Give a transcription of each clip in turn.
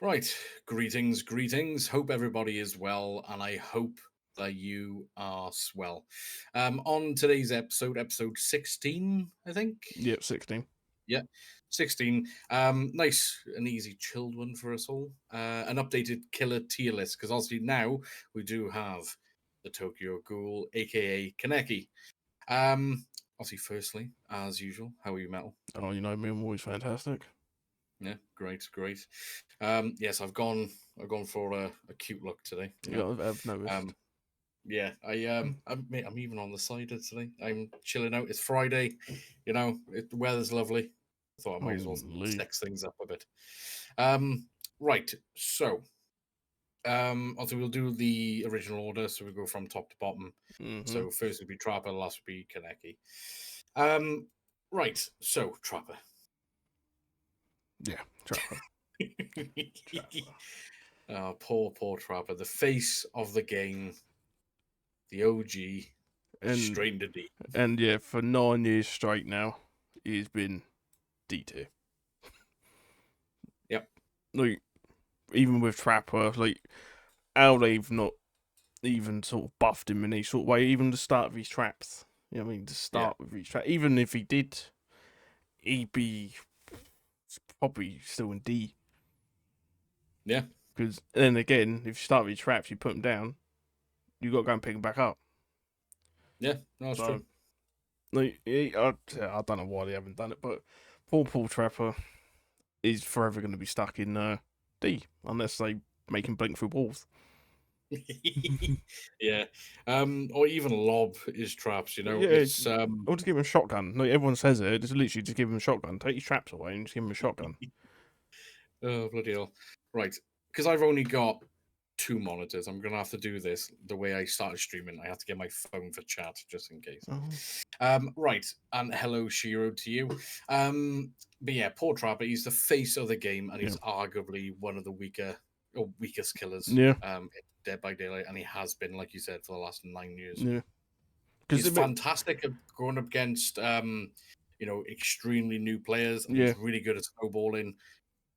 Right. Greetings. Hope everybody is well, and I hope that you are swell. On today's episode 16, I think. Yep, 16. Yeah, 16. Nice and easy, chilled one for us all. An updated killer tier list, because obviously now we do have the Tokyo Ghoul, aka Kaneki. Obviously, firstly, as usual, how are you, Metal? Oh, you know me, I'm always fantastic. Yeah, great. Yes, I've gone for a cute look today. Yeah, I've noticed. Um, yeah, mate, I'm even on the cider today. I'm chilling out. It's Friday, the weather's lovely. I thought I might as well Holy. sex things up a bit. Um, right. So, also we'll do the original order, so we go from top to bottom. Mm-hmm. So first would be Trapper, last would be Kaneki. Um, right. So Trapper. Yeah, Trapper. Trapper. Oh, poor Trapper, the face of the game, the OG, And strained to D. and yeah, for 9 years straight now, he's been D tier. Yep. Like, even with Trapper, like, how they've not even sort of buffed him in any sort of way, even to start with his traps. You know what I mean? To Yeah. start with his trap. Even if he did, he'd be probably still in D. Yeah. Because then again, if you start with your traps, you put them down, you got to go and pick them back up. Yeah. No, it's So, true. like, I don't know why they haven't done it, but poor Paul Trapper is forever going to be stuck in D unless they make him blink through walls. Yeah. Or even lob his traps. Yeah, It's or just give him a shotgun. Like everyone says it, just literally just give him a shotgun. Take his traps away and just give him a shotgun. oh bloody hell. Right. Because I've only got two monitors. I'm gonna have to do this the way I started streaming. I have to get my phone for chat just in case. Oh, Right, and hello Shiro to you. But yeah, poor Trapper, he's the face of the game, and yeah, he's arguably one of the weakest killers. yeah, Dead by Daylight, and he has been, like you said, for the last 9 years. yeah. He's Because fantastic at going up against extremely new players, and yeah, he's really good at snowballing.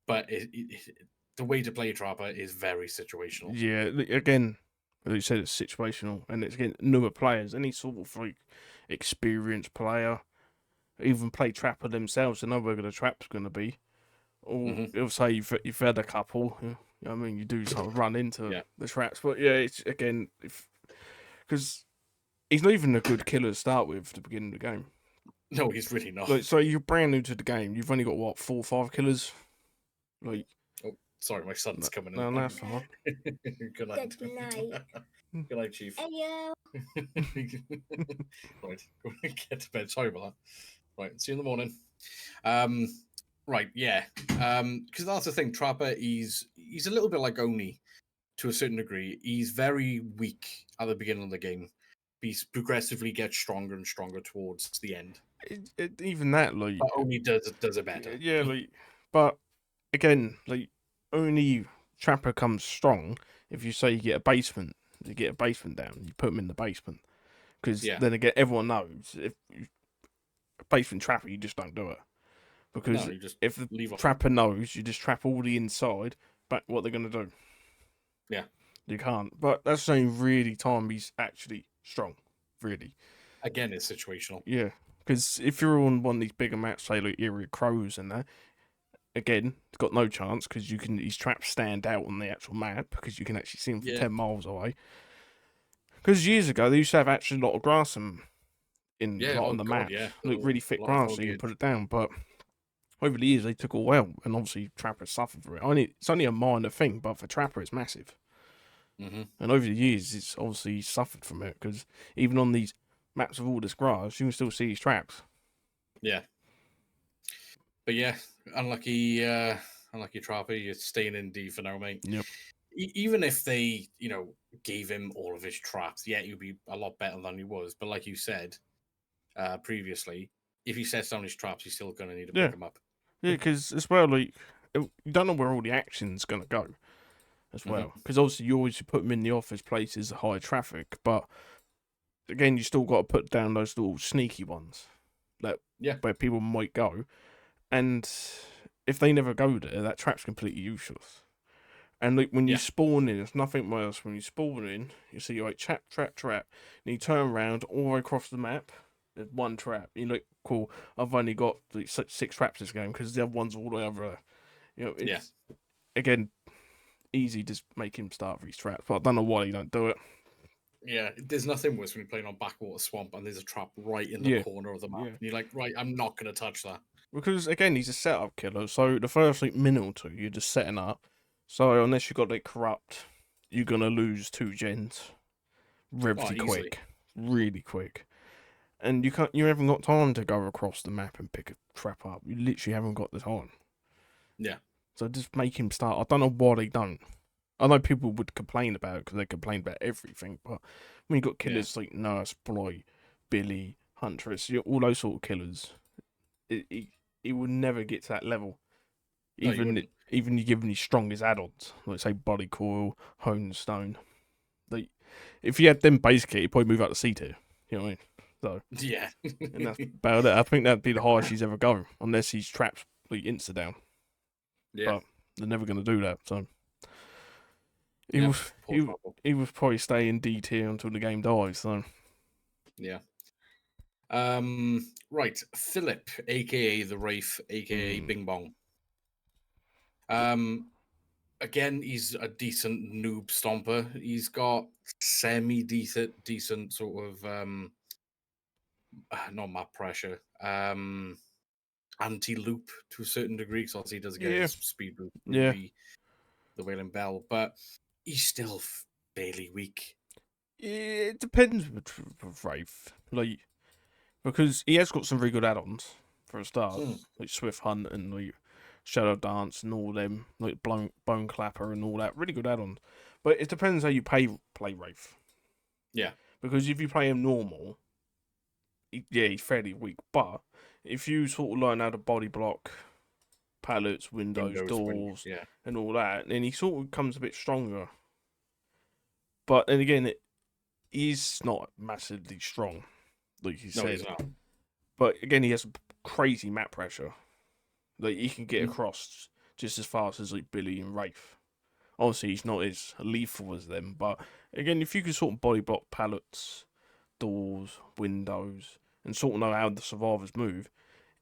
But the way to play Trapper is very situational. yeah. Again, as you said, it's situational, and it's again newer players. Any sort of like experienced player, even play Trapper themselves, they know where the trap's going to be. Or Hmm. it'll say you've had a couple. You know what I mean, you do sort of run into Yeah, the traps, but yeah, it's again because he's not even a good killer to start with to begin the game. no, he's really not. Like, so you're brand new to the game. You've only got what 4 or 5 killers. Like, Oh, sorry, my son's no, coming no, in. that's fine. Good night. Good night. Good night, Chief. Hello. Right, go and get to bed. Sorry about that. Right, see you in the morning. Um, right, yeah. Because that's the thing. Trapper, he's a little bit like Oni to a certain degree. He's very weak at the beginning of the game. He progressively gets stronger and stronger towards the end. Even that, like, But Oni does it better. yeah, like, but again, like, only Trapper comes strong if you say you get a basement. You get a basement down, you put him in the basement. Because Yeah. then again, everyone knows if you basement Trapper, you just don't do it. No, Because you just if the leave off. Trapper knows, you just trap all the inside. But what they're gonna do? Yeah. You can't. But that's the only really time he's actually strong. Really. Again, it's situational. Yeah. Because if you're on one of these bigger maps, say like Area Crows and that, again, it's got no chance because his traps stand out on the actual map because you can actually see them from Yeah. 10 miles away. Because years ago they used to have actually a lot of grass Yeah. on Oh the God, map, yeah. like really A thick lot of grass, so you can foliage. put it down. But over the years they took all out, and obviously Trapper suffered for it. It's only a minor thing, but for Trapper it's massive. Hmm. And over the years, it's obviously suffered from it because even on these maps of all this grass, you can still see his traps. Yeah. But yeah, unlucky Trapper, you're staying in D for now, mate. Yep. Even if they, gave him all of his traps, yeah, he'd be a lot better than he was. But like you said previously, if he sets down his traps, he's still going to need to Yeah. pick them up. Yeah, because as well, like, you don't know where all the action's going to go as well. Because obviously, you always put them in the office places, high traffic, but again, you still got to put down those little sneaky ones where people might go. And if they never go there, that trap's completely useless. And like when you Yeah. spawn in, it's nothing worse. When you spawn in, you see like trap, trap, trap, and you turn around all the way across the map. There's one trap. You're like, cool. I've only got like six traps this game because the other one's all the way over there. You know, Yeah. it's again easy to make him start these traps, but I don't know why you don't do it. Yeah, there's nothing worse when you're playing on Backwater Swamp and there's a trap right in the Yeah, corner of the map. yeah. And you're like, right, I'm not going to touch that. Because again, he's a setup killer. So the first like minute or two, you're just setting up. So unless you got like corrupt, you're gonna lose 2 gens Oh, relatively easily. quick, really quick. And you can't. You haven't got time to go across the map and pick a trap up. You literally haven't got the time. Yeah. So just make him start. I don't know why they don't. I know people would complain about it because they complain about everything, but when you got killers like Nurse, Bloy, Billy, Huntress, all those sort of killers, it would never get to that level. No, you Even wouldn't. even you give him his strongest add-ons, like say Body Coil, Hone Stone. Like if you had them basically, you'd probably move out to C tier. You know what I mean? So Yeah. and that's about it. I think that'd be the highest he's ever going, unless he's traps like insta down. Yeah. But they're never gonna do that. So he Yep. was Poor trouble. he was probably stay in D tier until the game dies. So Yeah. Right. Philip, aka the Wraith, aka Bing Bong. Um, again, he's a decent noob stomper. He's got decent sort of not map pressure. Anti loop to a certain degree, because obviously he does get yeah, his speed boost through yeah. the Wailing Bell, but he's still fairly weak. It depends with Wraith, like because he has got some very good add-ons for a start, Hmm. like Swift Hunt and like Shadow Dance and all them, like Bone Clapper and all that, really good add-ons. But it depends how you play Wraith, Yeah. because if you play him normal, yeah, he's fairly weak. But if you sort of learn how to body block pallets, windows, Windows, doors, yeah. and all that, then he sort of becomes a bit stronger. But then again, he's not massively strong, like you No, he's said. not. But again, he has crazy map pressure. Like he can get Mm. across just as fast as like Billy and Rafe. Obviously, he's not as lethal as them, but again, if you can sort of body block pallets, doors, windows, and sort of know how the survivors move,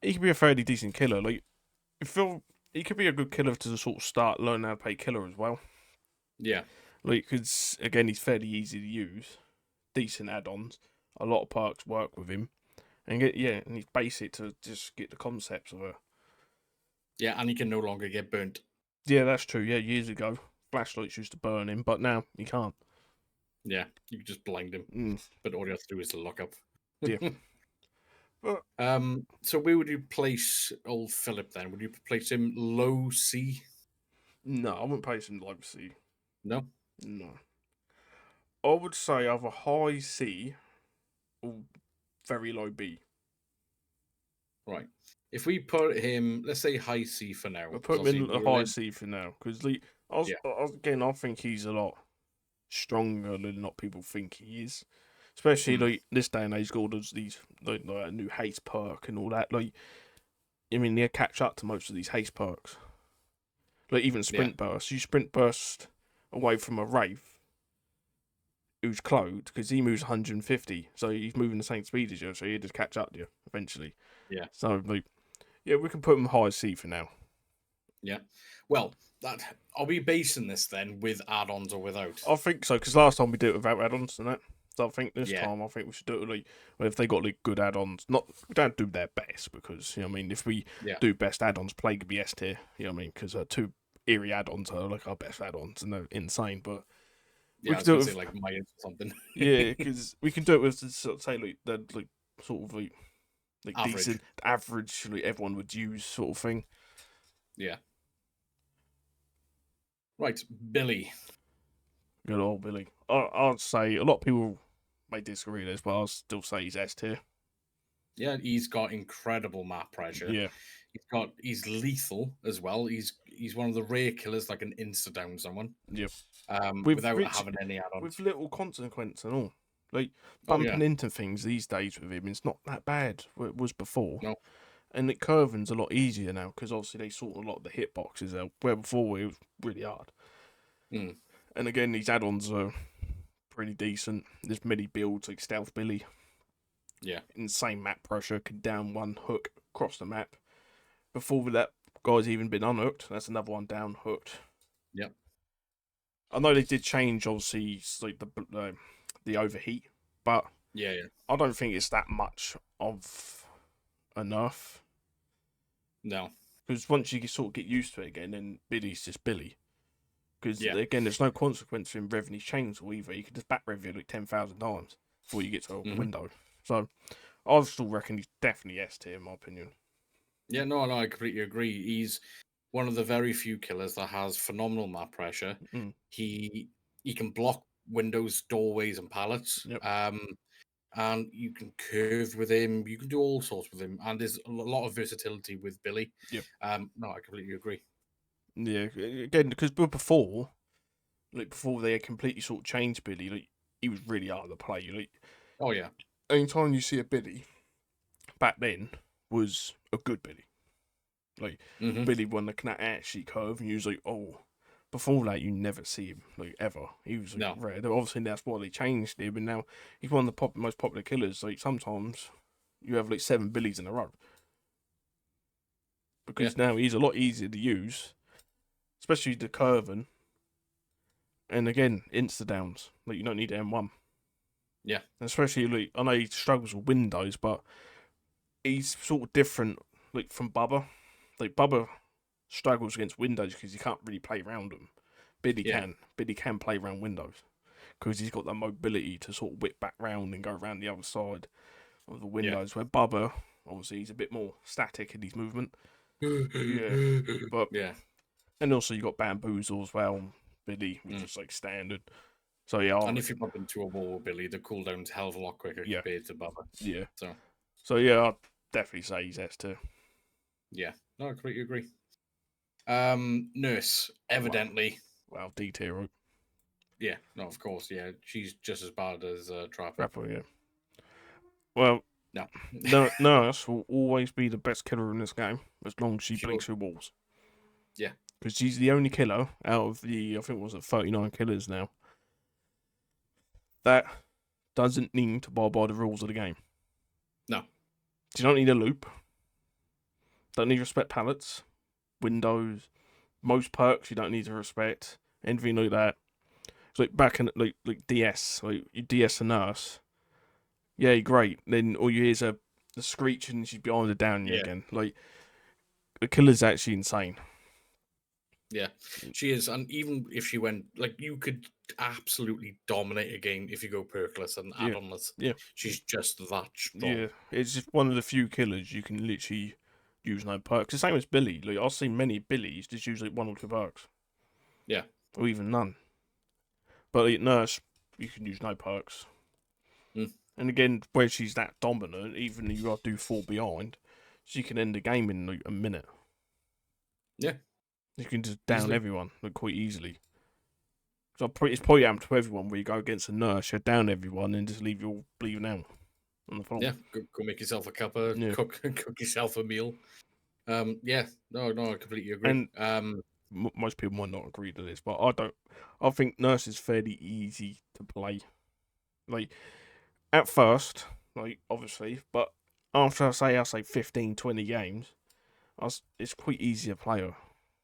he could be a fairly decent killer. Like, you feel he could be a good killer to sort of start learning how to play killer as well. Yeah. Like, because again, he's fairly easy to use, decent add-ons, a lot of perks work with him, and and he's basic to just get the concepts of it. Yeah, and he can no longer get burnt. Yeah, that's true. Yeah, years ago, flashlights used to burn him, but now you can't. Yeah, you can just blind him, Mm, but all you have to do is to look up. yeah. But So where would you place old Philip then? Would you place him low C? no, I wouldn't place him like C. No? No. I would say either high C or very low B. Right. If we put him, let's say high C for now, I'll because put him obviously in a we're high in. C for now, because Yeah. again, I think he's a lot stronger than a lot of people think he is. Especially Hmm. like this day and age, got all these like new haste perk and all that. Like, I mean, they catch up to most of these haste perks. Like even Yeah. sprint burst, you sprint burst away from a wraith who's cloaked because he moves 150, so he's moving the same speed as you, so he'll just catch up to you eventually. Yeah. So like, yeah, we can put him high C for now. Yeah. Well, that are we basing this then with add-ons or without? I think so because last time we did it without add-ons and that. So I think this Yeah. time I think we should do it like well, if they got like good add-ons. Not we don't do their best because you know what I mean. If we Yeah. do best add-ons, Plague would be S tier. You know what I mean? Because two eerie add-ons are like our best add-ons and they're insane. But Yeah, we I could was do gonna it say with like Myers or something. yeah, because we can do it with sort of say like the like sort of like Average. decent average like everyone would use sort of thing. Yeah. Right, Billy. Good old Billy. I'd say a lot of people may disagree with this, but I'll still say he's S tier. Yeah, he's got incredible map pressure. Yeah, He's lethal as well. He's one of the rare killers that can insta down someone. yeah. With Without rich, having any with add-ons. little consequence and all. Like Oh yeah. bumping into things these days with him, it's not that bad. What it was before, No. and the curving's a lot easier now because obviously they sort a lot of the hitboxes out. Where before it was really hard. Mm. And again, these add-ons are pretty decent. There's many builds like Stealth Billy, Yeah. insane map pressure, can down one hook across the map. Before that guy's even been unhooked, that's another one down hooked. Yep. I know they did change, obviously, like the overheat, but Yeah. Yeah. I don't think it's that much of a nerf. No. Because once you sort of get used to it again, then Billy's just Billy. Because Yeah. again, there's no consequence in revving his chainsaw either. You can just back rev it like 10,000 times before you get to a Mhm. window. So I still reckon he's definitely S tier in my opinion. Yeah. No. No. I completely agree. He's one of the very few killers that has phenomenal map pressure. Mm, He he can block windows, doorways, and pallets. yep. And you can curve with him. You can do all sorts with him, and there's a lot of versatility with Billy. Yep. No, I completely agree. Yeah. Again, because before, like before they had completely sort of changed Billy, like he was really out of the play. Like Oh yeah. anytime you see a Billy back then was a good Billy. Like Hmm. Billy when the can actually curve, and you was like, oh. Before that, you never see him like ever. He was like No. rare. Obviously, that's why they changed him, and now he's one of the most popular killers. Like sometimes you have like 7 Billies in a row Yeah. because now he's a lot easier to use, especially the curving. And again, insta downs. Like you don't need M1. Yeah. Especially like I know he struggles with windows, but he's sort of different. Like from Bubba, like Bubba struggles against windows because he can't really play around them. Billy Yeah. can. Billy can play around windows because he's got that mobility to sort of whip back round and go around the other side of the Yeah. windows. Where Bubba, obviously, he's a bit more static in his movement. Yeah, but Yeah. and also you got Bamboozle as well, Billy, which Mm. is like standard. So yeah, I And if you reckon. bump into a wall with Billy, the cooldown's a hell of a lot quicker Yeah, compared to Bubba. yeah. So So yeah, I'd definitely say he's S tier. yeah. No, I completely agree. Nurse, Wow, evidently. wow, D tier, right? Yeah, no, of course, yeah. She's just as bad as Trapper. Rapper, yeah. Well, No. no, Nurse will always be the best killer in this game as long as she She will. blinks through walls. Yeah. Because she's the only killer out of the, I think it was 39 killers now, that doesn't need to abide by the rules of the game. No. You don't need a loop. Don't need to respect pallets, windows, most perks you don't need to respect, anything like that. It's like back in like DS, like you DS a nurse. Yeah, great. Then all you hear is a screech and she's behind the down you Yeah. again. Like the killer's actually insane. Yeah. She is. And even if she went, like, you could absolutely dominate a game if you go perkless and Yeah, add-onless. yeah, She's just that yeah. strong. It's just one of the few killers you can literally use no perks. The same as Billy. Like I've seen many Billies just use like 1 or 2 perks, Yeah. or even none. But like, nurse, you can use no perks. Mm. And again, where she's that dominant, even if you got to do 4 behind, she can end the game in like a minute. Yeah. You can just down Easily. everyone like quite easily. So it's probably happened to everyone where you go against a nurse, you down everyone, and just leave you all bleeding out on the floor. Yeah. Go make yourself a cuppa, Yeah, cook yourself a meal. Yeah. No, no, I completely agree. and most people might not agree to this, but I don't. I think nurse is fairly easy to play. Like at first, like obviously, but after I say 15, 20 games, it's quite easy to play her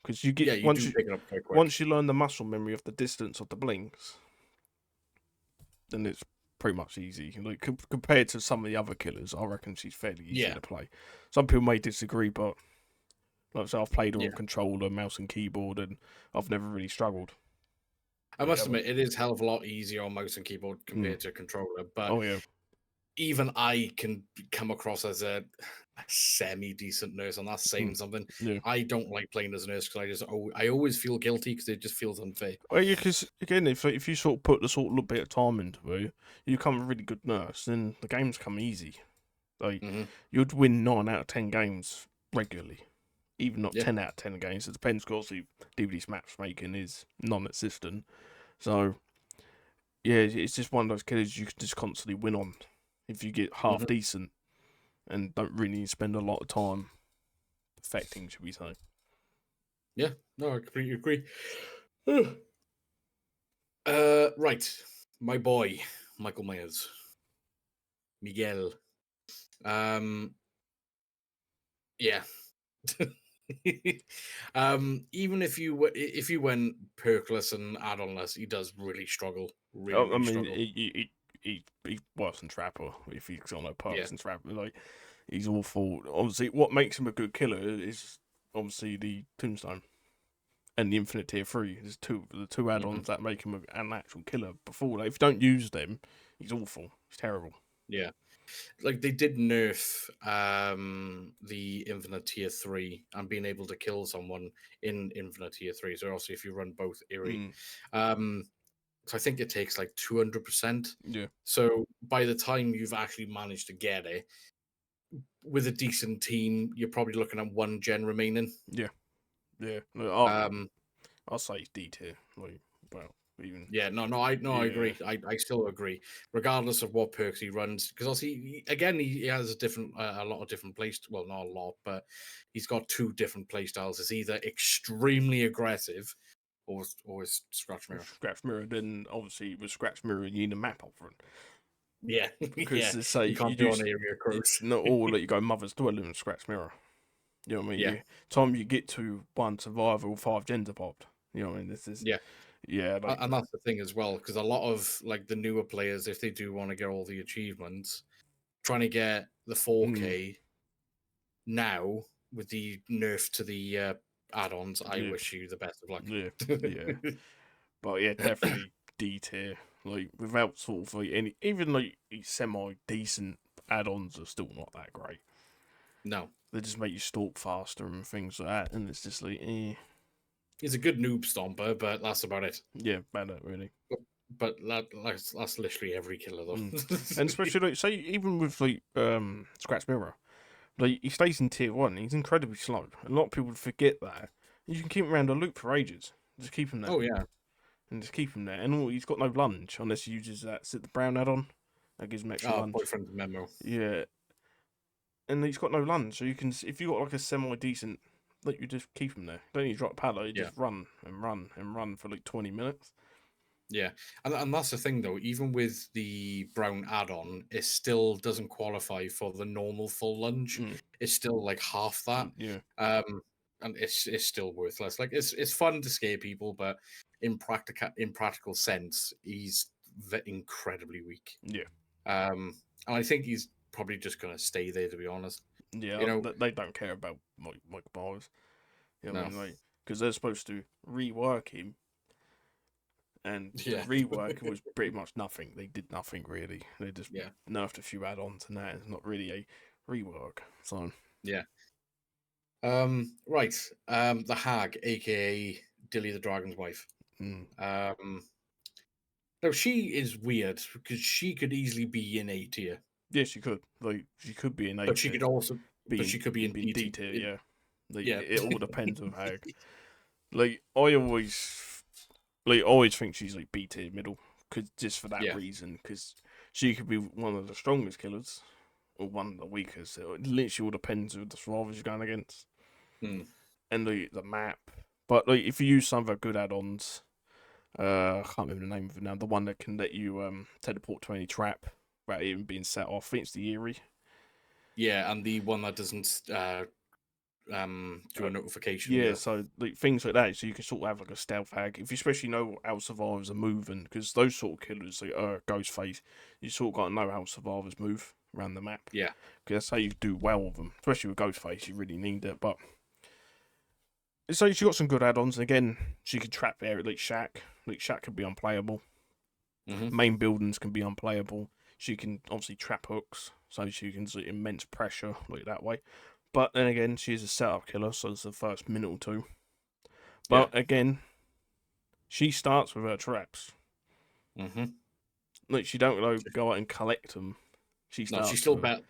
because you Yeah, get you do pick it up quite quick. once you learn the muscle memory of the distance of the blinks, then it's pretty much easy. Like compared to some of the other killers, I reckon she's fairly easy Yeah. to play. Some people may disagree, but like I say, I've played her Yeah. on controller, mouse and keyboard, and I've never really struggled. I Like must ever. admit, it is hell of a lot easier on mouse and keyboard Mm. compared to controller, but Oh yeah, even I can come across as a semi decent nurse, and that's saying mm. something. Yeah. I don't like playing as a nurse because I always feel guilty because it just feels unfair. Well, yeah, because again, if you sort of put the sort of little bit of time into it, you become a really good nurse, then the games come easy. Like Hmm. you'd win 9 out of 10 games regularly, even not Yeah. 10 out of 10 games. It depends, because DVD's matchmaking is non-existent. So yeah, it's just one of those killers you can just constantly win on if you get half Hmm. decent and don't really spend a lot of time perfecting, should we say? Yeah. No, I completely agree. Right. My boy, Michael Myers, Miguel. Um, yeah. Even if you went perkless and add-onless, he does really struggle. Really, I really mean, struggle. he worse than Trapper if he's got no Yeah. perks and Trapper. Like, he's awful. Obviously, what makes him a good killer is obviously the Tombstone and the Infinite Tier 3. There's the two Hmm. add-ons that make him an actual killer. Before, like, if you don't use them, he's awful. He's terrible. Yeah. Like they did nerf the Infinite Tier 3 and being able to kill someone in Infinite Tier 3. So obviously if you run both Eerie. Mm, Um so I think it takes like 200%. yeah, So by the time you've actually managed to get it with a decent team, you're probably looking at one gen remaining. yeah, yeah. Um I'll say he's D tier. Like, well, even Yeah, no, I yeah, agree. I still agree, regardless of what perks he runs, because obviously, again, he has a lot of different plays. Well, not a lot, but he's got two different play styles. It's either extremely aggressive, or it's scratch mirror. Scratch Mirror. Then obviously with Scratch Mirror, you need a map up front Yeah, because yeah, they say you you can't do do on area crows. not all that you go Mother's Dwelling and Scratch Mirror. You know what I mean? Yeah, Time you get to one survival, five gens are popped. You know what I mean? This is yeah, yeah, like and that's the thing as well, because a lot of like the newer players, if they do want to get all the achievements, trying to get the mm, 4K now with the nerf to the add-ons, I yeah, wish you the best of luck. yeah, yeah. But yeah, definitely D tier. Like without sort of like any, even like semi decent add-ons are still not that great. No, They just make you stalk faster and things like that, and it's just like, he's a good noob stomper, but that's about it. yeah, bad at really. But that's literally every killer Mm. though. And especially like say even with like Scratch Mirror, like he stays in tier one, he's incredibly slow. A lot of people forget that. You can keep him around a loop for ages. Just keep him there. Oh yeah. And just keep him there. And he's got no lunge unless he uses that sit the brown add on. That gives him extra lunge. Boyfriend's memo. Yeah. And he's got no lunge, so you can if you got like a semi decent like you just keep him there. Don't need to drop paddle, you Yeah. just run and run and run for like 20 minutes. Yeah, and that's the thing though. Even with the brown add-on, it still doesn't qualify for the normal full lunge. Mm, It's still like half that, yeah, um, and it's still worthless. Like it's fun to scare people, but in practical sense, he's incredibly weak. yeah. And I think he's probably just gonna stay there. To be honest, you Yeah, know, they don't care about Mike Myers. You know what I no, mean? Like, because they're supposed to rework him, and the yeah, rework was pretty much nothing. They did nothing really. They just yeah, nerfed a few add-ons and that. It's not really a rework. So, yeah. Right. The Hag, aka Dilly the Dragon's wife. mm. Um, Now she is weird because she could easily be in A tier, Yes, you could. Like, she could be an A but she tier, could also, but being she could be in being D D tier. tier. Yeah, like Yeah, it all depends on how. Like, I always think she's like B tier middle, cause just for that yeah, reason, because she could be one of the strongest killers or one of the weakest. It literally all depends on the survivors you're going against hmm, and the map. But like, if you use some of the good add-ons, I can't remember the name of it now. The one that can let you teleport to any trap without even being set off. I think it's the Eerie. yeah, and the one that doesn't do Uh, a notification. yeah, Yeah, so like things like that, so you can sort of have like a stealth hack if you especially know how survivors are moving, because those sort of killers, like Ghostface, you sort of got to know how survivors move around the map, yeah, because that's how you do well with them. Especially with Ghostface, you really need it. But so she got some good add-ons, and again, she could trap there like Shack. Like Shack could be unplayable. hmm, Main buildings can be unplayable. She can obviously trap hooks, so she can do immense pressure like that way. But then again, she's a setup killer, so it's the first minute or two. yeah, But again, she starts with her traps. hmm. Like she don't go out and collect them. She No, she's starts still with better.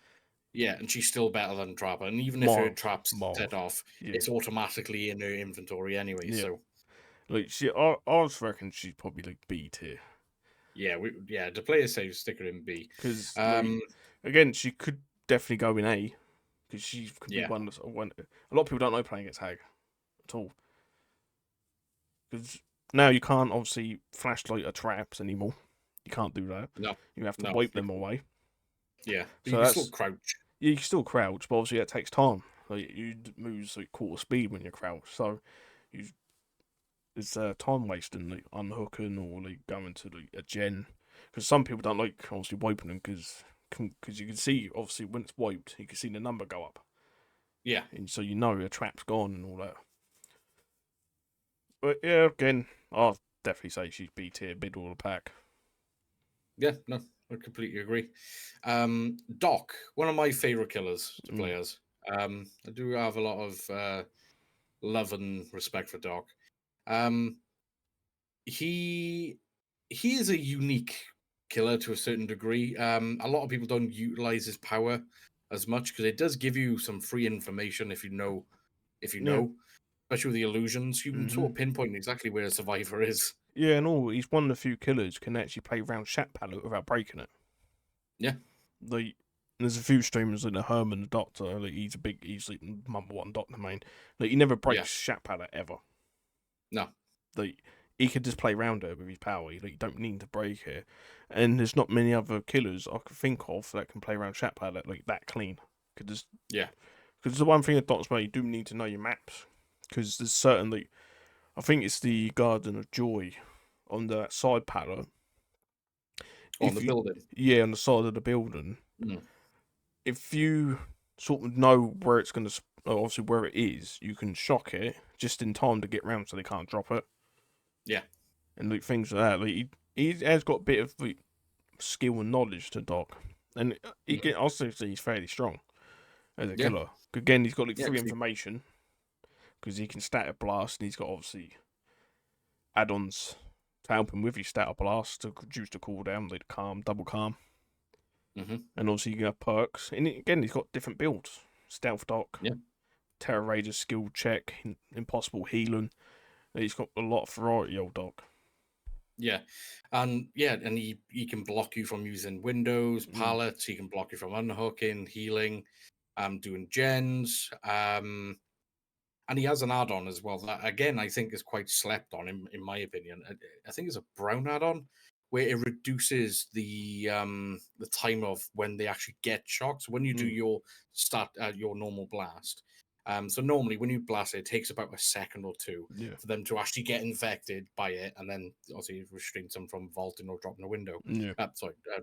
Yeah, and she's still better than Trapper. And even if her miles, traps set miles. off, Yeah, it's automatically in her inventory anyway. yeah. So Like I reckon she's probably like B tier yeah, the player saves stick her in B. because like Um, again she could definitely go in A because she could be yeah, one of one. A lot of people don't know playing against Hag at all because now you can't obviously flashlight or traps anymore. You can't do that. No, You have to no. wipe them away. Yeah, but you So can still that's crouch. you can still crouch, but obviously that takes time. Like you move like quarter speed when you crouch, so you it's time wasting like unhooking or like going to like a gen. Because some people don't like obviously wiping them because you can see obviously when it's wiped you can see the number go up, Yeah, and so you know your trap's gone and all that. But yeah, again, I'll definitely say she's B tier, middle of the pack. yeah, no, I completely agree. Doc, one of my favorite killers to play Mm, as. I do have a lot of love and respect for Doc. Um, he he is a unique killer to a certain degree. A lot of people don't utilize his power as much because it does give you some free information if you yeah. know, especially with the illusions. You can Hmm. sort of pinpoint exactly where a survivor is. Yeah, and all he's one of the few killers who can actually play around Shat Palette without breaking it. Yeah, Like, there's a few streamers like the Herman, the Doctor. Like, he's like number one Doctor main. Like, he never yeah, breaks Shat Palette ever. no, Like, he could just play around it with his power. Like, you don't need to break it. And there's not many other killers I can think of that can play around Shat Palette like that clean. Could just yeah, because the one thing that Doctor's made, you do need to know your maps. Because there's certainly, I think it's the Garden of Joy on the side palette. on the If you, building. yeah, on the side of the building, Mm, if you sort of know where it's going to, obviously where it is, you can shock it just in time to get round so they can't drop it. yeah, And like things like that. Like he has got a bit of like, skill and knowledge to Doc, and he mhm, can also see he's fairly strong as a yeah, killer. Again, he's got like yeah, free information because he can static blast, and he's got obviously add-ons to help him with his static blast to reduce the cooldown, like the calm, double calm, hmm, and obviously you can have perks. And again, he's got different builds: stealth Doc, yeah, Terror Raider skill check, impossible healing. He's got a lot of variety, old Doc. yeah, and he can block you from using windows, Mm, pallets. He can block you from unhooking, healing, doing gens. And he has an add-on as well that again I think is quite slept on in my opinion. I think it's a brown add-on where it reduces the time of when they actually get shocked. So when you do mm, your normal blast, so normally when you blast it, it takes about a second or two yeah, for them to actually get infected by it, and then obviously it restrains them from vaulting or dropping a window. yeah,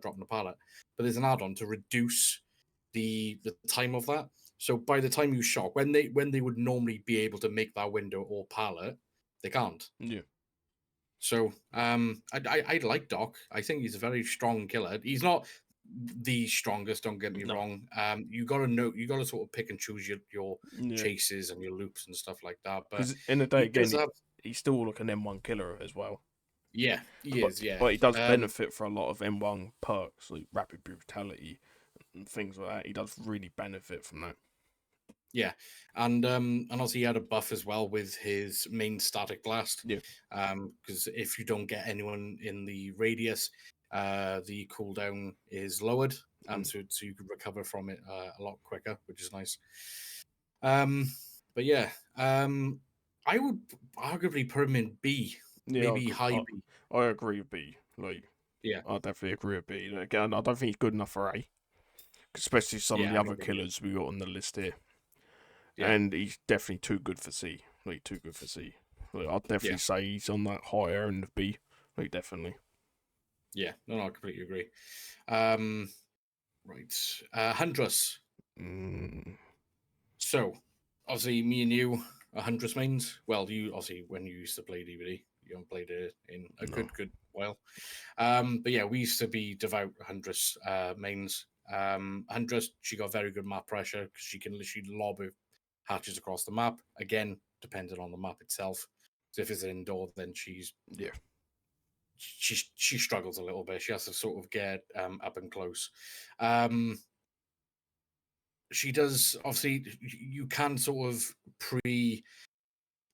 Dropping a pallet. But there's an add-on to reduce the time of that. So by the time you shock, when they would normally be able to make that window or pallet, they can't. yeah. So I like Doc. I think he's a very strong killer. He's not the strongest. Don't get me No, wrong. You got to know. You got to sort of pick and choose your yeah. chases and your loops and stuff like that. But Because in the day, he does again, have. he's still like an M1 killer as well. Yeah, he But is. Yeah. but he does benefit for a lot of M1 perks like rapid brutality and things like that. He does really benefit from that. Yeah, and also he had a buff as well with his main static blast. Yeah. Because if you don't get anyone in the radius, the cooldown is lowered, and Mm. so you can recover from it a lot quicker, which is nice. Um, but yeah, I would arguably put him in B, Yeah, maybe high B. I agree with B. Like, Yeah, I definitely agree with B. Again, I don't think he's good enough for A, especially some of yeah, the I other don't think he is. killers we got on the list here. Yeah, And he's definitely too good for C. Like, too good for C. Like, I'd definitely yeah, say he's on that higher end of B. Like, definitely. yeah. No, I completely agree. Um, right, Huntress. Mm, So, obviously, me and you are Huntress mains. Well, you obviously when you used to play DVD, you haven't played it in a no. good while. But yeah, we used to be devout Huntress mains. Huntress, she got very good map pressure because she can literally lob her hatches across the map. Again, depending on the map itself. So if it's indoor, then Yeah. she struggles a little bit. She has to sort of get up and close. Um, she does obviously you can sort of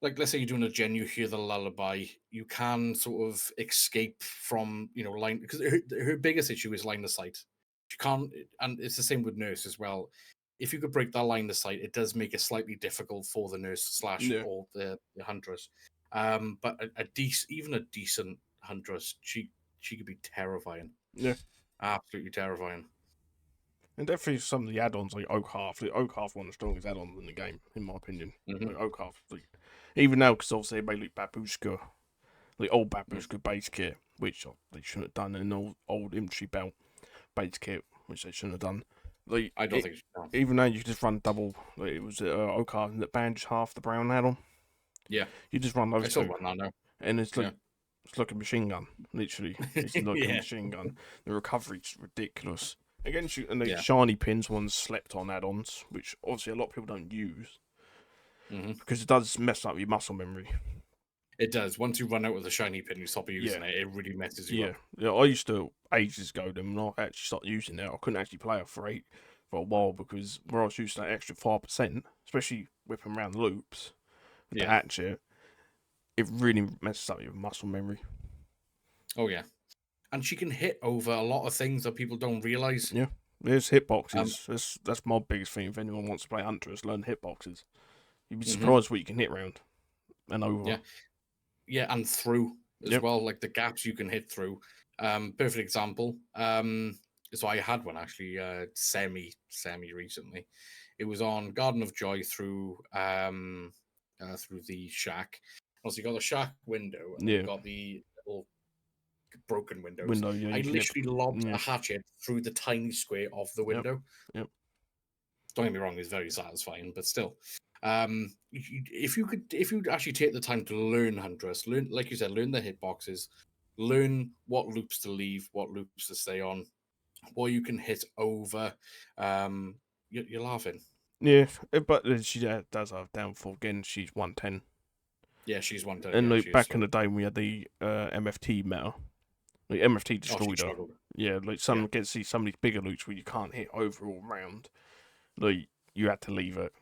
like let's say you're doing a gen, you hear the lullaby, you can sort of escape from line because her biggest issue is line of sight. She can't, and it's the same with nurse as well. If you could break that line of sight, it does make it slightly difficult for the nurse slash Yeah. or the huntress. But even a decent huntress, she could be terrifying. Yeah. Absolutely terrifying. And definitely some of the add-ons like Oak Half. The Oak Half one of the strongest add-ons in the game, in my opinion. Hmm. Like Oak Half, like, even now because obviously they made like Babushka, the old Mm. Babushka base kit, which they shouldn't have done, and an old infantry belt base kit, which they shouldn't have done. Like I don't think so. even now you just run double. Like, it was Oak Half and that bandage half the brown add-on. Yeah, You just run I those still two, run that now. and it's Yeah. like a machine gun. Literally, it's like a Yeah, machine gun. The recovery's ridiculous. Again, and the yeah. shiny pins ones slept on add-ons, which obviously a lot of people don't use Hmm. because it does mess up your muscle memory. It does. Once you run out with a shiny pin, you stop Yeah, using it. It really messes you yeah, up. yeah. I used to ages ago. Then when I actually started using it, I couldn't actually play it for a while because where I was using that extra 5%, especially whipping around loops with the Yeah. hatchet, it really messes up your muscle memory. Oh yeah. And she can hit over a lot of things that people don't realize. Yeah, there's Um. hitboxes. That's my biggest thing. If anyone wants to play Huntress, learn hitboxes. You'd be Hmm. surprised what you can hit round and over. Yeah. Yeah, and through as Yep. well, like the gaps you can hit through. Perfect example. So I had one actually, semi recently. It was on Garden of Joy through the shack. Also, you got the shack window, and then you Yeah. got the little broken windows. Window. Yeah, I you can hit. literally lobbed a Yeah. hatchet through the tiny square of the Yep. window. Yep. Don't get me wrong, it's very satisfying, but still. If you actually take the time to learn Huntress, learn, like you said, learn the hitboxes, learn what loops to leave, what loops to stay on, what you can hit over, you're laughing. Yeah. But she does have downfall again. She's 110. Yeah, she's one to, And yeah, like she is back in slow. the day when we had the MFT meta, like MFT Oh, she destroyed her. struggled. Yeah. Like Yeah, some get see some of these bigger loots where you can't hit over all round. Like you had to leave it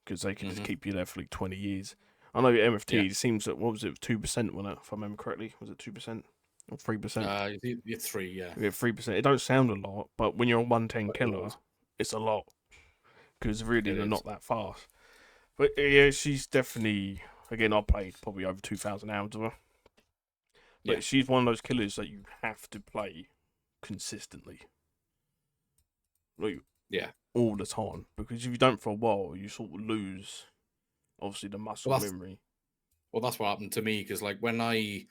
because they could just hmm, keep you there for like 20 years. I know MFT. yeah. It seems that what was it 2% when it, if I remember correctly, was it 2% or 3%? You're three, yeah, Yeah, 3%. It don't sound a lot, but when you're a 110 but it killer, was. it's a lot because really It they're is. not that fast. But yeah, she's definitely again. I played probably over 2,000 hours of her, Yeah, but she's one of those killers that you have to play consistently, like yeah. all the time. Because if you don't for a while, you sort of lose obviously the muscle Well, that's memory. that's what happened to me because like when I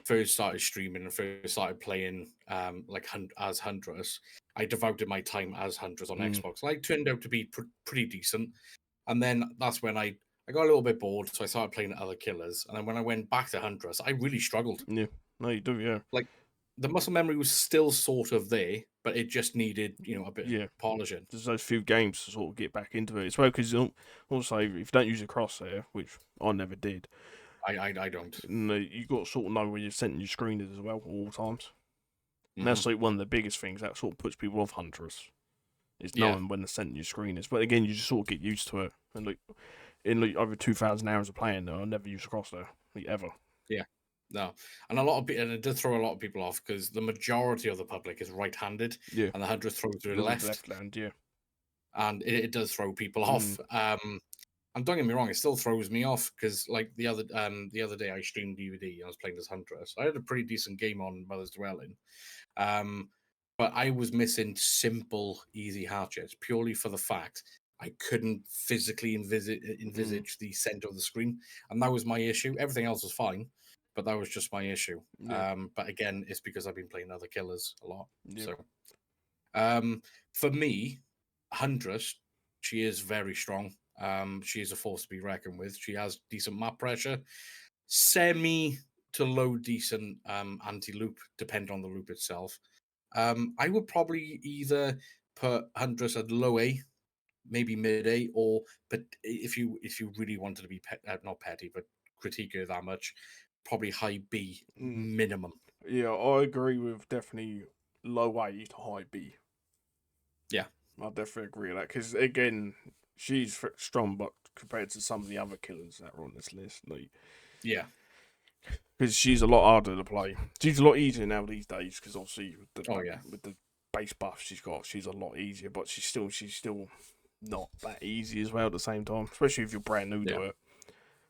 first started streaming and first started playing like as Huntress, I devoted my time as Huntress on Mm, Xbox. Like turned out to be pretty decent, and then that's when I got a little bit bored, so I started playing other killers. And then when I went back to Huntress, I really struggled. yeah, no, you do, yeah, Like the muscle memory was still sort of there, but it just needed a bit of yeah. polishing. There's those few games to sort of get back into it as well. Because also, if you don't use a crosshair, which I never did, I don't. you got to sort of know where you're sending your screeners as well at all times. And Hmm. that's like one of the biggest things that sort of puts people off Huntress is Yeah, knowing when they're sending your screeners. But again, you just sort of get used to it. And like in like over 2,000 hours of playing, I never used a crosshair like ever. yeah. No, and a lot of and it did throw a lot of people off because the majority of the public is right-handed, Yeah, and the Huntress throws to the with left, left hand, yeah. and it does throw people Mm, off. And don't get me wrong, it still throws me off because like the other day I streamed DVD and I was playing as Huntress. I had a pretty decent game on Mother's Dwelling, um, but I was missing simple, easy hatchets purely for the fact I couldn't physically mm, envisage the center of the screen, and that was my issue. Everything else was fine, but that was just my issue. yeah, But again, it's because I've been playing other killers a lot. yeah. So for me, Huntress, she is very strong. She is a force to be reckoned with. She has decent map pressure, semi to low decent anti loop, depending on the loop itself. I would probably either put Huntress at low A, maybe mid A, or but if you really wanted to be not petty, but critique her that much, probably high B Mm. minimum. Yeah, I agree with definitely low A to high B. Yeah, I definitely agree with that because again, she's strong, but compared to some of the other killers that are on this list, like yeah, because she's a lot harder to play. She's a lot easier now these days because obviously oh yeah, with the base buff she's got, she's a lot easier. But she's still not that easy as well at the same time, especially if you're brand new yeah. to it.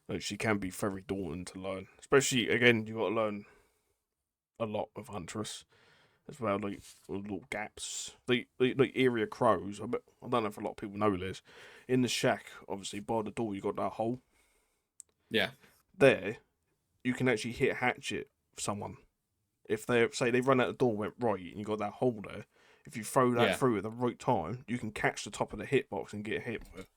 Like, she can be very daunting to learn. Especially, again, you got to learn a lot with Huntress as well, like little gaps. Like area crows. I don't know if a lot of people know this. In the shack, obviously, by the door, you got that hole. Yeah. There, you can actually hit hatchet someone. If they say they run out the door, went right, and you got that hole there. If you throw that Yeah. through at the right time, you can catch the top of the hitbox and get hit with it.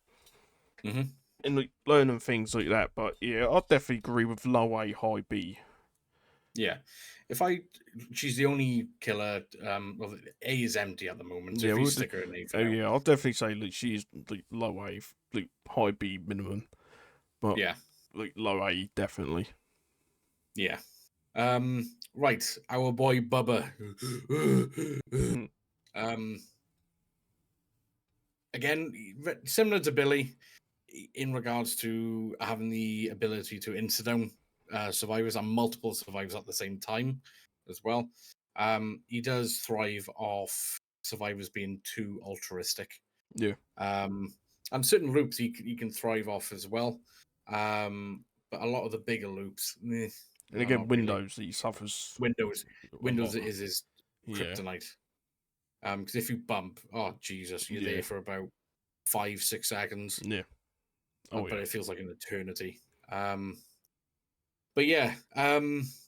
Hmm. And like learning things like that. But yeah, I definitely agree with low A, high B. Yeah. She's the only killer. Well, A is empty at the moment, so Yeah, if you stick her in A for now. yeah, I'll definitely say like she's like low A, like high B minimum, but Yeah. like low A definitely. Yeah. Right. Our boy Bubba. um, again, similar to Billy in regards to having the ability to insta-down survivors and multiple survivors at the same time as well. He does thrive off survivors being too altruistic. Yeah, And certain loops he can thrive off as well. But a lot of the bigger loops, and no, again, not really. Windows he suffers Windows, a lot. Windows is his Yeah, kryptonite. Because if you bump, oh Jesus, you're yeah, there for about 5-6 seconds, yeah. Oh but yeah. it feels like an eternity. But yeah,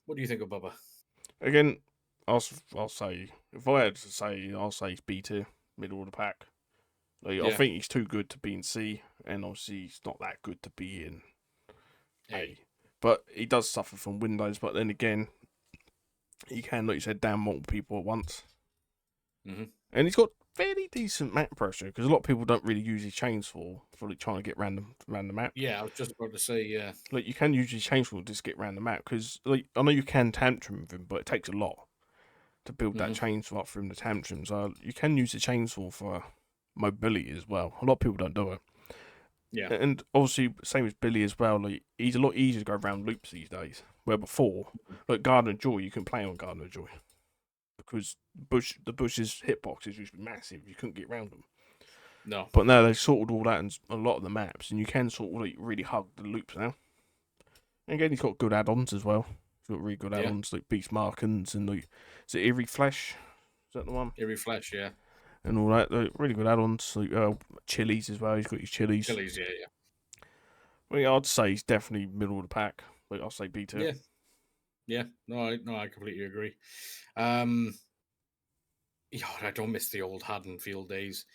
what do you think of Bubba? Again, I'll say if I had to say, I'll say he's B tier, middle of the pack. Like, I Yeah, think he's too good to be in C, and obviously he's not that good to be in A. A. But he does suffer from Windows. But then again, he can, like you said, down multiple people at once. Mm-hmm. And he's got fairly decent map pressure because a lot of people don't really use his chainsaw for like trying to get random map. Yeah, I was just about to say, yeah, Like you can use his chainsaw to just get random map because like I know you can tantrum with him, but it takes a lot to build that mm-hmm. chainsaw up for him to tantrum. So you can use the chainsaw for mobility as well. A lot of people don't do it. Yeah, And obviously, same as Billy as well. Like he's a lot easier to go around loops these days. Where before, like Garden of Joy, you can play on Garden of Joy because the Bush's hitboxes used to be massive. You couldn't get around them. no, But now they've sorted all that in a lot of the maps, and you can sort of like really hug the loops now. And again, he's got good add-ons as well. He's got really good yeah, add-ons like Beast Markings and like is it Eerie Flesh? Is that the one? Eerie Flesh, yeah, And all that, like, really good add-ons. Like chilies as well. He's got his chilies. Chili's, yeah, yeah, Well, yeah, I'd say he's definitely middle of the pack. Like I'll say B tier. yeah, yeah. No, I completely agree. Um, yeah, I don't miss the old Haddonfield days.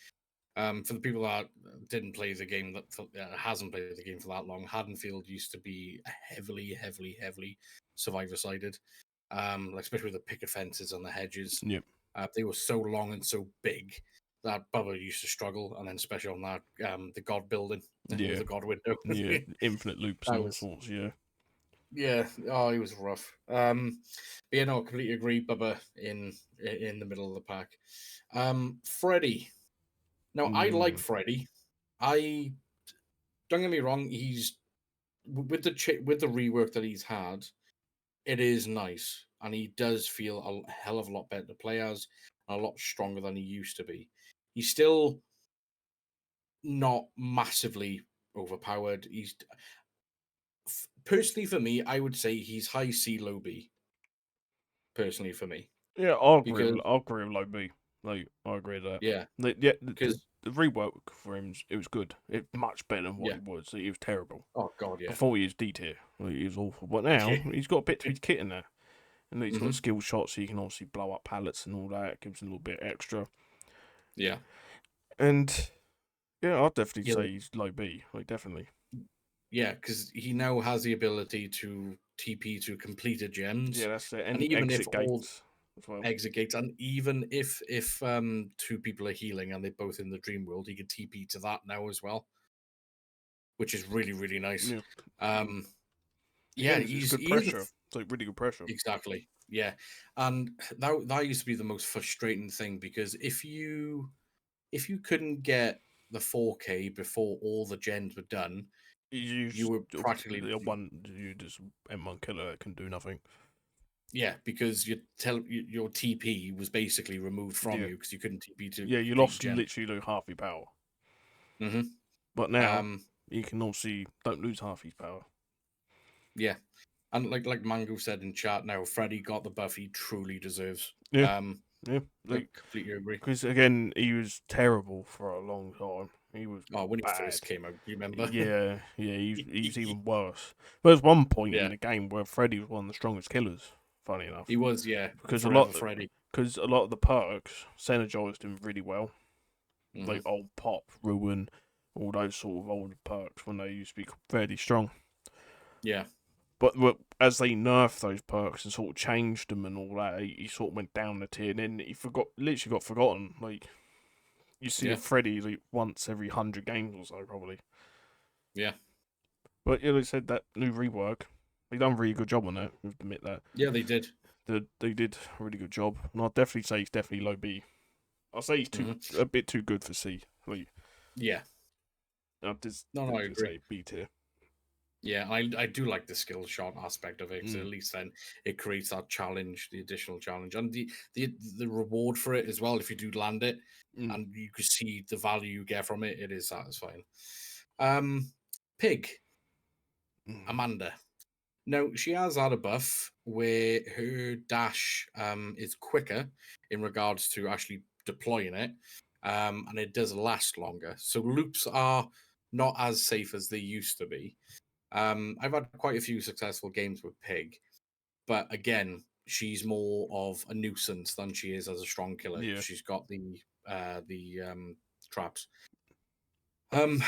For the people that didn't play the game, that hasn't played the game for that long, Haddonfield used to be heavily survivor sided. Like especially with the picket fences and the hedges. Yep. They were so long and so big that Bubba used to struggle, and then especially on that the God building with Yeah. the God window. Yeah. Infinite loops That and all was sorts. Yeah. yeah. Oh, he was rough. But yeah, no, I completely agree. Bubba in the middle of the pack. Freddy. Now I like Mm. Freddy. I don't get me wrong. He's with with the rework that he's had. It is nice, and he does feel a hell of a lot better to play as, and a lot stronger than he used to be. He's still not massively overpowered. He's personally for me, I would say he's high C, low B. Personally for me, Yeah, I'll agree. because I'll agree with low B. Like I agree with that. yeah, Like, yeah, because the rework for him, it was good. It much better than what yeah, he was. He was terrible. oh god, yeah, Before he was D tier, like, he was awful. But now yeah, he's got a bit to his kit in there, and he's got hmm skill shots, so you can obviously blow up pallets and all that. It gives him a little bit extra. yeah, And yeah, I'd definitely yeah, say he's low B. Like definitely. yeah, because he now has the ability to TP to completed Yeah, gems, that's it. And and even if exit all gates as well. exit gates, and even if two people are healing and they're both in the dream world, he can TP to that now as well, which is really nice. Yeah. Um, yeah, Again, it's good he is pressure. It's like really good pressure. exactly, yeah, and that used to be the most frustrating thing because if you couldn't get the 4K before all the gens were done, You you use were practically you just M1 killer that can do nothing. yeah, because your TP was basically removed from Yeah. you because you couldn't TP to Yeah, you complete lost gems. literally like half your power. Hmm. But now Um, you can obviously don't lose half his power. Yeah. And like Mango said in chat now, Freddy got the buff he truly deserves. Yeah, Um, yeah. I Like, completely agree. because again, he was terrible for a long time. He was Oh, when he bad. first came out, do you remember? Yeah, yeah. He was even worse. But there's one point in Yeah, the game where Freddy was one of the strongest killers. Funny he enough, was. Yeah, because a Forever lot Freddy. because a lot of the perks synergized him really well. Hmm. Like old pop, ruin, all those sort of old perks when they used to be fairly strong. Yeah, But as they nerfed those perks and sort of changed them and all that, he sort of went down the tier, and then he literally got forgotten. Like you see a yeah, Freddy like once every 100 games or so, probably. yeah, But yeah, they said that new rework, they done a really good job on that. We have to admit that yeah. They did. they did a really good job, and I'd definitely say he's definitely low B. I'll say he's Hmm. a bit too good for C. Like Yeah. I'd just No, no, I definitely agree. say B tier. Yeah, I do like the skill shot aspect of it because Mm, at least then it creates that challenge, the additional challenge, and the reward for it as well. If you do land it, mm, and you can see the value you get from it, it is satisfying. Um, Pig mm. Amanda. Now she has had a buff where her dash is quicker in regards to actually deploying it, and it does last longer. So loops are not as safe as they used to be. I've had quite a few successful games with Pig, but again, she's more of a nuisance than she is as a strong killer. Yeah, She's got the traps. Um,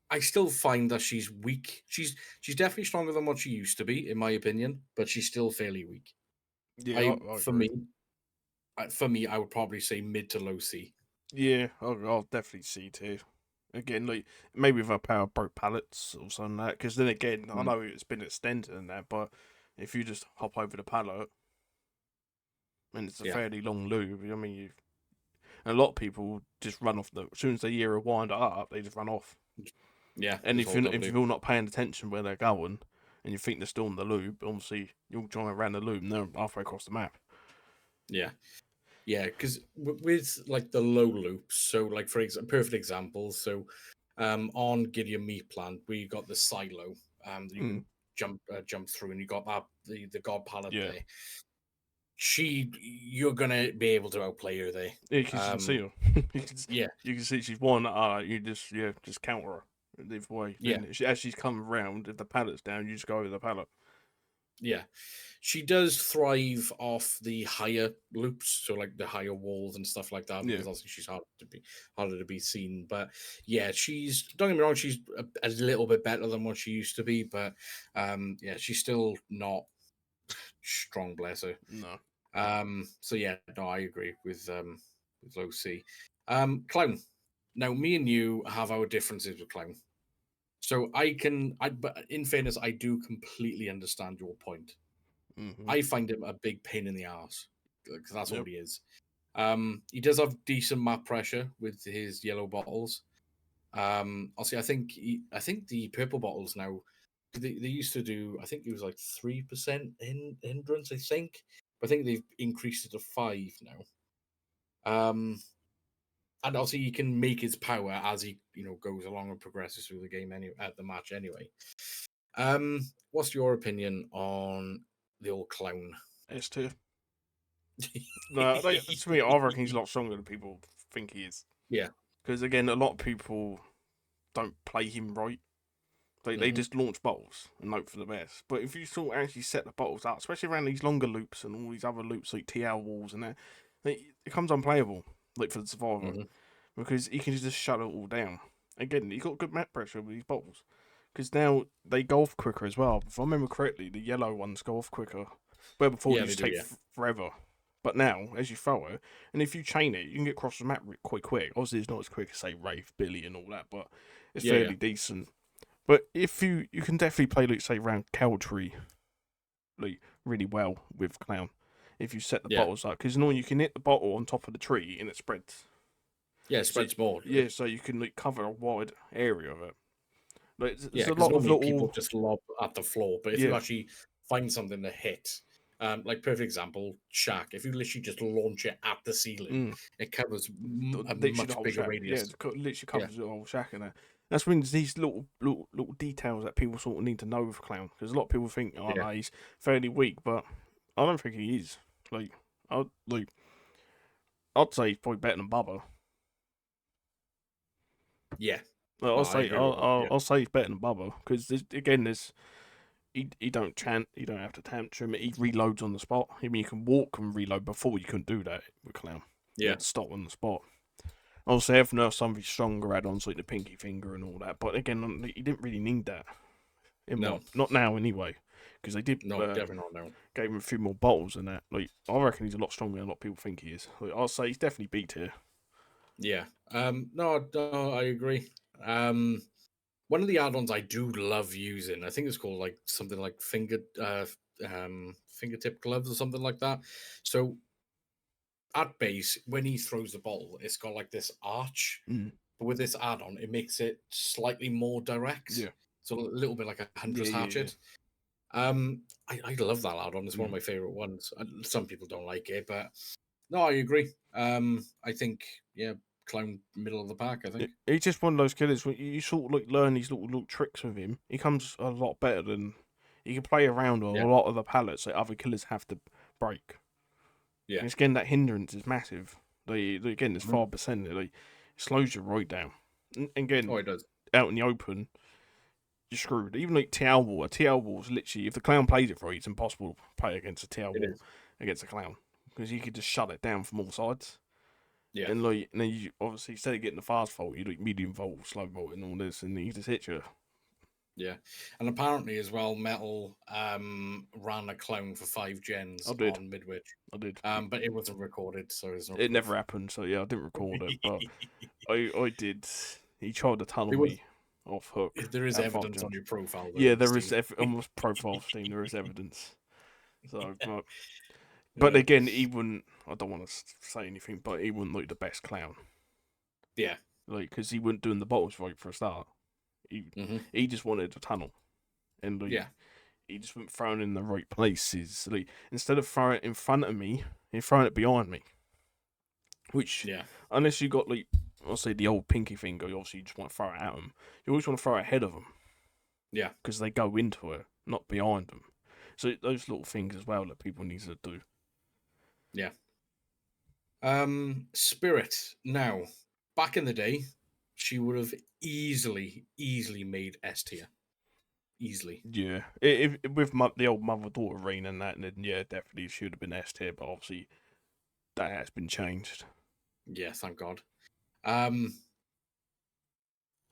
I still find that she's weak. She's definitely stronger than what she used to be, in my opinion, but she's still fairly weak. yeah, I I for agree. me, for me, I would probably say mid to low C. Yeah, I'll definitely C tier. Again, like maybe with a power broke pallets or something like that. Because then again, I Mm, know it's been extended and that, but if you just hop over the pallet and it's a yeah, fairly long loop, I mean, and a lot of people just run off the as soon as they hear a wind up, they just run off. yeah, And this if whole if W. you're not paying attention where they're going, and you think they're still in the loop, obviously you'll try around the loop and they're halfway across the map. Yeah, yeah, because with like the low loops, so like for example, perfect example, so on Gideon Meat Plant, we got the silo that you Mm, can jump through, and you got that the god pallet yeah, there. You're gonna be able to outplay her there. yeah, because you can see Um, her. yeah, You can see she's one. You just counter her. Either way, yeah, then as she's coming round, if the pallet's down, you just go over the pallet. yeah. She does thrive off the higher loops, so like the higher walls and stuff like that, Yeah. because obviously she's harder to be seen. But yeah, she's don't get me wrong, she's a little bit better than what she used to be, but yeah, she's still not strong, bless her. No. So yeah, no, I agree with low C. Clown. Now, me and you have our differences with Clown. So but in fairness, I do completely understand your point. Mhm. I find him a big pain in the ass because that's all Yep. he is. He does have decent map pressure with his yellow bottles. Also, I think the purple bottles now they used to do. I think it was like 3% in hindrance. I think, but I think they've increased it to 5 now. And also he can make his power as he goes along and progresses through the game at the match anyway. What's your opinion on the old clown? S tier. No, to me, I reckon he's a lot stronger than people think he is. Yeah. Because again, a lot of people don't play him right. They Hmm. just launch bottles and hope for the best. But if you sort of actually set the bottles up, especially around these longer loops and all these other loops like TL walls and that, it becomes unplayable. Like for the survivor, Hmm. because he can just shut it all down. Again, he got good map pressure with these bottles. Because now they go off quicker as well. If I remember correctly, the yellow ones go off quicker. Where before they Yeah, they used to do. take Yeah. forever. But now, as you throw it, and if you chain it, you can get across the map quite quick. Obviously, it's not as quick as, say, Wraith, Billy, and all that, but it's Yeah. Yeah. fairly decent. But if you can definitely play, like, say, around Cowtree, like, really well with Clown. If you set the Yeah. bottles up. Because you can hit the bottle on top of the tree and it spreads. Yeah. It So, spreads more. yeah, so you can, like, cover a wide area of it. Like, Yeah, there's a because lot of normally people little. just lob at the floor, but if you Yeah. actually find something to hit, like perfect example, Shack. If you literally just launch it at the ceiling, Mm. it covers a Literally the much whole bigger shack. Yeah, radius. it literally Yeah, covers the whole shack in there. That's when these little details that people sort of need to know with Clown, because a lot of people think, oh Yeah, no, he's fairly weak, but I don't think he is. Like I'd say he's probably better than Bubba. yeah. Like, No, I agree with that. Yeah, I'll say he's better than Bubba because there's he he don't have to tantrum. He reloads on the spot. I mean, you can walk and reload. Before you couldn't do that with Clown. You yeah, had to stop on the spot. Obviously, everyone else something stronger add-ons like the pinky finger and all that. But again, he didn't really need that. no, Not now anyway, because they did no, definitely not. No. gave him a few more bottles than that. Like I reckon he's a lot stronger than a lot of people think he is. Like, I'll say he's definitely beat here. Yeah. No, no, I agree. One of the add-ons I do love using, I think it's called like something like fingertip gloves or something like that. So at base, when he throws the ball, it's got like this arch. Mm. But with this add-on, it makes it slightly more direct. Yeah, So a little bit like a yeah, hunter's yeah, hatchet. I love that add-on. It's yeah. one of my favorite ones. Some people don't like it, but no, I agree. I think, yeah, clown middle of the pack, I think. He's just one of those killers when you sort of like learn these little tricks with him. He comes a lot better than he can play around on Yeah. a lot of the pallets that other killers have to break. Yeah. And again, that hindrance is massive. Again, there's Mhm. 5%. It slows you right down. And again, Oh, it does. out in the open, you're screwed. Even like a TL wall is literally, if the clown plays it for you, it's impossible to play against a TL It wall is. against a clown because you could just shut it down from all sides. Yeah. And then you obviously instead of getting the fast volt, you do medium volt, slow volt, and all this, and he just hits you. Yeah. And apparently as well, Metal ran a clown for 5 gens I did, on Midwich. I did. But it wasn't recorded, so there's no It proof. never happened, so yeah, I didn't record it, but I did. He tried to tunnel It was me off hook if there is at five evidence on gens. your profile Yeah, though, there is Steve. almost profile Steam. There is evidence. So, but Yeah. again, he wouldn't. I don't want to say anything, but he wouldn't look the best clown. Yeah. Like, because he wasn't doing the bottles right for a start. Hmm. He just wanted to tunnel, and like, Yeah. he just wasn't throwing in the right places. Like, instead of throwing it in front of me, he's throwing it behind me. Which, Yeah. unless you got like, I'll say the old pinky finger, you obviously just want to throw it at them. You always want to throw it ahead of them Yeah. because they go into it, not behind them. So those little things as well that people need to do. Yeah. Spirit. Now, back in the day, she would have easily made S tier. Easily. Yeah, with the old mother daughter reign and that, then yeah, definitely should have been S tier, but obviously that has been changed. Yeah, thank God. Um,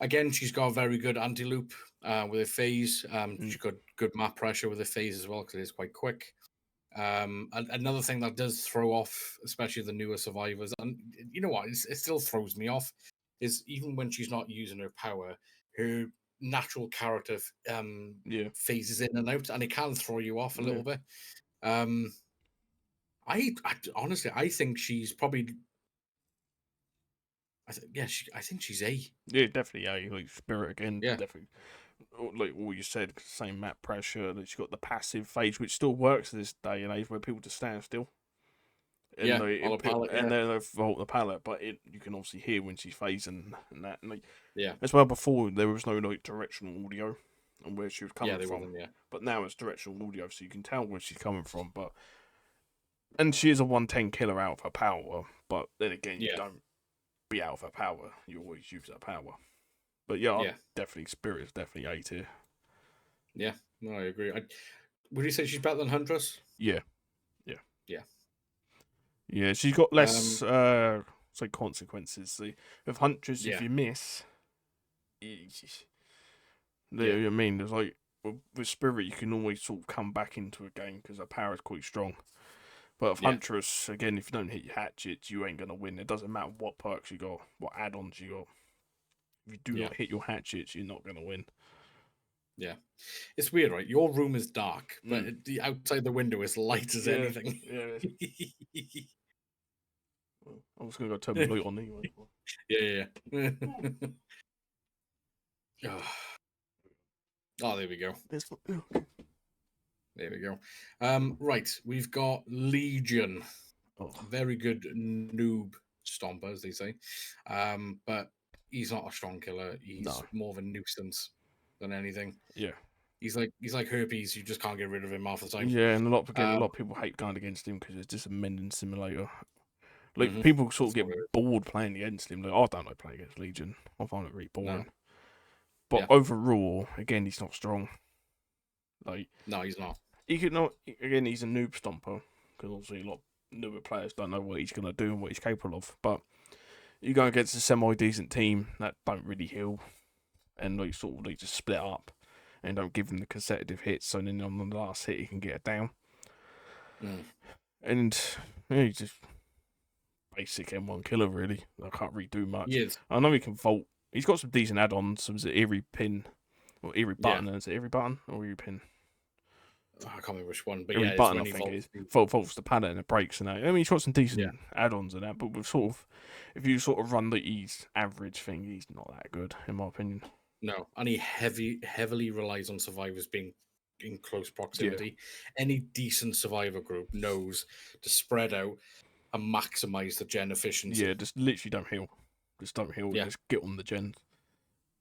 Again, she's got a very good anti-loop with her phase. She's got good map pressure with her phase as well because it is quite quick. Another thing that does throw off, especially the newer survivors, and you know what, it still throws me off, is even when she's not using her power, her natural character Yeah, phases in and out, and it can throw you off a yeah, little bit. Um, I honestly, I think she's probably, I think she's A. yeah, definitely. Yeah, like Spirit again, Yeah, definitely. Like all you said, same map pressure. That she's got the passive phase, which still works this day and age, where people just stand still. And yeah, on a pallet, and yeah, then they vault the pallet, but you can obviously hear when she's phasing and that. And like, yeah, as well, before there was no like directional audio on where she was yeah, coming they from, wasn't, yeah, but now it's directional audio, so you can tell where she's coming from. But and she is a 110 killer out of her power, but then again, you yeah, don't be out of her power; you always use her power. But yeah, yeah, definitely Spirit is definitely A tier. yeah. No, I agree. Would you say she's better than Huntress? Yeah, yeah, Yeah. yeah. She's got less Um, say consequences. See, with Huntress, if yeah, you miss, you know yeah, what I mean? There's like with Spirit, you can always sort of come back into a game because her power is quite strong. But with yeah, Huntress, again, if you don't hit your hatchets, you ain't gonna win. It doesn't matter what perks you got, what add-ons you got. If you do yeah, not hit your hatchets, you're not gonna win. yeah. It's weird, right? Your room is dark, but Mm. the outside the window is light as Yeah, anything. yeah. Well, I was gonna go turn my light on anyway. Yeah, yeah. Yeah. Oh, there we go. There's, There we go. Right, we've got Legion. oh, Very good noob stomper, as they say. But he's not a strong killer. He's No. more of a nuisance than anything. Yeah. He's like herpes. You just can't get rid of him half the time. Yeah, and a Um, lot of people hate going against him because it's just a mending simulator. Like mhm, people sort of that's get what it is. bored playing against him. Like I don't like playing against Legion. I find it really No, boring. But yeah, overall, again, he's not strong. Like no, he's not. he could not. Again, he's a noob stomper because obviously a lot of newer players don't know what he's gonna do and what he's capable of. But you go against a semi decent team that don't really heal and like sort of like just split up and don't give him the consecutive hits. So then on the last hit, he can get it down. Mm. And yeah, he's just basic M1 killer, really. I can't really do much. He is. I know he can vault. He's got some decent add-ons. Some eerie pin or eerie Yeah, button. Is it eerie button or eerie pin? I can't remember which one, but Eerie yeah, it's button, when I he think it vaults. is. Vaults the pallet and it breaks and that. I mean, he's got some Yeah, decent add-ons and that, but with sort of, if you sort of run the ease average thing, he's not that good in my opinion. no, and he heavily relies on survivors being in close Yeah, proximity. Any decent survivor group knows to spread out and maximize the gen yeah, efficiency. just literally don't heal. Just don't heal. Yeah, Just get on the gens.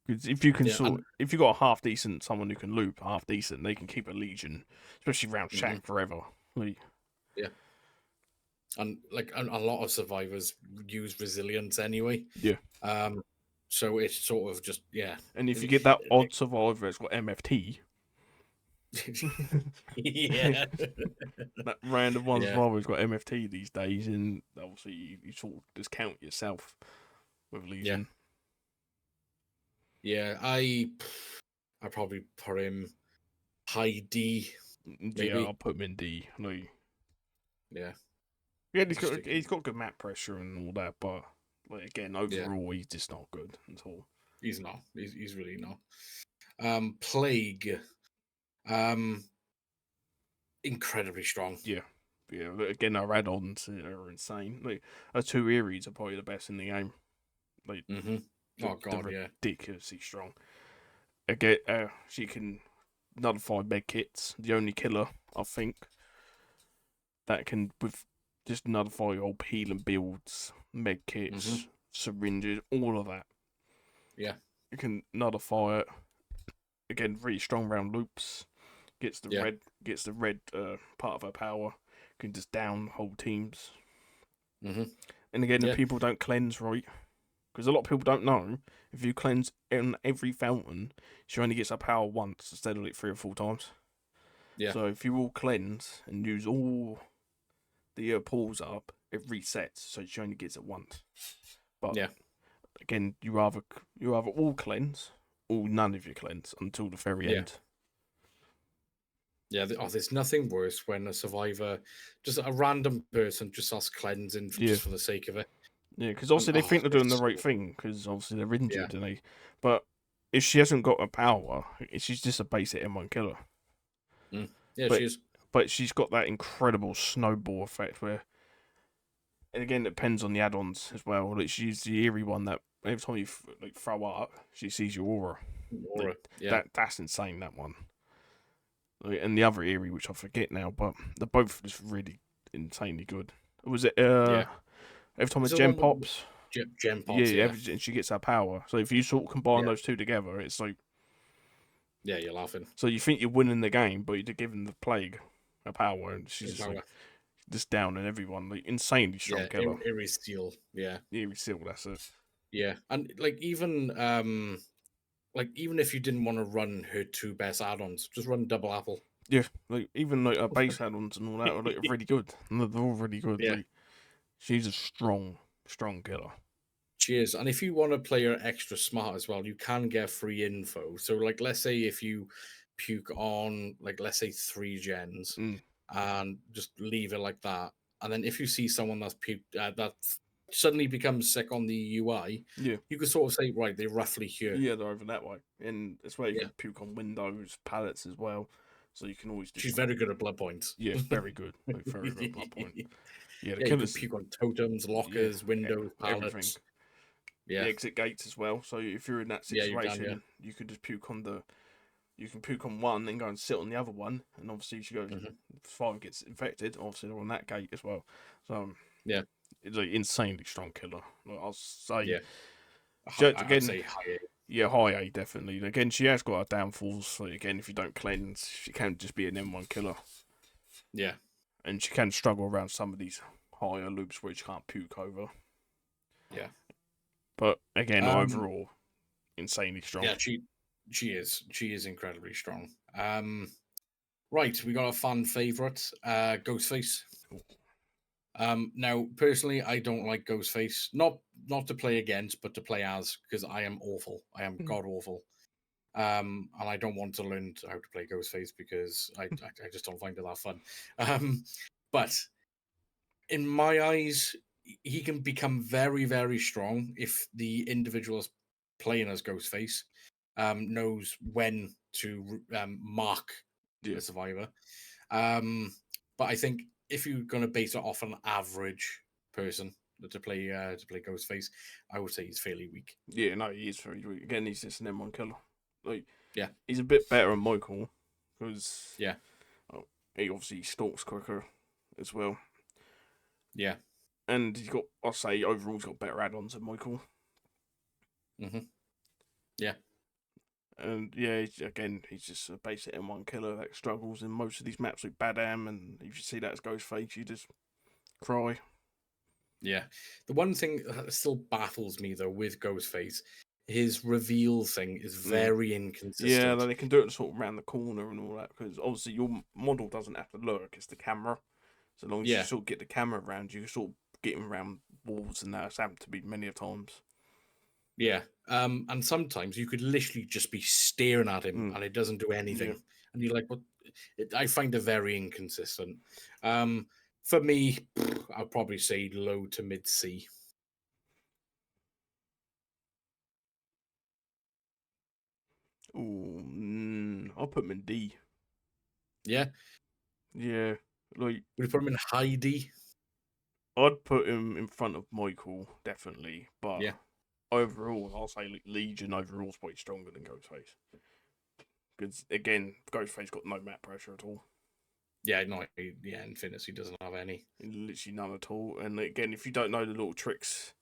Because if you can yeah, and if you got a half decent someone who can loop half decent, they can keep a legion, especially around mhm, Shack forever. Like, yeah, and like a lot of survivors use resilience anyway. yeah. Um, so it's sort of just yeah, And if you get that odd survivor, it's got MFT. yeah, That random one yeah, survivor has got MFT these days, and obviously you sort of discount yourself with yeah, Legion. yeah. I probably put him high D, Yeah, I'll maybe. put him in D. Like, Yeah, yeah, just thinking. he's got good map pressure and all that, but like again, Yeah, overall, he's just not good at all. he's not. He's really not. Plague. Um, incredibly strong. Yeah. Yeah, but again, our add-ons are insane. Like, our two Eries are probably the best in the game. Like, Hmm. Oh God, they're yeah, ridiculously strong. Again, she can nullify med kits. The only killer, I think, that can with just nullify old healing builds, med hmm, kits, syringes, all of that. yeah, You can nullify it. Again, really strong round loops. yeah, Gets the red part of her power. Can just down whole teams. hmm, And again, if yeah, people don't cleanse right, because a lot of people don't know, if you cleanse in every fountain, she only gets her power once instead of like 3 or 4 times. yeah, So if you all cleanse and use all the pulls up, it resets, so she only gets it once. But yeah, again, you either all cleanse or none of you cleanse until the very yeah, end. yeah. Oh, there's nothing worse when a survivor, just a random person, just starts cleansing Yeah, just for the sake of it. yeah, because And obviously they oh, think they're doing the it's right so thing because obviously they're yeah, injured and they, but if she hasn't got a power, she's just a basic M1 killer. mm, yeah, But she is. she's got that incredible snowball effect where, and again, it depends on the add-ons as well. Like she's the eerie one that every time you like throw up, she sees your aura. Like Aura, yeah, that's insane. That one. Like, and the other eerie, which I forget now, but they're both just really insanely good. Was it yeah. every time a Is the gem one with pops? gem Yeah, pops? Yeah, she gets her power. So if you sort of combine yeah, those two together, it's like yeah. You're laughing. so you think you're winning the game, but you're giving the plague a power, and she's In just like power. just down and everyone. Like insanely strong Yeah, killer. Eerie Steel. Yeah, Eerie Seal, that's it. yeah. And like even if you didn't want to run her two best add-ons, just run double apple. Yeah, like even like her base add-ons and all that are like really good. And they're all really good. Yeah, Like she's a strong killer. cheers. And if you want to play her extra smart as well, you can get free info. So like let's say if you puke on like let's say 3 gens Mm, and just leave it like that. And then if you see someone that's puked that suddenly becomes sick on the UI, yeah, you could sort of say, right, they're roughly here. yeah, they're over that way, and it's where you Yeah. can puke on windows, pallets as well. So you can always just She's very good at blood points. yeah, very good, like very good blood point. Yeah, the Yeah, you can killers, puke on totems, yeah, lockers, windows, everything. pallets. The Yeah. exit gates as well. So if you're in that Yeah, you can, yeah. situation, you could just puke on you can puke on one and go and sit on the other one, and obviously if you go Hmm. if five gets infected, obviously they're on that gate as well. So Yeah. it's like insanely strong killer. Like, I'll say Yeah. I'd Again, say high. yeah, high A definitely. Again, she has got her downfalls. Like, again, if you don't cleanse, she can just be an M1 killer, Yeah, and she can struggle around some of these higher loops where she can't puke over. yeah. But again, Um, overall, insanely strong. yeah, she is incredibly strong. Right, we got a fan favorite, Ghostface. Now, personally, I don't like Ghostface. Not to play against, but to play as, because I am awful. I am god awful. And I don't want to learn how to play Ghostface because I just don't find it that fun. But in my eyes, he can become very, very strong if the individual is playing as Ghostface knows when to mark Yeah, the survivor. But I think if you're going to base it off an average person to play Ghostface, I would say he's fairly weak. yeah, no, he is very weak. Again, he's just an M1 killer. Like, Yeah, he's a bit better than Michael because yeah, he obviously stalks quicker as well. yeah. And he's got, I'll say, overall, he's got better add-ons than Michael. Hmm. Yeah, And yeah, he's just a basic M1 killer that struggles in most of these maps like Badam. And if you see that as Ghostface, you just cry. yeah. The one thing that still baffles me though with Ghostface, his reveal thing is Mm. very Yeah, inconsistent. they can do it sort of around the corner and all that because obviously your model doesn't have to look; it's the camera. So long as you Yeah. sort of get the camera around, you can sort of get him around walls, and that's happened to me many of times. Yeah. And sometimes you could literally just be staring at him Mm. and it doesn't do Yeah. anything. And you're like, what? I find it very inconsistent. For me, I'll probably say low to mid C. Ooh, I'll put him in D. Yeah. Yeah, like Would you put him in high D? I'd put him in front of Michael definitely, but Yeah. overall, I'll say Legion overall is probably stronger than Ghostface because again, Ghostface got no map pressure at all. Yeah, no, yeah, Infinity doesn't have any. Literally none at all. And again, if you don't know the little tricks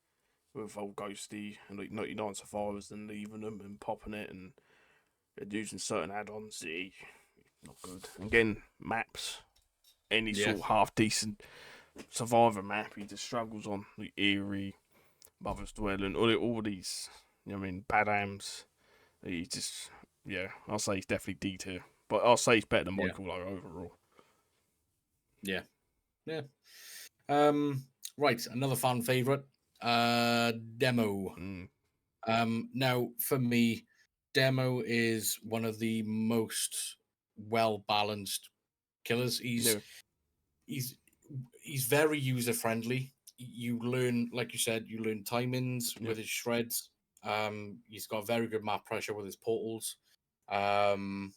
with old Ghosty and like 99 survivors and leaving them and popping it and using certain add-ons, not good. Again, maps, any Yeah. sort of half decent survivor map, he just struggles on like Eerie, Mother's Dwelling, all these. You know what I mean, Badams. He just, yeah, I'll say he's definitely D tier, but I'll say he's better than Yeah. Michael though overall. Yeah. Yeah. Right, another fan favorite. Demo. Mm, Now for me, Demo is one of the most well balanced killers. yeah, He's he's very user friendly. You learn, like you said, you learn timings yeah. with his shreds. He's got very good map pressure with his portals. Um,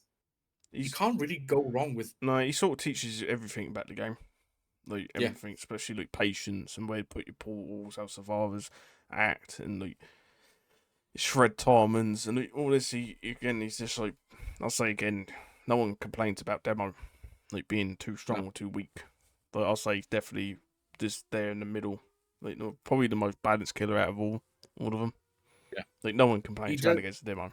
you He's can't really go wrong with. no, he sort of teaches you everything about the game. Like Yeah, everything, especially like patience and where to put your portals, how survivors act, and like shred Tarmans and like, all this. Again, he's just like I'll say again, no one complains about Demo like being too no, strong or too weak, but I'll say he's definitely just there in the middle. Like no, probably the most balanced killer out of all of them. yeah, Like no one he complains going does. against Demo.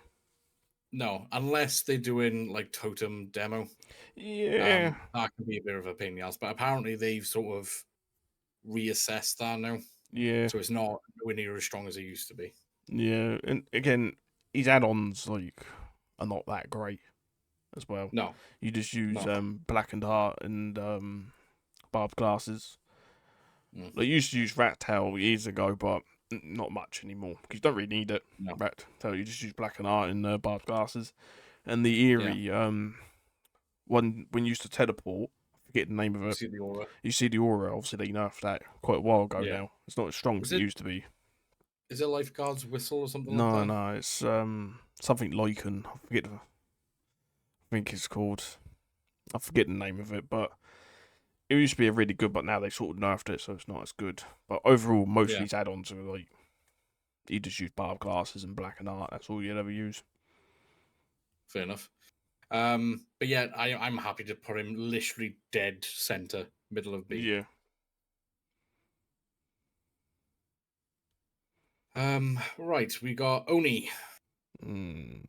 No, unless they're doing like totem demo. Yeah, That can be a bit of a pain in the ass. But apparently they've sort of reassessed that now, yeah, so it's not nowhere near as strong as it used to be. yeah. And again, his add-ons like are not that great as well. No, You just use no, blackened heart and barbed glasses. mm, Like, you used to use rat tail years ago, but not much anymore because you don't really need it. no, Rat tail, you just use blackened heart and barbed glasses. And the yeah. eerie one when you used to teleport, I forget the name of You it. see the aura. You see the aura. Obviously, they nerfed that quite a while ago Yeah. now. It's not as strong as Was it it? used to be. Is it lifeguard's whistle or something like No, that? no, it's something Lycan. I forget. I think it's called. I forget the name of it, but it used to be a really good, but now they sort of nerfed it, so it's not as good. But overall, most of Yeah, these add-ons are like you just use barb glasses and black and art. That's all you'd ever use. fair enough. But yeah, I'm happy to put him literally dead center, middle of B. Yeah, Right, we got Oni. Mm,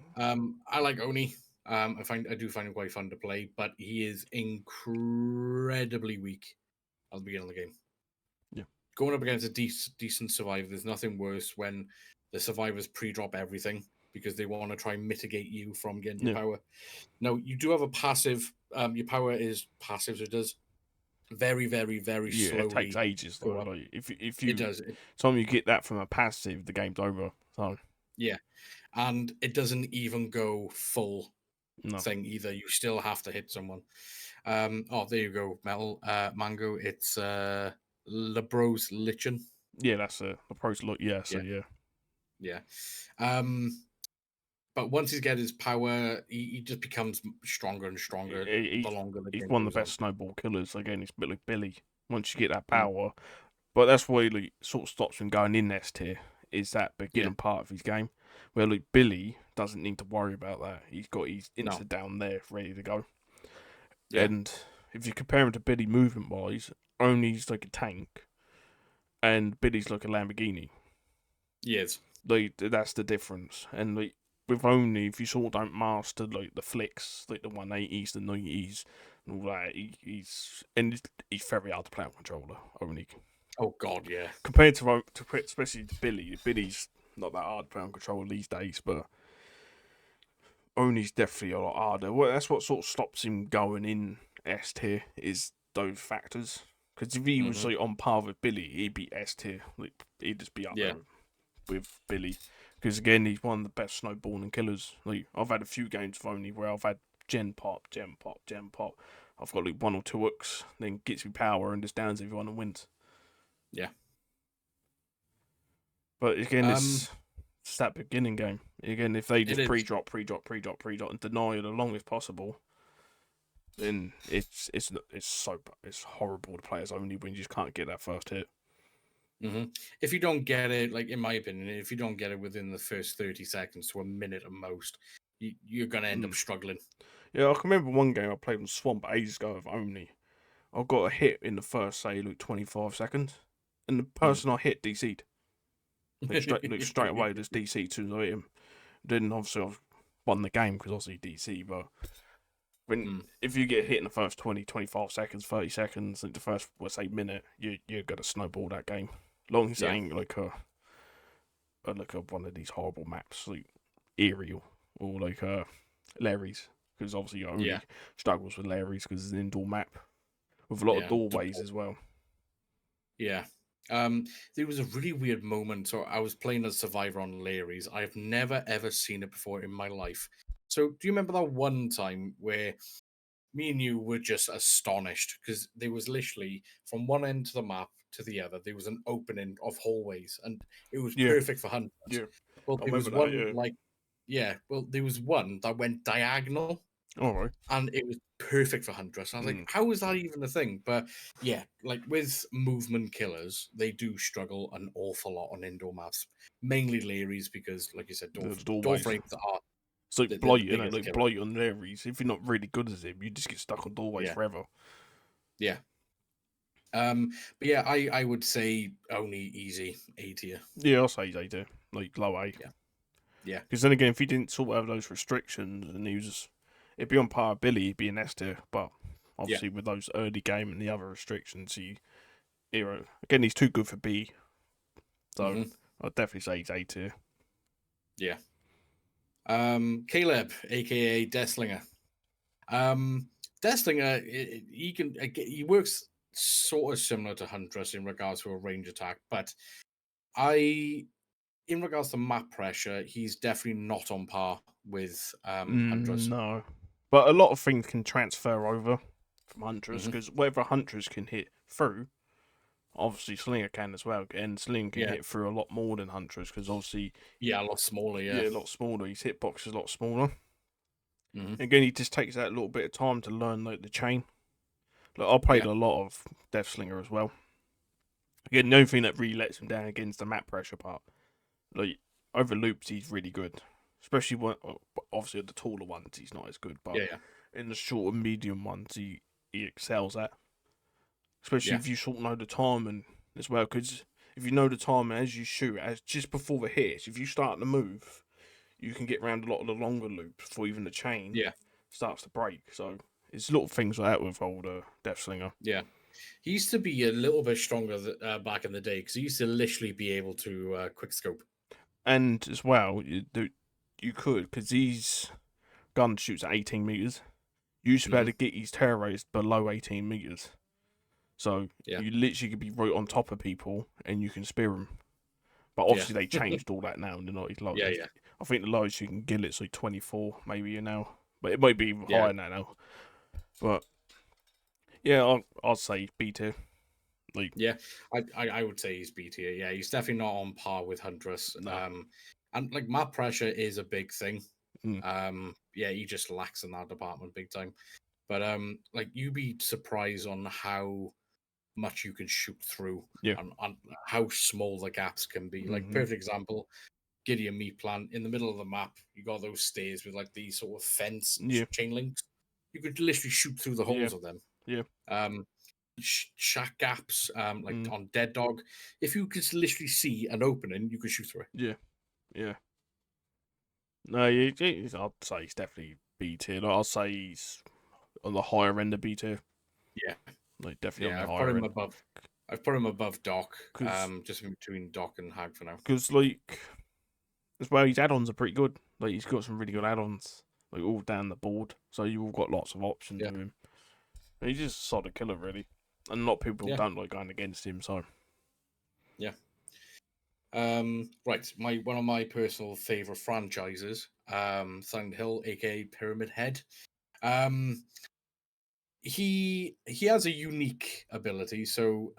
I like Oni. I do find him quite fun to play, but he is incredibly weak at the beginning of the game. yeah, Going up against a decent survivor, there's nothing worse when the survivors pre-drop everything because they want to try and mitigate you from getting your yeah, power. Now, you do have a passive. Your power is passive, so it does very, very, very yeah. It takes slowly ages though. go up. Like, if It you does. time you get that from a passive, the game's over. So Yeah, and it doesn't even go full no, thing either. You still have to hit someone. Oh, there you go, Metal Mango. It's Lebros Lichen. yeah, that's it. The pros look, yeah, so Yeah, yeah, yeah. Um, but once he's get his power, he just becomes stronger and he, stronger the he- longer the he's game one of goes the on. best snowball killers. Again, he's a bit like Billy. Once you get that Mm, power, but that's why like sort of stops him going in S tier. Is that yeah, beginning part of his game, where like Billy doesn't need to worry about that. He's got his no, insta down there ready to go. yeah, And if you compare him to Billy movement wise, Only's like a tank, and Billy's like a Lamborghini. he is. Like that's the difference. And like with Only, if you sort of don't master like the flicks, like the 180s, the 90s, and all that, he's very hard to play on controller. Only Oh God, yeah, compared to especially to Billy. Billy's not that hard to play on controller these days, but Only's definitely a lot harder. Well, that's what sort of stops him going in S tier is those factors. Because if he was hmm, like on par with Billy, he'd be S tier. Like he'd just be up yeah, there with Billy. Because again, he's one of the best snowballing killers. Like I've had a few games of Only where I've had gen pop, gen pop, gen pop. I've got like one or two hooks, then gets me power and just downs everyone and wins. yeah. But again, Um, it's that beginning game. Again, if they it just is. pre-drop, pre-drop, pre-drop, pre-drop, and deny it as long as possible, then it's horrible to play as Only when you just can't get that first hit. Hmm. If you don't get it, like in my opinion, if you don't get it within the first 30 seconds to a minute at most, you're gonna end up Mm. struggling. Yeah, I can remember one game I played on Swamp ages ago of Only. I got a hit in the first, say, like 25 seconds, and the Mm. person I hit DC'd. Like straight away, just DC as soon as I hit him. Then obviously I won the game because obviously DC, but when Mm. if you get hit in the first 20, 25 seconds, 30 seconds, like the first, let's say, minute, you're gonna snowball that game. Long as it Yeah, ain't like a one of these horrible maps like Aerial or like Larry's, because obviously yeah, Only struggles with Larry's because it's an indoor map with a lot of yeah. doorways as well. Yeah. There was a really weird moment. So I was playing as Survivor on Larry's. I've never ever seen it before in my life. So do you remember that one time where me and you were just astonished because there was literally from one end to the map to the other, there was an opening of hallways and it was Yeah, perfect for hunters. yeah, Well, I there was remember that. one Yeah. like, yeah, well, there was one that went diagonal All right. and it was perfect for Huntress. And I was like, Mm. how is that even a thing? But yeah, like with movement killers, they do struggle an awful lot on indoor maps, mainly Leary's because, like you said, The door doorways. frames are It's like they're the blight, innit? biggest Like killer. blight on Larry's. If you're not really good as him, you just get stuck on doorways Yeah, forever. yeah. Um, but yeah, I would say only easy A tier. Yeah, I'll say they do. Like low A. Yeah, yeah, Because then again, if he didn't sort out those restrictions and he was just, it'd be on par with Billy, he'd be an S tier. But yeah. obviously with those early game and the other restrictions, again he's too good for B. So Hmm. I'd definitely say he's A tier. Yeah. Caleb, aka Deathslinger. Deathslinger, he works sort of similar to Huntress in regards to a range attack, but I, in regards to map pressure, he's definitely not on par with Huntress. No, but a lot of things can transfer over from Huntress Hmm. because whatever Huntress can hit through, obviously Slinger can as well, and Slinger can Yeah, hit through a lot more than Huntress because obviously, yeah, a lot smaller. Yeah. yeah, a lot smaller. His hitbox is a lot smaller. Hmm. Again, he just takes that little bit of time to learn like the chain. Like I played Yeah, a lot of Death Slinger as well. Again, the only thing that really lets him down again is the map pressure part. Like over loops, he's really good, especially when obviously the taller ones he's not as good, but yeah, yeah, in the short and medium ones he excels at. Especially yeah. if you sort of know the time and as well, because if you know the time as you shoot, as just before the hits, if you start to move, you can get around a lot of the longer loops before even the chain Yeah, starts to break. So it's little things like that with old Death Slinger. yeah. He used to be a little bit stronger back in the day because he used to literally be able to quick scope. And as well, you could, because these gun shoots at 18 meters. You used to be able Hmm. to get his tear rates below 18 meters. So Yeah, you literally could be right on top of people and you can spear them. But yeah, obviously they changed all that now and they're not as low. yeah, yeah, I think the lowest you can get it's like 24 maybe now. But it might be even yeah, higher than that now. But yeah, I'll say B tier. Like, yeah. I would say he's B tier. Yeah, he's definitely not on par with Huntress. no. And like map pressure is a big thing. Mm, Yeah, he just lacks in that department big time. But like you'd be surprised on how much you can shoot through yeah. and how small the gaps can be. Like Mm-hmm. perfect example, Gideon meat plant in the middle of the map. You got those stairs with like these sort of fence Yeah. chain links. You could literally shoot through the Yeah. holes of them. Yeah. Um, shack gaps, like Mm, on Dead Dog. If you could literally see an opening, you could shoot through it. yeah. Yeah. No, I'd say he's definitely B tier. Like, I'll say he's on the higher end of B tier. Yeah, Like, definitely on yeah. the I've put higher him end. above. I've put him above Doc. Because, Just in between Doc and Hag for now. like, as well, his add ons are pretty good. Like, he's got some really good add ons, like, all down the board. So you've all got lots of options Yeah, with him. And he's just a solid killer, really. And a lot of people yeah, don't like going against him, so. yeah. Right. One of my personal favorite franchises, Silent Hill, aka Pyramid Head. Um, he has a unique ability, so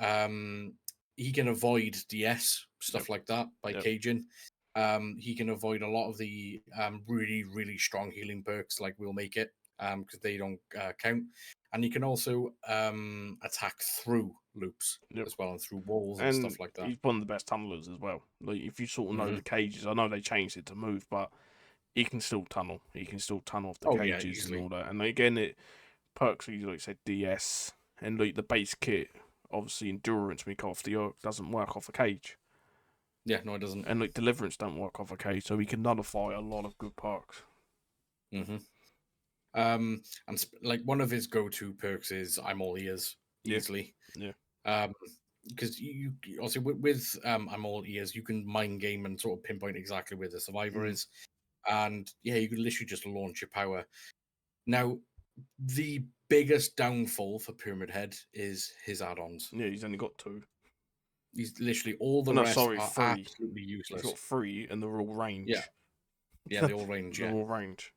he can avoid DS Yep. stuff like that by Yep. caging. He can avoid a lot of the really strong healing perks like We'll Make It because they don't count, and he can also attack through loops Yep. as well and through walls and And stuff like that. he's one of the best tunnelers as well. Like, if you sort of know Hmm. the cages, I know they changed it to move, but he can still tunnel. He can still tunnel off the Oh yeah, cages and easily. all that. And again, it perks, like I said, DS and like the base kit. Obviously, endurance when you come off the earth doesn't work off a cage, Yeah, no, it doesn't. and like deliverance don't work off a cage, so he can nullify a lot of good perks. Hmm. And like one of his go-to perks is I'm all ears Yeah, easily. yeah, Because you also with I'm all ears, you can mind game and sort of pinpoint exactly where the survivor mm, is, and yeah, you can literally just launch your power. Now, the biggest downfall for Pyramid Head is his add-ons. yeah. He's only got two. He's literally all Oh the no, rest sorry, are three. absolutely He's useless. got three, and they're all Yeah, range. yeah, the all range. They're Yeah, all range.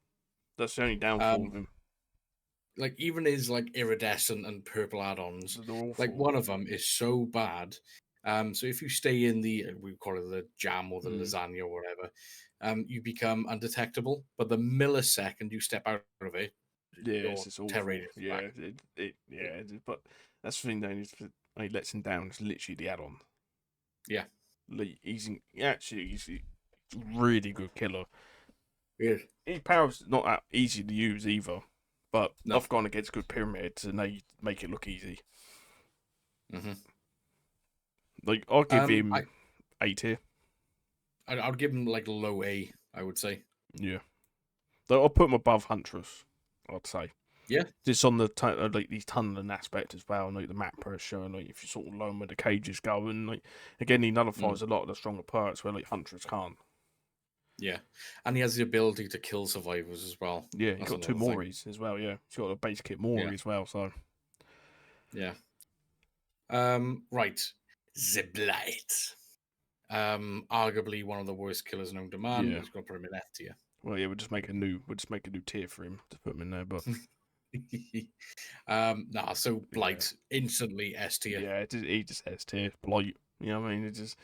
That's the only downfall um, of him. like even his like iridescent and purple add-ons, They're like awful. one of them is so bad. So if you stay in the we call it the jam or the Mm. lasagna or whatever, you become undetectable. But the millisecond you step out of it, Yes, your it's terror awful. radius is back. Yeah, but that's the thing though. He lets him down. It's literally the add-on. Yeah, Like he's a really good killer. weird. His power's not that easy to use either, but No. I've gone against good pyramids and they make it look easy. Hmm. Like I'll give I him A tier. I'd give him like low A. I would say. Yeah, though I'll put him above Huntress. I'd say. Yeah, Just on the like these tunneling aspect as well, like the map pressure, and like if you sort of learn where the cages go, and like again he mm, nullifies a lot of the stronger perks where like Huntress can't. yeah, and he has the ability to kill survivors as well. Yeah, he That's got two another thing. Moris as well. Yeah, he's got a base kit Yeah, Mori as well. So yeah. Right, the Blight. Arguably one of the worst killers known to man. yeah, He's got to put him in F tier. well yeah, we'll just make a new tier for him to put him in there. But Nah, so yeah, Blight instantly S tier. yeah, he just has tier blight. You know what I mean? It just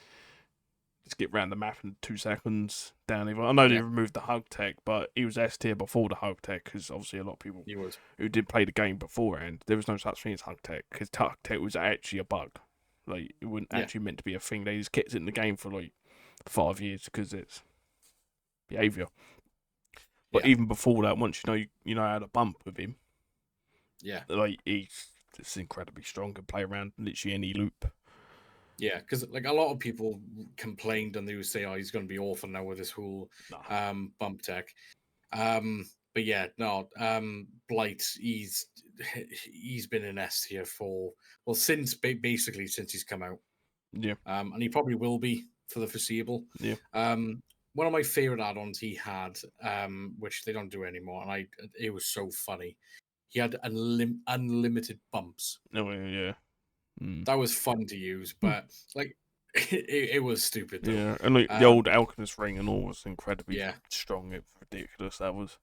get round the map in 2 seconds. Down even. I know they Yeah, removed the hug tech, but he was S tier before the hug tech because obviously a lot of people he was. who did play the game beforehand, there was no such thing as hug tech because hug tech was actually a bug. Like it wasn't Yeah, actually meant to be a thing. They just kept it in the game for like 5 years because it's behavior. But yeah, even before that, once you know how to bump with him, yeah, like he's just incredibly strong. Can play around literally any loop. Yeah, because like a lot of people complained and they would say, "Oh, he's going to be awful now with this whole Nah. bump tech." But yeah, no, Blight, he's been in S tier for well since basically since he's come out, Yeah. and he probably will be for the foreseeable. Yeah. Um, one of my favorite add-ons he had, which they don't do anymore, and it was so funny. He had unlimited bumps. No. Yeah. Mm. That was fun to use, Hmm. but like it was stupid though. Yeah, and like the Um, old Alchemist ring and all was incredibly yeah. strong. It was ridiculous. That was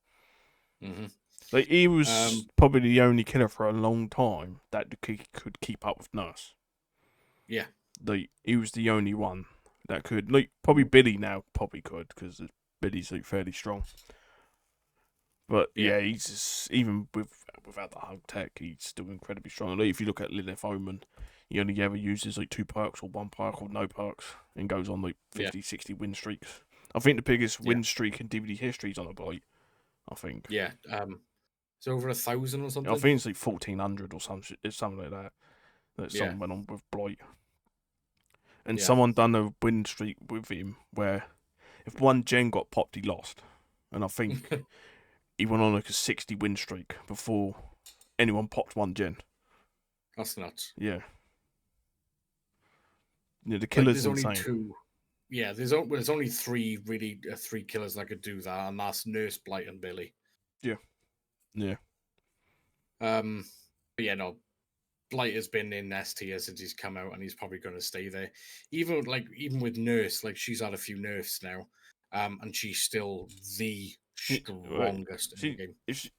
Hmm. like he was Um, probably the only killer for a long time that could keep up with Nurse. yeah. Like he was the only one that could. Like probably Billy now probably could because Billy's like fairly strong. But Yeah. yeah, he's just, even without the hug tech, he's still incredibly strong. Like, if you look at Lilith Omen, he only ever uses like 2 perks or 1 perk or no perks and goes on like Yeah. 50, 60 win streaks. I think the biggest Yeah. win streak in DVD history is on a Blight. I think. Yeah. It's over 1,000 or I something. think it's like 1,400 or something like that. That Yeah. someone went on with Blight. And Yeah. someone done a win streak with him where if one gen got popped, he lost. And I think he went on like a 60 win streak before anyone popped one gen. That's nuts. Yeah. Yeah, the Like killer's there's only insane. two. Yeah, there's only three killers that could do that, and that's Nurse, Blight, and Billy. Yeah. Yeah. But yeah, no, Blight has been in S tier since he's come out, and he's probably going to stay there. Even with Nurse, like she's had a few nerfs now, and she's still the Right. strongest in the She, game. if she,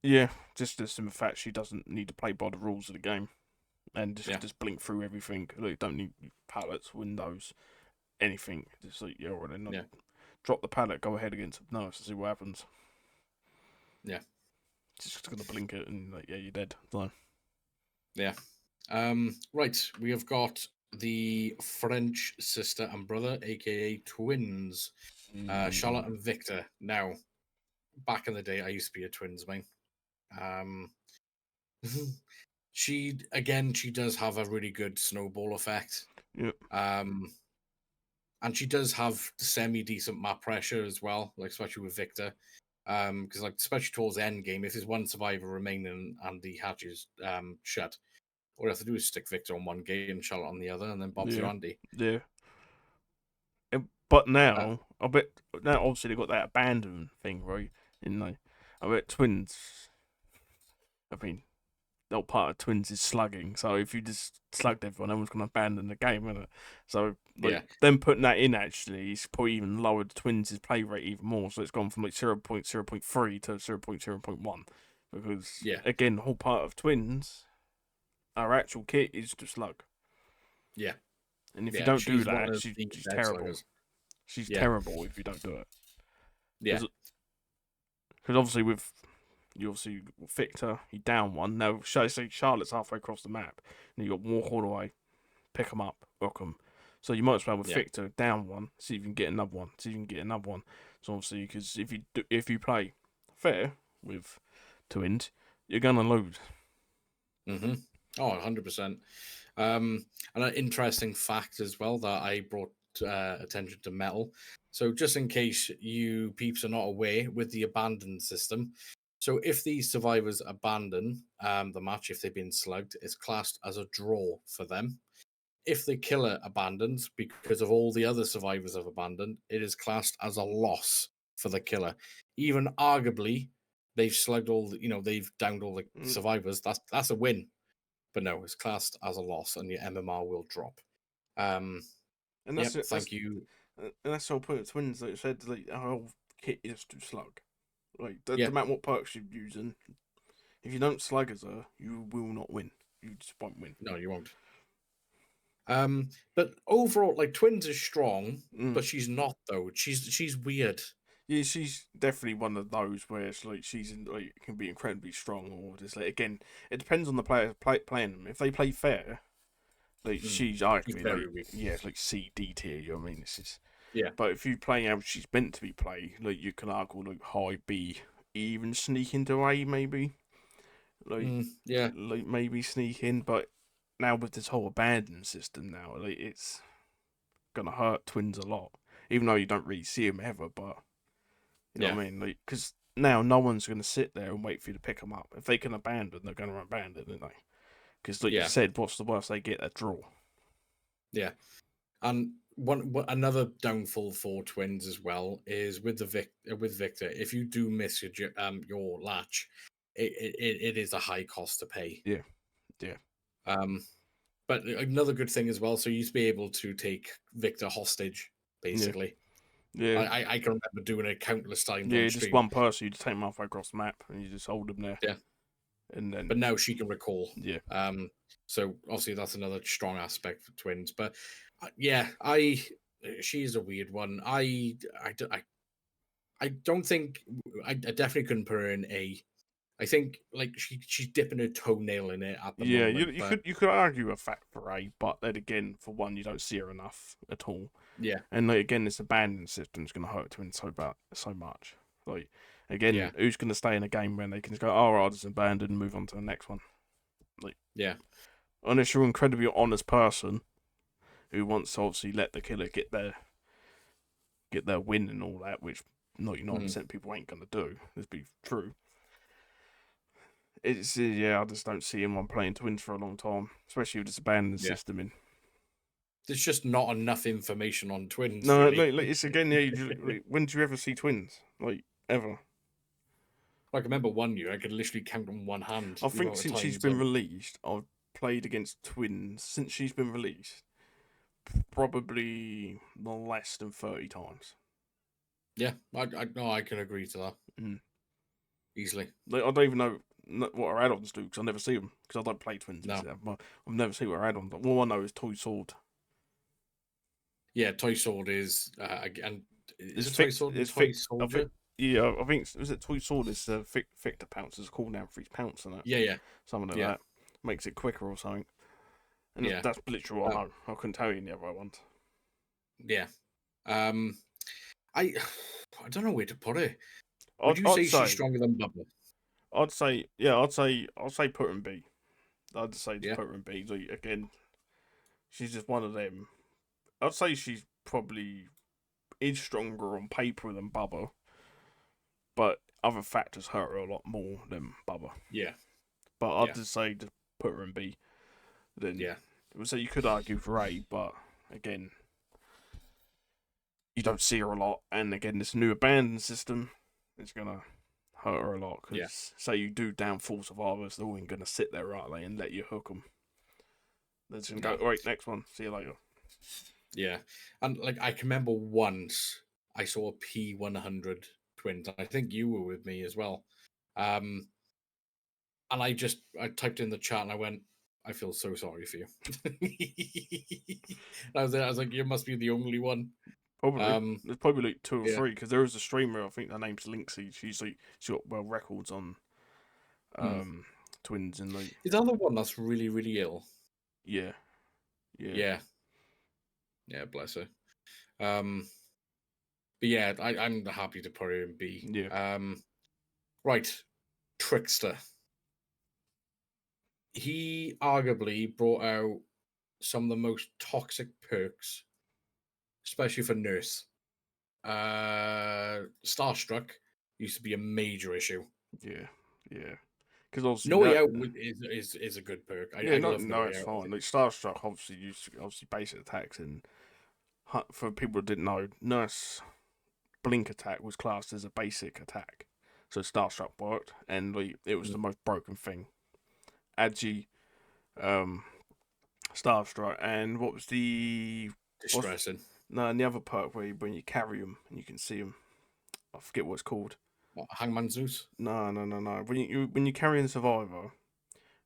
yeah, just the simple fact she doesn't need to play by the rules of the game and just blink through everything. Like, don't need pallets, windows, anything. Just like, yeah, already Yeah. drop the pallet, go ahead against the nurse and see what happens. Yeah. Just gonna blink it and like, yeah, you're dead. So. Yeah. Right, we have got the French sister and brother, aka twins, Charlotte and Victor. Now, back in the day, I used to be a twins man. Um, she does have a really good snowball effect. Yep. And she does have semi decent map pressure as well, like especially with Victor. Because like especially towards the end game, if there's one survivor remaining and the hatch is shut, all you have to do is stick Victor on one gate and Charlotte on the other, and then Bob's your Andy. Yeah. But Uh, now, I bet now obviously they got that abandon thing, right? I bet twins. I mean, they're part of twins is slugging. So if you just slugged everyone, everyone's gonna abandon the game, isn't it? So like, Yeah. them putting that in actually is probably even lowered twins' play rate even more. So it's gone from like 0.0.3 to 0.0.1 because Yeah. again, the whole part of twins, our actual kit is to slug. Yeah. And if Yeah, you don't do she's one that, of the she's best terrible. sluggers. She's Yeah. terrible if you don't do it. Yeah. Because obviously with Victor, you down one. Now, say Charlotte's halfway across the map, and you got to walk all the way, pick them up, rock them. So you might as well with Yeah. Victor down one, see if you can get another one, So obviously, because if you play fair with twins, you're gonna lose. Mm-hmm. Oh, 100%. And an interesting fact as well that I brought attention to Metal. So just in case you peeps are not aware, with the abandoned system, so if these survivors abandon the match, if they've been slugged, it's classed as a draw for them. If the killer abandons because of all the other survivors have abandoned, it is classed as a loss for the killer. Even arguably, they've slugged they've downed all the survivors. That's a win. But no, it's classed as a loss, and your MMR will drop. And that's Yep, it. thank you. And that's the whole point of twins. Like I said, like our whole kit is to slug. Like Yeah, no matter what perks you're using, if you don't slug as her, you will not win. You just won't win. no, you won't. But overall, like Twins is strong, but she's not though. She's weird. Yeah, she's definitely one of those where it's like like can be incredibly strong, or just like again, it depends on the player playing them. If they play fair, like she's arguably very like weak. yeah, it's like C D tier. You know what I mean? This is Yeah. But if you play how she's meant to be played, like you can argue like high B, even sneak into A maybe. Like Yeah. like maybe sneak in, but now with this whole abandoned system now, like, it's gonna hurt twins a lot. Even though you don't really see them ever, but you know Yeah. what I mean? Like, because now no one's gonna sit there and wait for you to pick them up. If they can abandon, they're gonna abandon, aren't they? Because like you Yeah. said, what's the worst they get? A draw. Yeah. And another downfall for twins as well is with with Victor. If you do miss your latch, it is a high cost to pay. Yeah, yeah. But another good thing as well. So you used to be able to take Victor hostage, Yeah, basically. yeah, I can remember doing it countless times on yeah. Just stream. one person, you just take them halfway across the map and you just hold them there. Yeah. And then But now she can recall. yeah, So obviously that's another strong aspect for twins. But yeah, she's a weird one. I don't think I definitely couldn't put her in A. I think like she's dipping her toenail in it at the yeah. moment. But You could argue a fact for A, but then again, for one, you don't see her enough at all. yeah, And like, again, this abandoned system is going to hurt twins so much. Like yeah, again, who's going to stay in a game when they can just go, oh, right, it's abandoned, and move on to the next one? Like, yeah, unless you're an incredibly honest person who wants to obviously let the killer get their win and all that, which 99% of people ain't going to do. Let's be true. It's yeah, I just don't see anyone playing twins for a long time, especially with this abandoned yeah. system in. There's just not enough information on twins, No, really. like it's again. Yeah, when do you ever see twins? Like ever? Like I remember one year, I could literally count on one hand. I The think amount of since she's times. been released, I've played against twins since she's been released. Probably less than 30 times. Yeah, I no, I can agree to that Mm. easily. Like, I don't even know what her add-ons do because I never see them because I don't play twins. No, I've never seen what her add-ons. All I know is Toy Sword. yeah, Toy Sword is and is It's it Toy fixed. Sword and It's Toy fixed. Soldier? Yeah, I think was it Toy Sword is Victor Pounce. It's called now for each pounce and that. Yeah, yeah, Something like yeah, that makes it quicker or something. And yeah, that's literally what I know. I couldn't tell you any other ones. yeah. Um, I I don't know where to put it. Would you I'd say she's say, stronger than Bubba? yeah, I'd say put her in B. I'd say just Yeah, put her in B. Like, again, she's just one of them. I'd say she's probably is stronger on paper than Bubba, but other factors hurt her a lot more than Bubba. yeah, But I'd yeah, just say just put her in B. Then yeah, so you could argue for A, but again, you don't see her a lot. And again, this new abandoned system is gonna hurt her a lot yeah, because say you do downfall survivors, they're all gonna sit there right and let you hook them. They're just gonna no, go, all right, next one, see you later. yeah. And like I can remember once I saw a P100 twins. I think you were with me as well. Um, and I typed in the chat and I went, I feel so sorry for you. I was like, you must be the only one. Probably. There's probably like two or Yeah. three because there is a streamer. I think her name's Linksy. She's got well records on Hmm. twins and like Is that the one that's really, really ill? yeah, yeah, Yeah. Yeah, bless her. But yeah, I'm happy to put her in B. yeah, Right. Trickster. He arguably brought out some of the most toxic perks, especially for Nurse. Starstruck used to be a major issue. yeah, yeah. Because obviously No Way that Out is a good perk. yeah, I love No no, Way it's Out. fine. Like Starstruck obviously used to obviously basic attacks and for people who didn't know, Nurse Blink attack was classed as a basic attack. So Starstruck worked and like, it was the most broken thing. Agi, um, Starstruck, and what was the Distressing. no, and the other perk where when you carry them and you can see them. I forget what it's called. What, Hangman Zeus? No. When you carry the survivor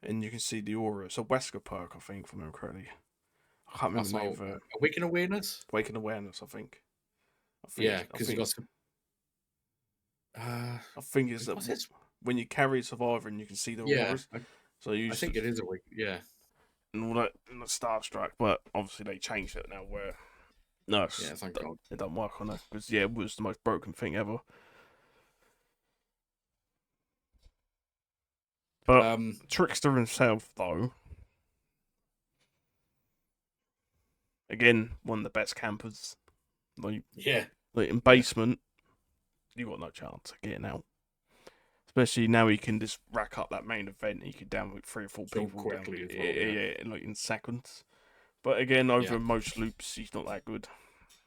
and you can see the aura, it's a Wesker perk, I think, if I remember correctly. I can't remember That's the name not of it. Awaken Awareness? Waking Awareness, I think. Yeah, because you got some. I think it's What's it? when you carry a survivor and you can see the Yeah, auras. So I I used think to, it is Awaken. Yeah, and all that in the Starstruck, but obviously they changed it now where no, yeah. Thank God. it don't work on it because yeah, it was the most broken thing ever. But Um, Trickster himself, though, Again, one of the best campers. Like, Yeah. like in basement, you got no chance of getting out. Especially now he can just rack up that main event. He could down with 3 or 4 So people down, quickly as well. Yeah. like in seconds. But again, over Yeah. most loops, he's not that good.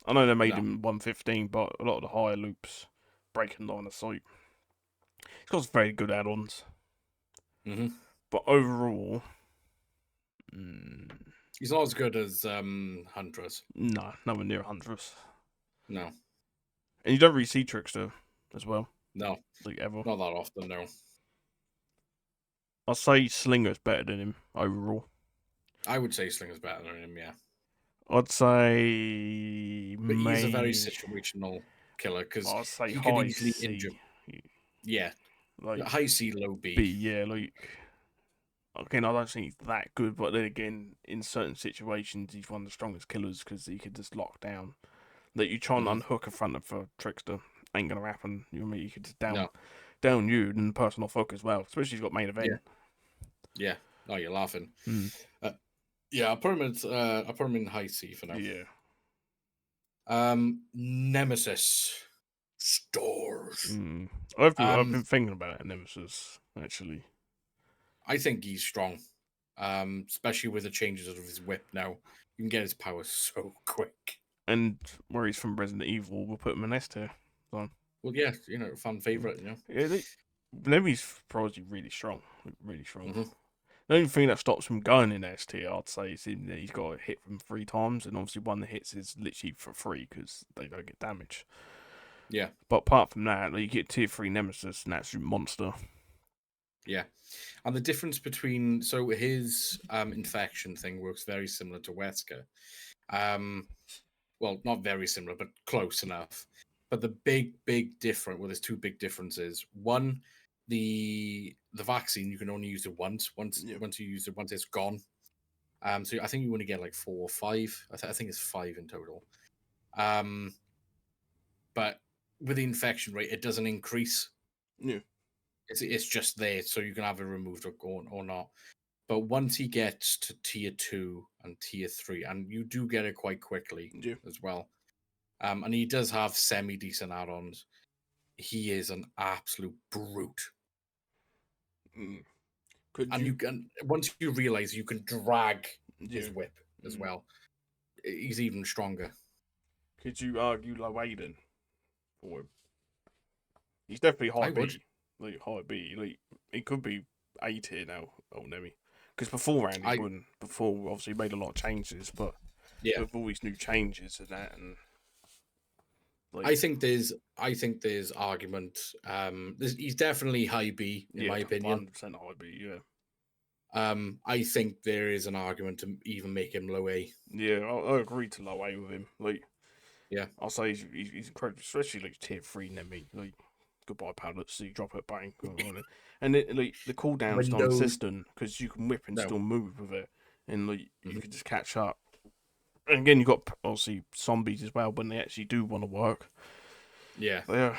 I know they made No. him 115, but a lot of the higher loops, breaking line of sight. He's got some very good add-ons. Hmm. But overall, mm, He's not as good as Huntress. no, nowhere near Huntress. No. And you don't really see Trickster as well, No. like ever. Not that often. No. I'd say Slinger's better than him overall. I would say Slinger's better than him. Yeah. I'd say But he is a very May. situational killer because I'd say he could high easily injure. C, Yeah. like High C, low B. B. Yeah, like again, I don't think he's that good, but then again, in certain situations, he's one of the strongest killers because he could just lock down. That you try and Hmm. unhook a front of a Trickster, ain't gonna happen. You know what I mean? You could just No. down you and the person off hook as well. Especially if he's got main Yeah. event. Yeah. No, you're laughing. Hmm. Yeah, I'll put him in. I'll put him in high C for now. Yeah. Nemesis stores. I've Um, been thinking about it, Nemesis actually. I think he's strong. Especially with the changes of his whip now. You can get his power so quick. And where he's from Resident Evil, we'll put him in S tier. So, Well, yeah, fan favorite. yeah, Levy's probably really strong, really strong. Hmm. The only thing that stops him going in S tier, I'd say, is that he's got a hit from 3 times, and obviously one that hits is literally for free because they don't get damage. Yeah, But apart from that, like, you get tier 3 Nemesis, an absolute monster. yeah. And the difference between his infection thing works very similar to Wesker. Well, not very similar, but close enough. But the big difference, well, there's two big differences. One, the vaccine you can only use it once. Once you use it, once it's gone. So I think you only get like 4 or 5. I think it's 5 in total. But with the infection rate, it doesn't increase. Yeah. It's just there, so you can have it removed or not. But once he gets to tier 2 and tier 3, and you do get it quite quickly as well. And he does have semi decent add-ons. He is an absolute brute. And you can, once you realize you can drag his whip as well, he's even stronger. Could you argue low Aiden for him? He's definitely high B. Would. Like high B. Like he could be A tier now, old Nemi. Because beforehand he wouldn't. Before obviously he made a lot of changes, but with all these new changes and that, and I think there's argument. He's definitely high B in my opinion. 100% high B. Yeah. I think there is an argument to even make him low A. Yeah, I agree to low A with him. Like, yeah, I'll say he's incredible, especially like tier 3 Nemi. Like, goodbye pallets, so you drop it, bang, and like the cooldown's non-existent because you can whip and still move with it, and like you can just catch up. And again, you've got obviously zombies as well when they actually do want to work. Yeah, they're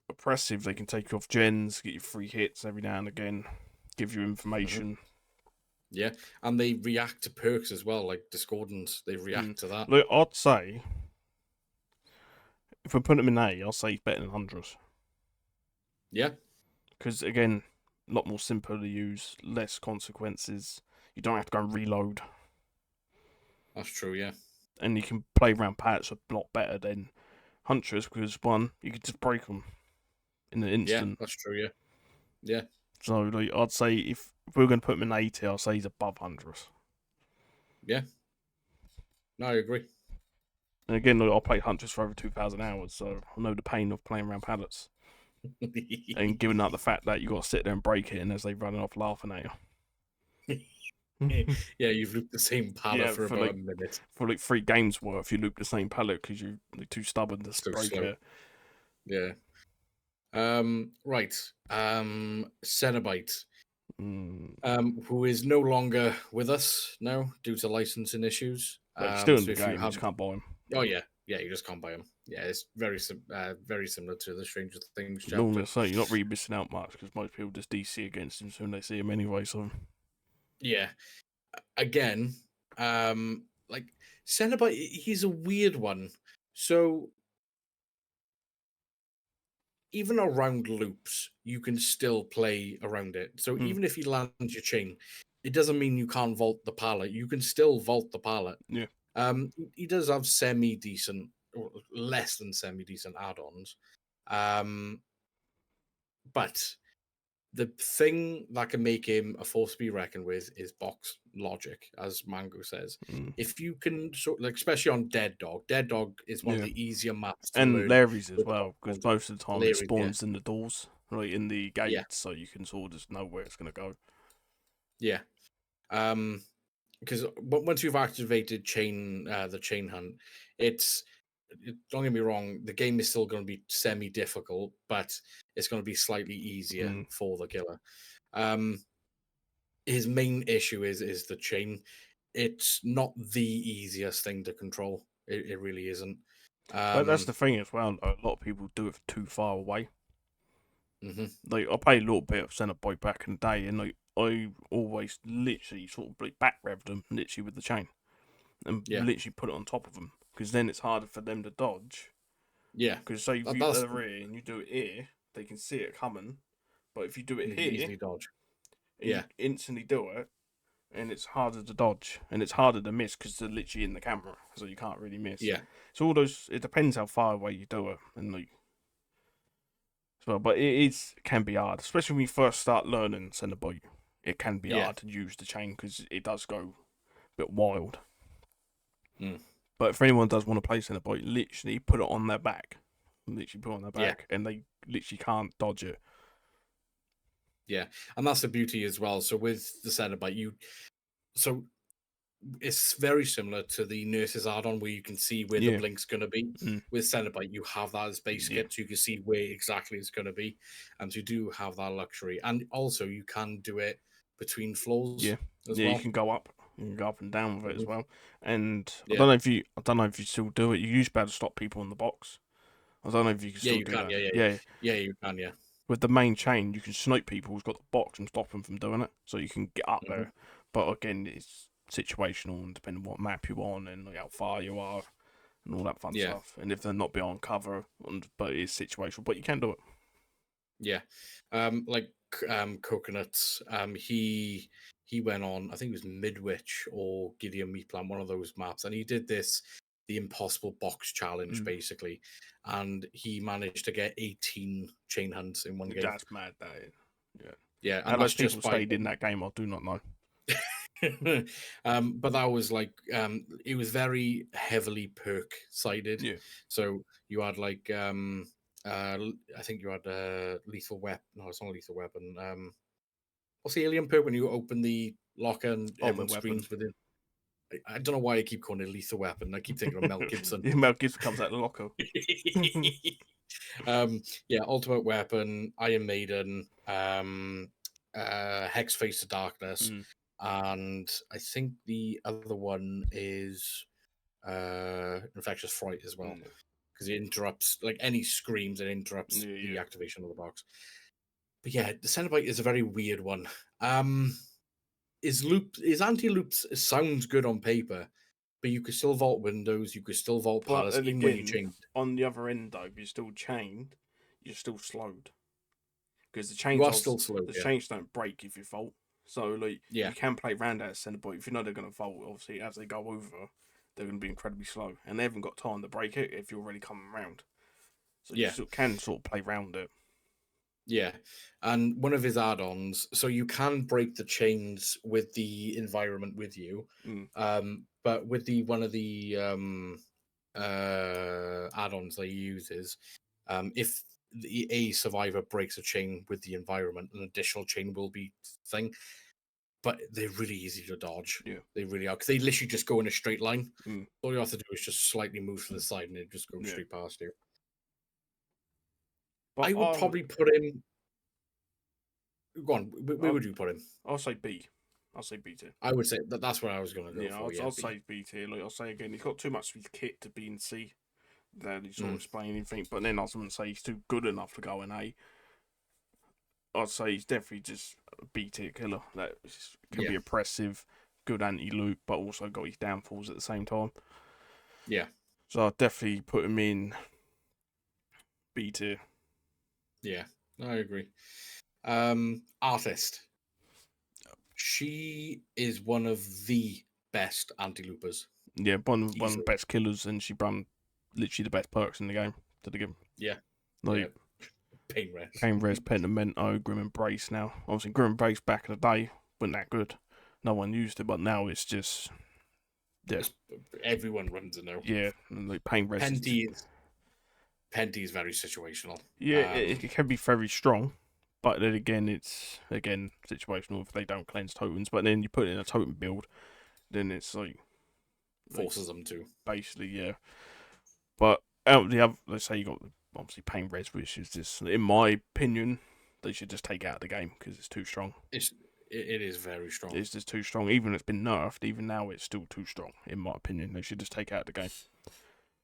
oppressive. They can take you off gens, get you free hits every now and again, give you information. Yeah, and they react to perks as well, like Discordance. They react to that. Look, I'd say if we put him in A, I'll say he's better than Huntress. Yeah, because again, a lot more simple to use, less consequences. You don't have to go and reload. That's true. Yeah, and you can play around pallets a lot better than Huntress because one, you could just break them in an instant. Yeah, that's true. Yeah, yeah. So like, I'd say if we're going to put him in 80, I'll say he's above Huntress. Yeah. No, I agree. And again, I played Huntress for over 2,000 hours, so I know the pain of playing around pallets. And giving up the fact that you got to sit there and break it, and as they running off laughing at you. Yeah, you've looped the same pallet for about a minute. For like 3 games worth, you loop the same pallet because you're too stubborn to break it. Yeah. Right. Cenobite. Who is no longer with us now due to licensing issues. Still in the game, you just can't buy him. Oh yeah, you just can't buy them. Yeah, it's very similar to the Stranger Things chapter. Normally, so you're not really missing out much because most people just DC against him when they see him anyway. So yeah, again, like Cenobite, he's a weird one. So even around loops, you can still play around it. So Mm. even if he lands your chain, it doesn't mean you can't vault the pallet. You can still vault the pallet. Yeah. He does have semi decent, or less than semi decent add-ons. But the thing that can make him a force to be reckoned with is box logic, as Mango says. Mm. If you can like, especially on Dead Dog is one of Yeah. the easier maps to And learn Larry's as with the box well, because logic. most of the time it Larry, spawns in the doors, right in the yeah, gates, so you can sort of just know where it's gonna go. yeah. Because once you've activated the chain hunt, don't get me wrong, the game is still going to be semi difficult, but it's going to be slightly easier Mm. for the killer. His main issue is the chain. It's not the easiest thing to control. It really isn't. But that's Um, the thing as well. A lot of people do it too far away. mhm, Like I played a little bit of Centerboy back in the day, and like I always literally sort of like back rev them literally with the chain, and yeah, literally put it on top of them, because then it's harder for them to dodge. yeah. Because say if you That's over here and you do it here, they can see it coming. But if you do it you can here easily dodge. and you Yeah, instantly do it, and it's harder to dodge and it's harder to miss because they're literally in the camera, so you can't really miss. yeah, So all those, it depends how far away you do it, and like, so, but can be hard, especially when you first start learning Centerboy. It can be yeah. hard to use the chain because it does go a bit wild. Mm, But if anyone does want to play Centerboy, literally put it on their back, literally put it on their yeah. back, and they literally can't dodge it. Yeah, and that's the beauty as well. So with the Cenobite, so it's very similar to the Nurse's add-on where you can see where the Yeah, blink's going to be. mm, With Cenobite, you have that as base yeah, kit, so you can see where exactly it's going to be, and so you do have that luxury. And also, you can do it between floors yeah, as yeah. well. You can go up and down with it as Mhm. well. And Yeah, I don't know if you still do it. You used to be able to stop people in the box. I don't know if you can yeah, still you do can. that. Yeah, yeah, Yeah, yeah, you can. Yeah, with the main chain, you can snipe people who's got the box and stop them from doing it, so you can get up hmm there. But again, it's situational and depending on what map you're on and like how far you are and all that fun yeah, stuff. And if they're not beyond cover, but it's situational, but you can do it. yeah. Like coconuts. He went on. I think it was Midwich or Gideon Meat Plant, one of those maps, and he did the impossible box challenge Mm. basically, and he managed to get 18 chain hunts in one game. That's mad, that is. Yeah. Yeah, How and those that's people just by stayed in that game, I do not know. but that was like it was very heavily perk sided. Yeah. So you had like I think you had lethal weapon. No, it's not a lethal weapon. What's the alien perk when you open the locker and Ultimate everyone weapon. screams within? I don't know why I keep calling it lethal weapon. I keep thinking of Mel Gibson. Yeah, Mel Gibson comes out of the locker. Yeah, ultimate weapon, Iron Maiden, Hex Face of Darkness, Mm, and I think the other one is Infectious Fright as well, mm, because it interrupts like any screams, it interrupts yeah, the yeah. activation of the box. But yeah, the Cenobite is a very weird one. Is anti loops sounds good on paper, but you could still vault windows, you could still vault But palace then even when you again, change. on the other end though, if you're still chained, you're still slowed because You are still slow, the yeah. chains don't break if you vault. So like Yeah, you can play round out center, but if you know they're gonna vault, obviously as they go over, they're gonna be incredibly slow, and they haven't got time to break it if you're already coming round. So you yeah. still can sort of play round it. Yeah, and one of his add-ons, so you can break the chains with the environment with you, Mm, but with the one of the add-ons that he uses, if a survivor breaks a chain with the environment, an additional chain will be thing. But they're really easy to dodge. yeah. They really are because they literally just go in a straight line. Mm, All you have to do is just slightly move to the side, and it just goes yeah. straight past you. But I would probably put him. Go on. Where I'll, would you put him? I'll say B. I'll say B tier. I would say that's what I was going to go Yeah, for. Yeah, I'll B. say B tier. Like I'll say again, he's got too much of his kit to be in C. That he sort of Mm, explain anything. But then I was going to say he's too good enough to go in A. I'd say he's definitely just a B tier killer. That can yeah, be oppressive, good anti-loop, but also got his downfalls at the same time. Yeah. So I'd definitely put him in B tier. Yeah, I agree. Artist. She is one of the best anti-loopers. Yeah, one of the Easily. best killers, and she run literally the best perks in the game to the game. Yeah. Like Pain Res. Pain Res, Pentimento, Grim Embrace now. Obviously, Grim Embrace back in the day wasn't that good. No one used it, but now it's just Everyone runs it now. Yeah, and like Pain Res. Penty is very situational. Yeah, it can be very strong, but then again, it's situational if they don't cleanse tokens. But then you put it in a totem build, then it's like forces them to. Basically, yeah. But out of the other, let's say you got obviously Pain Res, which is just, in my opinion, they should just take it out of the game because it's too strong. It is very strong. It's just too strong. Even if it's been nerfed, even now it's still too strong, in my opinion. They should just take it out of the game.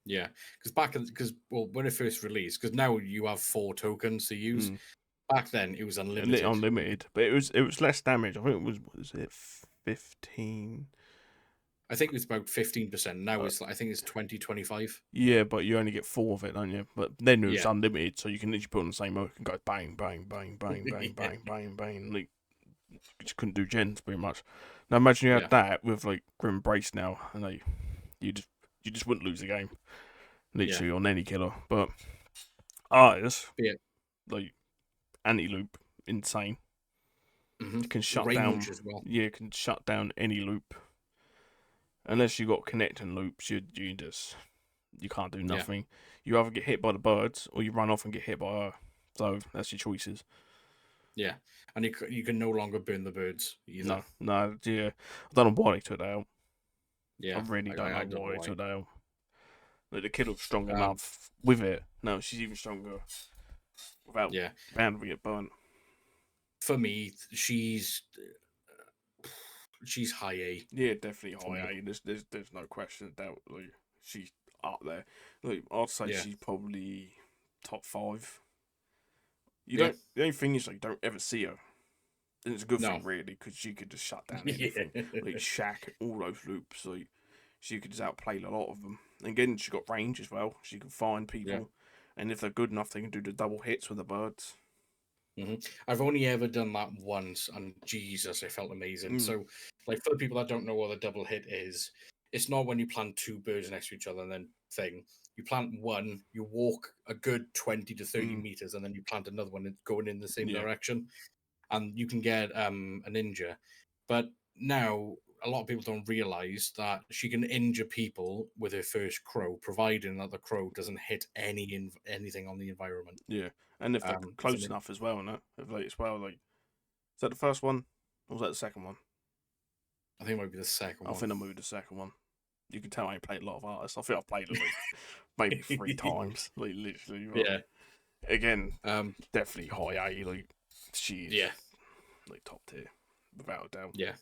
Yeah, because when it first released, because now you have 4 tokens to use. Back then it was unlimited. Unlimited, but it was less damage. I think it was it 15. I think it was about 15%. Now I think it's 20-25. Yeah, but you only get 4 of it, don't you? But then it was unlimited, so you can literally put on the same mode and go bang, bang, bang, bang, bang, bang, bang, bang. Like, you just couldn't do gens pretty much. Now imagine you had that with like Grim Brace now, and like you just wouldn't lose the game, literally on any killer. But artists, like anti-loop, insane. Can shut down as well. Yeah, can shut down any loop. Unless you got connecting loops, you can't do nothing. You either get hit by the birds or you run off and get hit by her. So that's your choices. Yeah, and you can no longer burn the birds either. No, yeah. I don't know why they took that out. Yeah, I really don't know why they took that out. Like, the kid was strong enough with it. No, she's even stronger without bound to get burnt. For me, she's high A. Yeah, definitely high A. There's no question of doubt. Like, she's up there. Like, I'd say she's probably top 5. The only thing is, like, you don't ever see her. And it's a good thing, really, because she could just shut down anything. Like Shaq, all those loops. Like, she could just outplay a lot of them. And again, she got range as well. She can find people, and if they're good enough, they can do the double hits with the birds. I've only ever done that once, and Jesus, it felt amazing. So, like, for the people that don't know what a double hit is, it's not when you plant 2 birds next to each other and then you plant one, you walk a good 20 to 30 meters, and then you plant another one going in the same direction, and you can get a ninja. But now a lot of people don't realize that she can injure people with her first crow, providing that the crow doesn't hit anything on the environment. Yeah, and if they're close enough as well, no? If like as well, like, is that the first one or was that the second one? I think it might be the second one. I think I moved the second one. You can tell I ain't played a lot of artists. I think I've played it like maybe 3 times, like literally. Yeah. Again, definitely high A. Like, she's like top tier, without a doubt. Yeah.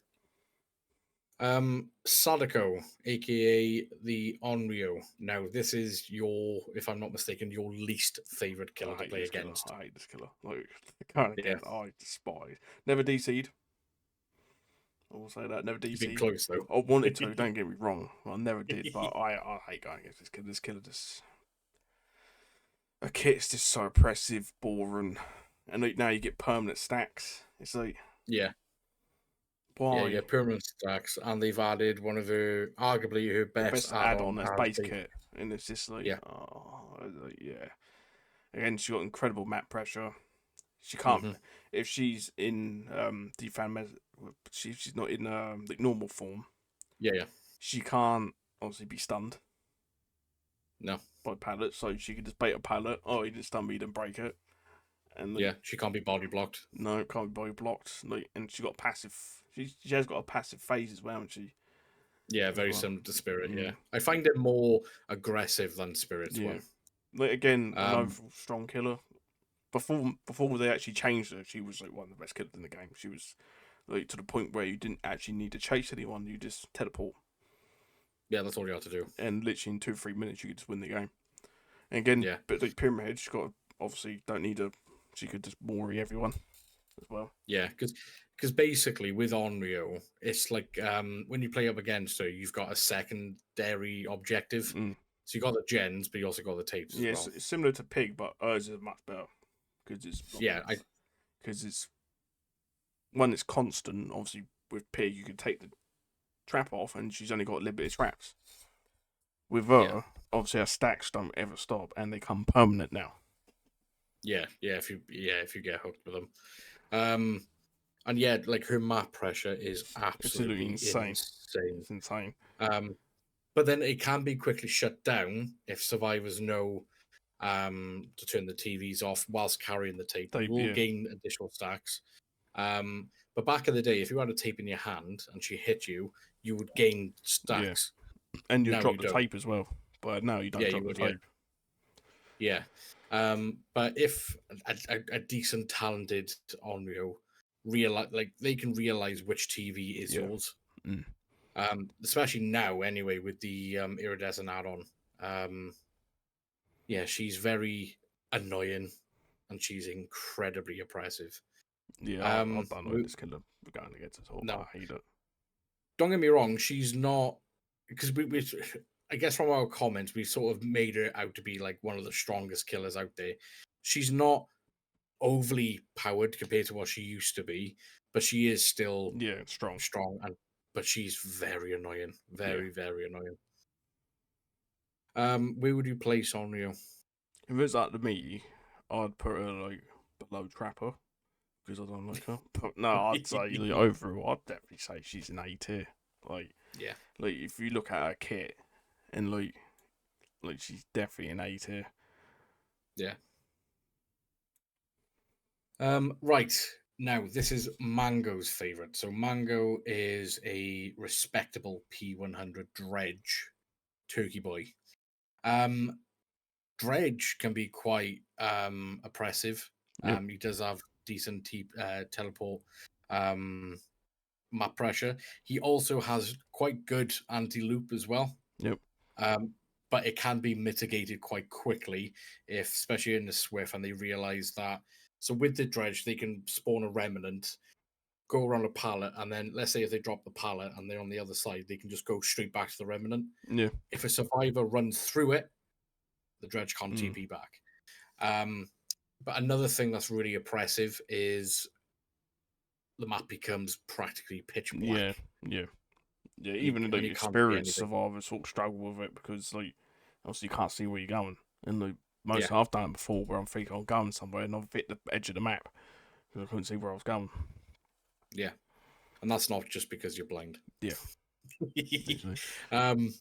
Sadako, aka the Onryo. Now, this is if I'm not mistaken, your least favorite killer to play against. I hate this killer. Like, I despise. Never DC'd. I will say that. Never DC'd. You've been close, though. I wanted to, don't get me wrong. I never did, but I hate going against this killer. This killer just... A kit's just so oppressive, boring. And like, now you get permanent stacks. It's like... Yeah. Why? Yeah, you get permanent stacks, and they've added one of arguably her best add-on as base kit. And it's just like... Again, she got incredible map pressure. She can't... If she's in she's not in like normal form. Yeah. She can't obviously be stunned. No. By pallet, so she could just bait a pallet. Oh, he didn't stun me, didn't break it. And like, she can't be body blocked. No, can't be body blocked. Like, and she got passive. She has got a passive phase as well, hasn't she? Yeah, very similar to Spirit. Yeah, I find it more aggressive than Spirit's one. Like, again, an overall strong killer. Before they actually changed her, she was like one of the best killers in the game. She was like to the point where you didn't actually need to chase anyone; you just teleport. Yeah, that's all you have to do. And literally in 2-3 minutes, you could just win the game. And again, but like Pyramid Head, she got obviously don't need a. She could just Mori everyone as well. Yeah, because basically with Onryo, it's like when you play up against her, you've got a secondary objective. Mm. So you got the gens, but you also got the tapes as Yeah, well. it's similar to Pig, but hers is much better because it's Yeah, because it's when it's constant. Obviously, with Pig, you can take the trap off, and she's only got limited traps. With yeah, her, obviously, her stacks don't ever stop, and they come permanent now. yeah. If you get hooked with them, and yeah, like her map pressure is It's absolutely absolutely insane. insane. It's insane. But then it can be quickly shut down if survivors know to turn the TVs off whilst carrying the tape. You will Yeah, gain additional stacks. But back in the day, if you had a tape in your hand and she hit you, you would gain yeah, stacks. and you Now drop you the don't. tape as well. But no, you don't Yeah, drop you the would. Yeah, tape. yeah. But if a decent, talented Onryo realize, like they can realize which TV is Yeah. yours. Mm. Especially now, anyway, with the iridescent add-on. Yeah, she's very annoying and she's incredibly oppressive. Yeah, I Um, don't know we, this killer we're going against at all, but no, I hate it. don't get me wrong, she's not because we I guess from our comments we sort of made her out to be like one of the strongest killers out there. She's not overly powered compared to what she used to be, but she is still Yeah, strong. strong and but she's very annoying, Yeah. very annoying. Where would you place Onryo? If it's up to me, I'd put her like below Trapper because I don't like her. But no, I'd say like, overall, I'd definitely say she's an A tier. Like, Yeah, like if you look at her kit and like she's definitely an A tier. yeah. Right. Now, this is Mango's favorite. So, Mango is a respectable P100 Dredge Turkey Boy. Dredge can be quite oppressive. Yep, He does have decent teleport map pressure. He also has quite good anti loop as well. yep, Um, but it can be mitigated quite quickly if, especially in the Swift, and they realize that. So with the dredge, they can spawn a remnant, go around a pallet, and then let's say if they drop the pallet and they're on the other side, they can just go straight back to the remnant. yeah. If a survivor runs through it, the dredge can't Mm. TP back. But another thing that's really oppressive is the map becomes practically pitch Yeah, black, yeah, yeah. and Even the you can't see experienced anything. survivors sort of struggle with it because like obviously you can't see where you're going. And like Yeah, most I've done it before where I'm thinking I'm going somewhere and I've hit the edge of the map because I couldn't see where I was going. yeah, and that's not just because you're blind. Yeah, literally. um,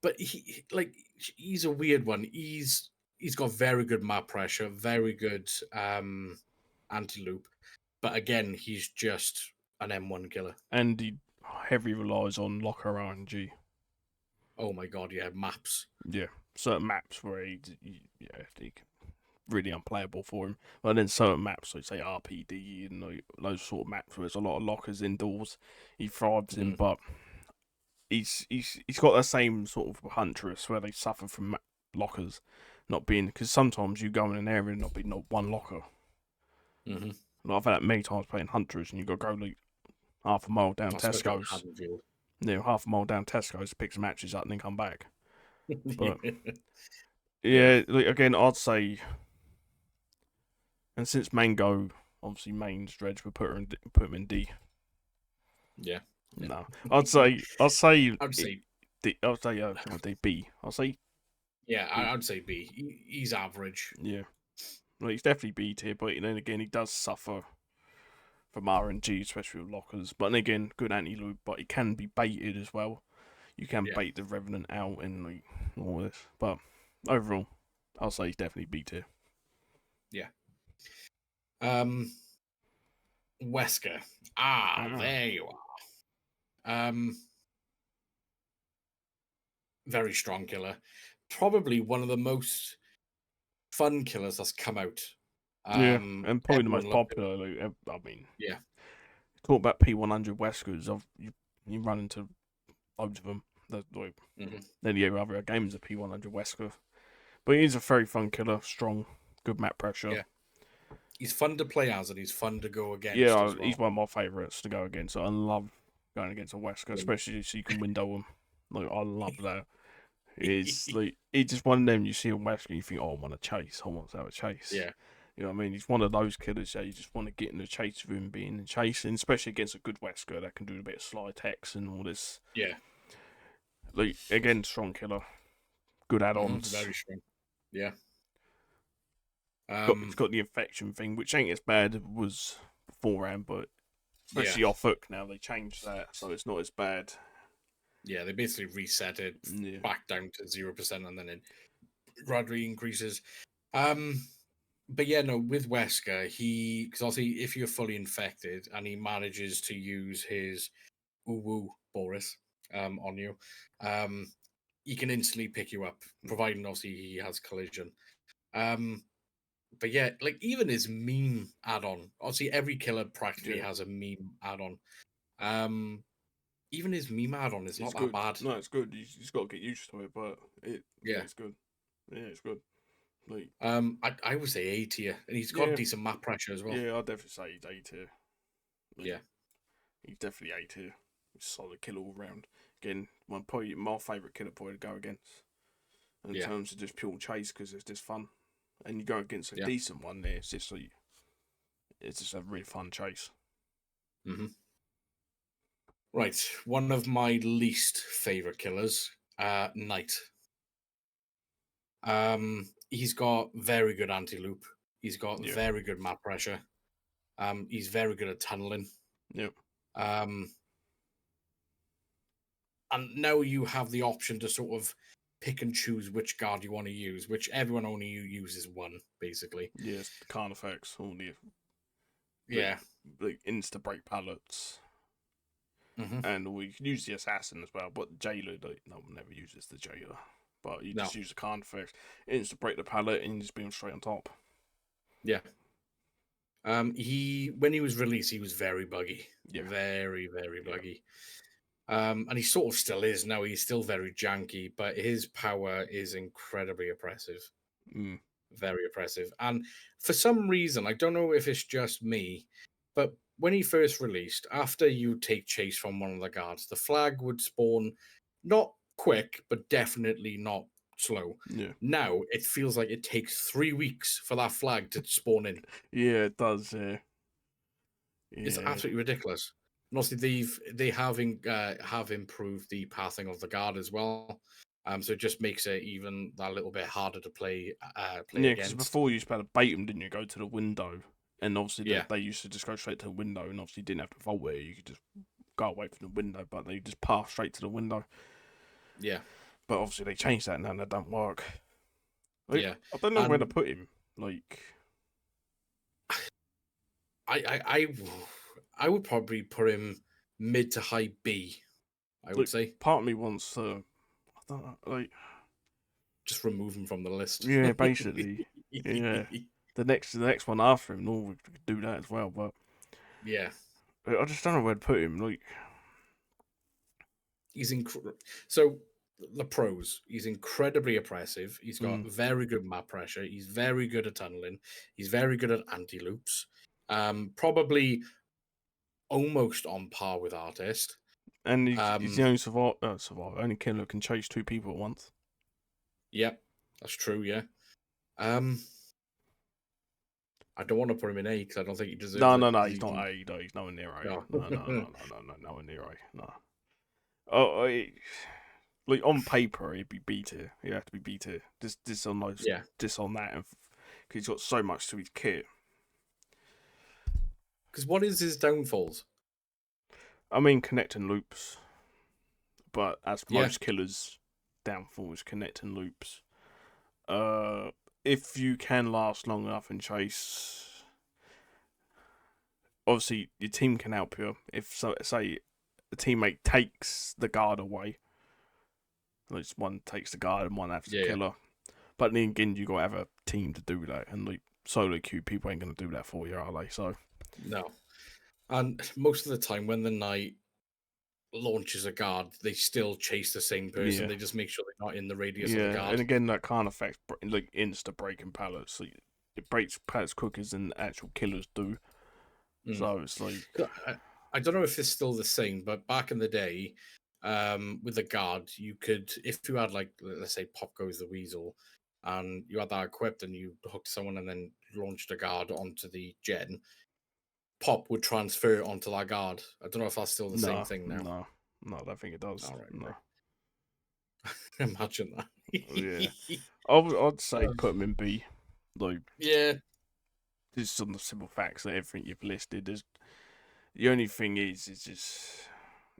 but he's a weird one. He's got very good map pressure, very good anti loop, but again, he's just an M1 killer. And he heavily relies on locker RNG. Oh my god, yeah, maps. Yeah, certain maps where yeah, he really unplayable for him. But then certain maps, like say RPD and like, those sort of maps where there's a lot of lockers indoors, he thrives in. Mm, But he's got the same sort of huntress where they suffer from lockers not being because sometimes you go in an area and not be not one locker. mm-hmm. Like, I've had that many times playing Huntress, and you got to go like half a mile down Especially on Tesco's. Haddonfield. Half a mile down Tesco's to pick some matches up and then come back. But Yeah, yeah, like, again, I'd say, and since Mango obviously mains Dredge, we put him in D. yeah. No, I'd say I'd say D. I'd say D B. I'd say yeah, B. I'd say B. He's average. Yeah, well, he's definitely B tier, but then again, he does suffer from RNG, especially with lockers. But then again, good anti loop, but he can be baited as well. You can Yeah, bait the Revenant out and like all this, but overall, I'll say he's definitely B tier. yeah. Wesker. There you are. Very strong killer. Probably one of the most fun killers that's come out. Yeah, and probably the Everyone most loved it. popular. Like, I mean, Yeah. talk about P100 Weskers. You run into loads of them. There's like Mm-hmm. nearly every other game is a P100 Wesker. But he's a very fun killer, strong, good map pressure. Yeah. he's fun to play as, and he's fun to go against Yeah, as he's well. one of my favourites to go against. I love going against a Wesker, Yeah. especially so you can window him. Like I love that. It's like it's just one of them you see a Wesker and you think, oh, I want to chase. I want to have a chase. Yeah. You know what I mean? He's one of those killers that you just want to get in the chase with him, being in chase, and especially against a good Wesker that can do a bit of slide text and all this. Yeah. Like again, strong killer, good add-ons. Very strong. Yeah. It's got the infection thing, which ain't as bad as it was beforehand, but Yeah. especially off hook now they changed that, so it's not as bad. Yeah, they basically reset it back down to 0%, and then it gradually increases. But yeah, no, with Wesker, because obviously if you're fully infected and he manages to use his Uwu Boris on you, he can instantly pick you up, providing obviously he has collision. But yeah, like even his meme add-on, obviously every killer practically has a meme add-on. Even his meme add-on is not that good. bad. No, it's good. You just got to get used to it, but it's good. Yeah, it's good. Like, I would say A tier, and he's got decent map pressure as well. Yeah, I'd definitely say he's A tier. Like, yeah, he's definitely A tier. He's a solid killer all round. Again, probably my favourite killer point to go against in terms of just pure chase because it's just fun, and you go against a decent one there. It's just like it's just a really fun chase. Right, one of my least favorite killers, Knight. He's got very good anti-loop. He's got very good map pressure. He's very good at tunneling. Yep. And now you have the option to sort of pick and choose which guard you want to use, which everyone only uses one, basically. Yes, the Carnifex, all the like insta break pallets. And we can use the assassin as well, but the jailer, no one never uses the jailer. But you just use the Carnifex, insta break the pallet, and you just beam him straight on top. Yeah. When he was released, he was very buggy. Yeah. Very, very buggy. And he sort of still is now. He's still very janky, but his power is incredibly oppressive. Very oppressive. And for some reason, I don't know if it's just me, but when he first released, after you take chase from one of the guards, the flag would spawn not quick, but definitely not slow. Yeah. Now it feels like it takes 3 weeks for that flag to spawn in. Yeah, it does. It's absolutely ridiculous. And obviously, they have improved the pathing of the guard as well. So it just makes it even that little bit harder to play yeah, because before you used to be able to bait them, didn't you? Go to the window, and obviously they used to just go straight to the window, and obviously didn't have to vault it. You could just go away from the window, but they just pass straight to the window. Yeah. But obviously they changed that now, and that don't work. Like, yeah. I don't know where to put him. Like, I would probably put him mid to high B. I would say. Part of me wants to, I don't know, like, just remove him from the list. Yeah, basically. Yeah. The next one after him, we could do that as well. But yeah, I just don't know where to put him. Like, he's so the pros. He's incredibly oppressive. He's got very good map pressure. He's very good at tunneling. He's very good at anti loops. Probably almost on par with Artist. And he's the only only killer who can chase 2 people at once. Yep, that's true. Yeah. I don't want to put him in A because I don't think he deserves it. No, he's not A. No, he's nowhere near A. No, nowhere near A. No. Like on paper, he'd be B tier. He'd have to be B tier. This on those. Yeah. This on that, because he's got so much to his kit. Because what is his downfalls? I mean, connecting loops. But as most killers, downfall is connecting loops. If you can last long enough in chase, obviously your team can help you. If say a teammate takes the guard away, like one takes the guard and one has the killer. But then again, you gotta have a team to do that, and like solo queue people ain't gonna do that for you, are they? So no. And most of the time, when the knight launches a guard, they still chase the same person. They just make sure they're not in the radius of the guard. And again, that can't affect like insta breaking pallets. So it breaks pallets quicker than actual killers do. Mm. So it's like, I don't know if it's still the same, but back in the day, with the guard, you could, if you had like, let's say, Pop Goes the Weasel, and you had that equipped, and you hooked someone and then launched a guard onto the gen, Pop would transfer onto that guard. I don't know if that's still the same no, thing now. no, no, I don't think it does. All right, No, imagine that. yeah, I'd say put them in B. Like, Yeah, just on the simple facts that everything you've listed is. The only thing is just,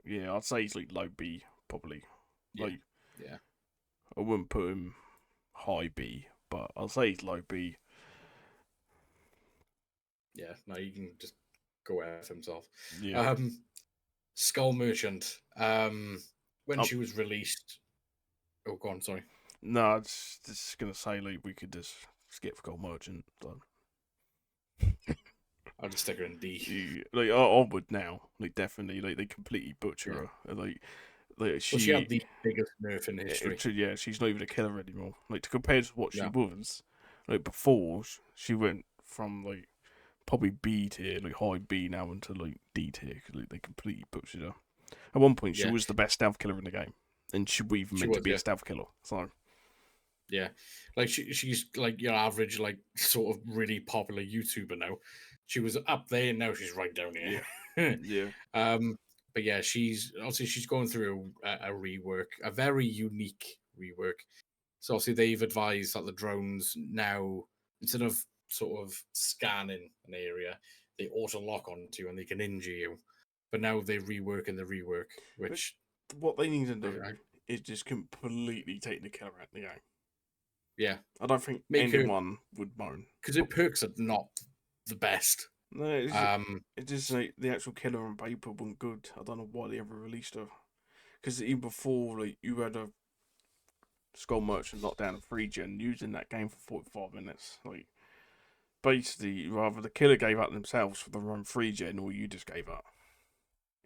yeah, I'd say he's like low B probably. yeah, Like, yeah, I wouldn't put him high B, but I'll say he's low B. yeah. No, you can just go F himself. Yeah. Um, Skull Merchant. When Oh, she was released. Oh, go on. Sorry. no, I was just gonna say like we could just skip Gold Merchant. So. I'll just stick her in D. Like I would now, like definitely, like they completely butcher Yeah. her. Like Well, she had the biggest nerf in history. yeah, she's not even a killer anymore. Like to compare to what she No. was, like before, she went from like probably B tier, like high B now into like D tier. Cause, like they completely butchered her. At one point, she Yeah. was the best stealth killer in the game, and she was even She meant to was, be yeah. a stealth killer. So Yeah. Like she's like your average, like sort of really popular YouTuber now. She was up there and now she's right down yeah, here. yeah, But yeah, she's obviously she's going through a rework, a very unique rework. So obviously they've advised that the drones now, instead of sort of scanning an area, they auto lock onto you and they can injure you. But now they're reworking the rework, but which what they need to do I, is just completely take the killer out of the game. yeah, I don't think make her, anyone would moan. because her perks are not the best. No, Um, it's just like the actual killer on paper wasn't good. I don't know why they ever released her. Because even before, like you had a Skull Merchant knock down a 3 gen using that game for 45 minutes. Like basically, rather the killer gave up themselves for the run 3 gen, or you just gave up.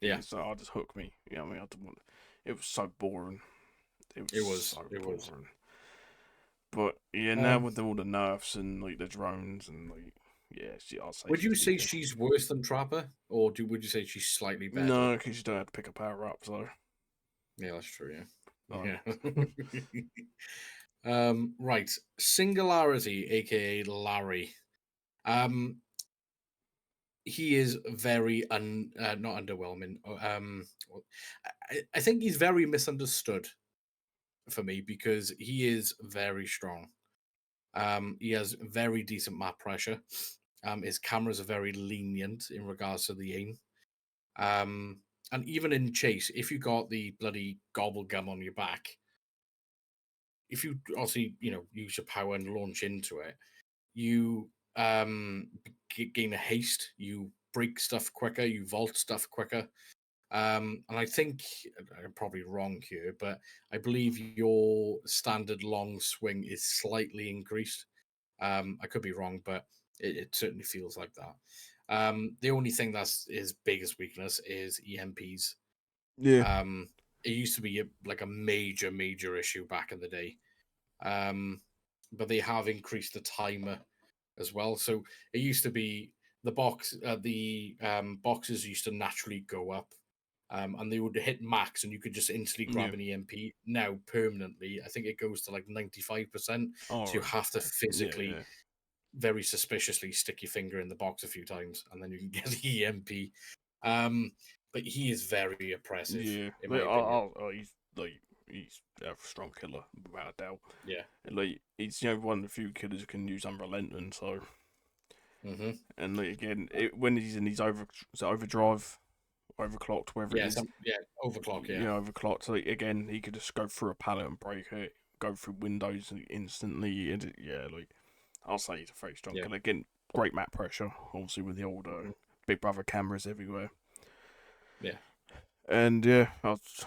yeah, So I just hook me. You know what I mean? I don't want. It was so boring. It it was was, so it was. boring. But yeah, now Um, with all the nerfs and like the drones and like yeah, I'll say would you she's say decent. she's worse than Trapper, or would you say she's slightly better? No, because you don't have to pick a power up. So Yeah, that's true. oh. Yeah, yeah. Right, Singularity, aka Larry. Um, he is very not underwhelming. I think he's very misunderstood for me because he is very strong. He has very decent map pressure. His cameras are very lenient in regards to the aim. Um, and even in chase, if you got the bloody gobble gum on your back, if you obviously use your power and launch into it, you gain a haste. You break stuff quicker. You vault stuff quicker. And I think I'm probably wrong here, but I believe your standard long swing is slightly increased. I could be wrong, but it certainly feels like that. The only thing that's his biggest weakness is EMPs. yeah, Um, it used to be like a major issue back in the day, but they have increased the timer as well. So it used to be the boxes used to naturally go up, and they would hit max, and you could just instantly yeah. grab an EMP. Now permanently, I think it goes to like 95%. All So you right. have to Yeah, physically, yeah, very suspiciously, stick your finger in the box a few times, and then you can get the EMP. Um, but he is very oppressive, yeah. in my Like, opinion. he's a strong killer without a doubt. Yeah. And, like he's one of the few killers who can use unrelenting. So Mm-hmm. and like again, when he's in his overdrive, overclocked, wherever it Yeah. is, Yeah. Overclock. Yeah. overclocked. So again, he could just go through a pallet and break it, go through windows instantly. And yeah, like I'll say he's a very strong Yeah. killer. Again, great map pressure, obviously with the old Mhm. Big Brother cameras everywhere. Yeah. And yeah, it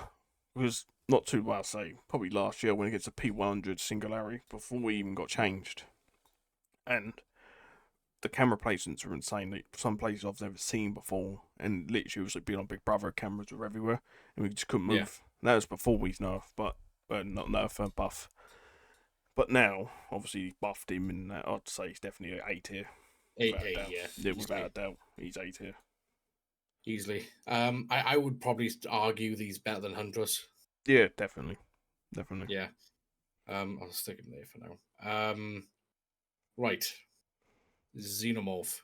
was not too well, say probably last year when it gets a P100 Singularity before we even got changed, and the camera placements were insane. Like, some places I've never seen before, and literally it was like being on Big Brother. Cameras were everywhere, and we just couldn't Yeah. move. And that was before we nerf, but not nerf, buff. But now, obviously, he buffed him, and I'd say he's definitely an A tier. Without a doubt. Yeah, Yeah, without a easily. doubt, he's A tier. Easily. I would probably argue that he's better than Huntress. Yeah, definitely. Definitely. Yeah. I'll stick him there for now. Right. Xenomorph.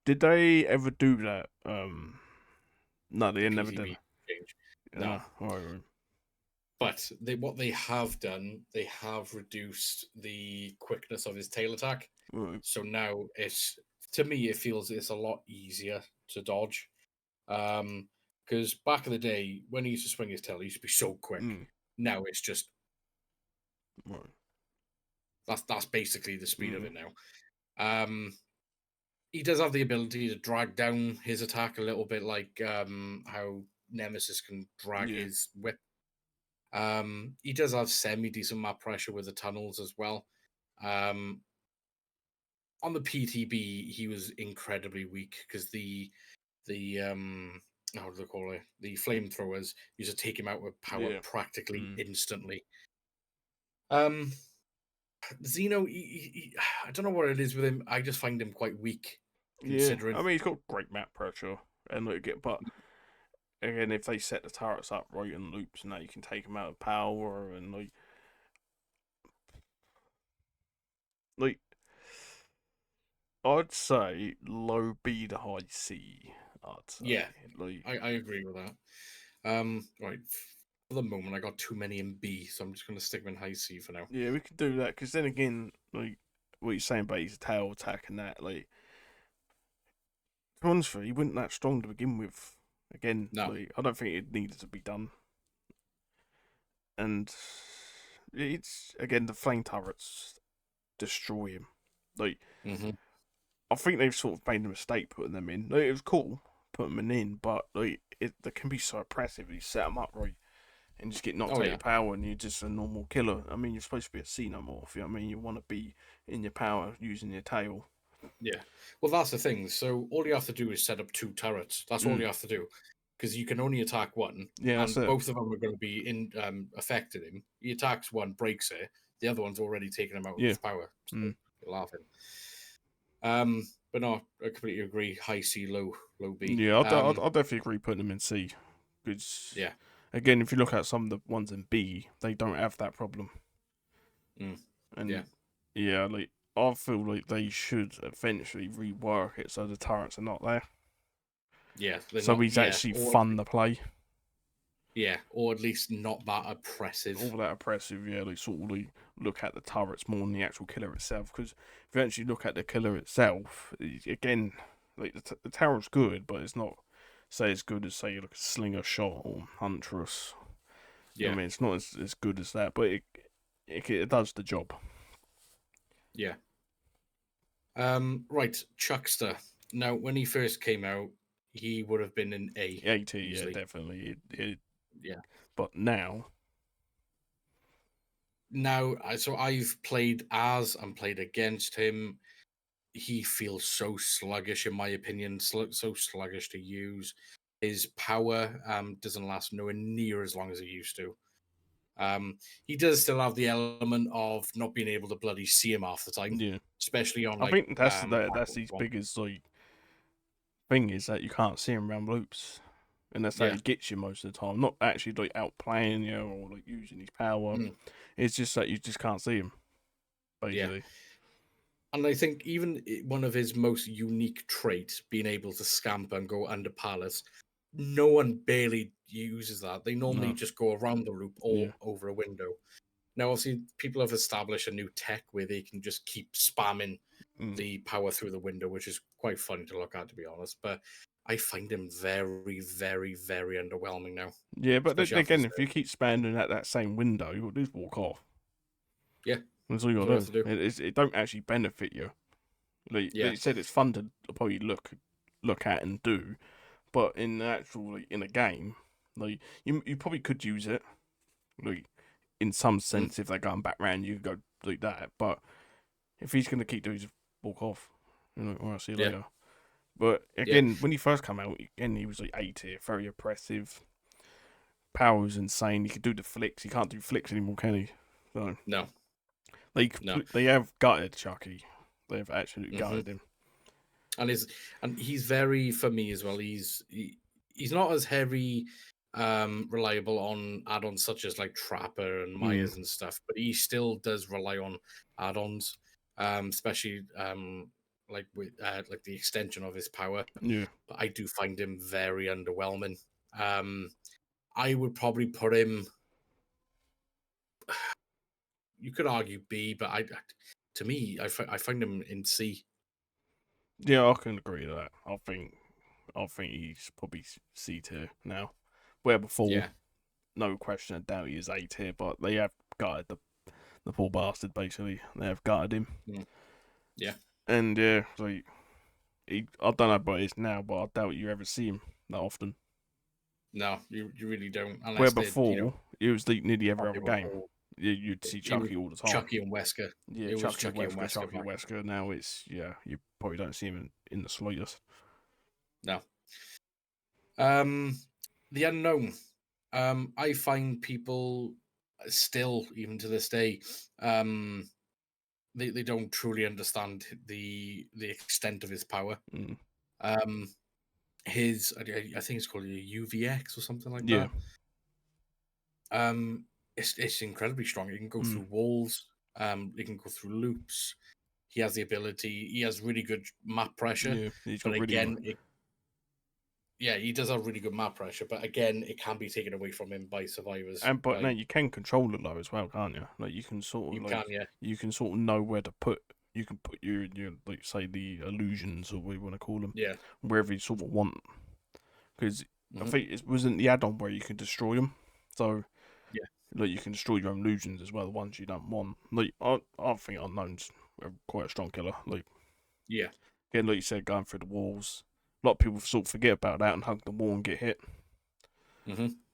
Did they ever do that? No, they never did. PTB change. No. Alright. But what they have done, they have reduced the quickness of his tail attack. Right. So now to me, it feels it's a lot easier to dodge. Because back in the day, when he used to swing his tail, he used to be so quick. Now it's just Right. that's basically the speed of it now. He does have the ability to drag down his attack a little bit, like how Nemesis can drag his whip. He does have semi decent map pressure with the tunnels as well. On the PTB, he was incredibly weak because how do they call it? The flamethrowers used to take him out with power practically instantly. Xeno, I don't know what it is with him. I just find him quite weak. Considering, I mean, he's got great map pressure, and but again, if they set the turrets up right in loops, and that you can take them out of power, and like I'd say low B to high C. I'd say. Yeah, I agree with that. Right. For the moment, I got too many in B, so I'm just going to stick them in high C for now. Yeah, we could do that because then again, like what you're saying about his tail attack and that, like, to be honest with you, he wasn't that strong to begin with. Again, No. I don't think it needed to be done. And it's again the flame turrets destroy him. Like, I think they've sort of made a mistake putting them in. Like, it was cool putting them in, but like they can be so oppressive. You set them up right and just get knocked out of power, and you're just a normal killer. I mean, you're supposed to be a xenomorph. You know what I mean, you want to be in your power using your tail. Yeah. Well, that's the thing. So all you have to do is set up 2 turrets. That's all you have to do, because you can only attack one, and both of them are going to be affecting him. He attacks one, breaks it. The other one's already taken him out of power. So you're laughing. But no, I completely agree. High C, low B. Yeah, I'll definitely agree putting them in C. Because again, if you look at some of the ones in B, they don't have that problem. And like I feel like they should eventually rework it so the turrets are not there. Yeah, so he's actually fun to play. Yeah, or at least not that oppressive. All that oppressive, yeah. Like sort of like look at the turrets more than the actual killer itself. Because if you actually look at the killer itself, again, like the tower's good, but it's not say as good as say like a slinger shot or huntress. Yeah, I mean it's not as good as that, but it does the job. Yeah. Right, Chuckster. Now, when he first came out, he would have been an A. AT, yeah, definitely. Yeah. But now, so I've played as and played against him. He feels so sluggish, in my opinion, so sluggish to use. His power doesn't last nowhere near as long as it used to. He does still have the element of not being able to bloody see him half the time. Yeah. Especially on I think that's his biggest like thing is that you can't see him around loops. And that's how he gets you most of the time. Not actually like outplaying you or like using his power. It's just that you just can't see him. Basically. Yeah. And I think even one of his most unique traits, being able to scamper and go under palace, no one barely uses that. They normally just go around the loop or over a window. Now, obviously, people have established a new tech where they can just keep spamming the power through the window, which is quite funny to look at, to be honest. But I find him very, very, very underwhelming now. Yeah, but again, if you keep spamming at that same window, you'll just walk off. Yeah. That's all you got to do. It don't actually benefit you. Like you said, it's fun to probably look at and do, but in actual in a game, like you probably could use it, like in some sense. If they're going back round, you could go like that. But if he's gonna keep doing, just walk off. Or I'll see you later. But again, when he first came out, again he was like A tier, very oppressive. Power was insane. He could do the flicks. He can't do flicks anymore, can he? So. No. No. They have gutted Chucky. They have absolutely Hmm. gutted him. And he's very, for me as well. He's not as heavy, reliable on add-ons such as like Trapper and Mm, Myers and stuff, but he still does rely on add-ons, especially like the extension of his power. yeah. But I do find him very underwhelming. Um, I would probably put him. You could argue B, but to me, I find him in C. Yeah, I can agree to that. I think he's probably C tier now. Where before, Yeah. no question of doubt, he is A tier, but they have gutted the poor bastard. Basically, they have gutted him, Mm. Yeah. and yeah, like I don't know about it now, but I doubt you ever see him that often. No, you really don't, Where unless before, it was like nearly every other they were game. all. You'd see It was Chucky all the time. Chucky and Wesker. Yeah, It was Chucky and Wesker Chucky back. Wesker. Now it's you probably don't see him in the slightest. No. Um, the unknown. I find people still, even to this day, they don't truly understand the extent of his power. Mm. Um, I think it's called a UVX or something like Yeah. that. It's incredibly strong. It can go Mm. through walls. It can go through loops. He has the ability. He has really good map pressure, Yeah. He's but got really again, yeah, he does have really good map pressure. But again, it can be taken away from him by survivors. but now By you can control it though as well, can't you? Like you can sort you of can, yeah, you can sort of know where to put. You can put your like say the illusions or what you want to call them yeah, wherever you sort of want. Because I hmm think it wasn't the add-on where you can destroy them. So yeah, like you can destroy your own illusions as well, the ones you don't want. Like I think Unknown's quite a strong killer. Like yeah, again, like you said, going through the walls. A lot of people sort of forget about that and hug the wall and get hit. hmm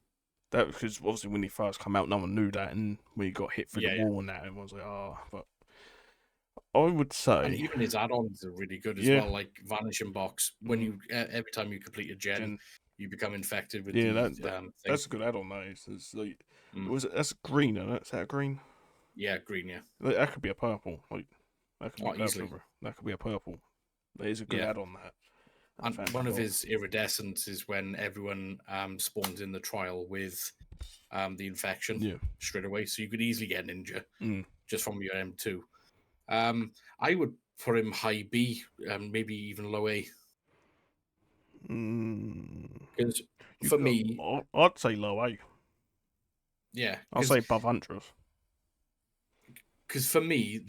That because obviously when he first come out, no one knew that, and when he got hit through the yeah, yeah. wall and that, everyone was like, "Oh." But I would And say, even his add-ons are really good as yeah, well. Like Vanishing Box. When mm, you every time you complete a gen, Gen, you become infected with yeah, the thing. that's a good add-on. That is, it's like, Mm. that's green, isn't it? Is that a green? Yeah, green. Yeah, Like, that could be a purple. Like that could be oh, easily. purple. That could be a purple. That is a good Yeah. add-on. That And one Phantom of Bolt. his iridescence is when everyone spawns in the trial with the infection Yeah. straight away. So you could easily get ninja Mm. just from your M2. I would put him high B, maybe even low A, Mm. because You for got. me, I'd say low A. yeah, I'll say above Huntress. because for me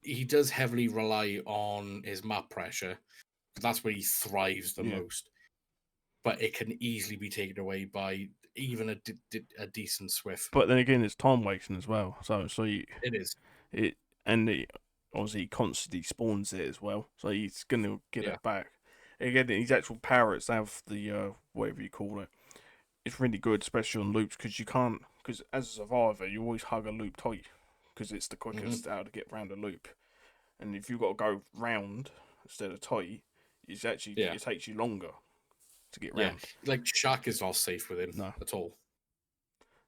he does heavily rely on his map pressure. That's where he thrives the Yeah. most. But it can easily be taken away by even a decent Swift. But then again, it's time wasting as well. So It is, it and it, obviously he constantly spawns it as well, so he's gonna get yeah. it back. Again, his actual parrots have the whatever you call it. It's really good, especially on loops, because you can't. Because as a survivor, you always hug a loop tight, because it's the Hmm. quickest how to get around a loop. And if you've got to go round instead of tight, Yeah, it takes you longer to get yeah. round. Like Shaq is not safe with him No, at all,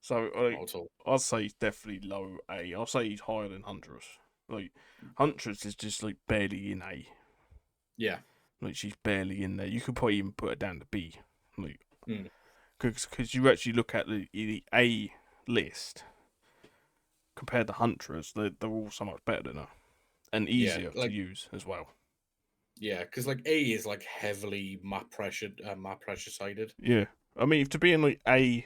so not at all. I'd say he's definitely low A. I'll say he's higher than Huntress. Like Huntress is just like barely in A. Yeah. Like she's barely in there. You could probably even put her down to B. Like Mm. because you actually look at the A list compared to Huntress, they're all so much better than her and Yeah, easier to like use as well. yeah, because like A is like heavily map pressure sided. Yeah, I mean to be in like A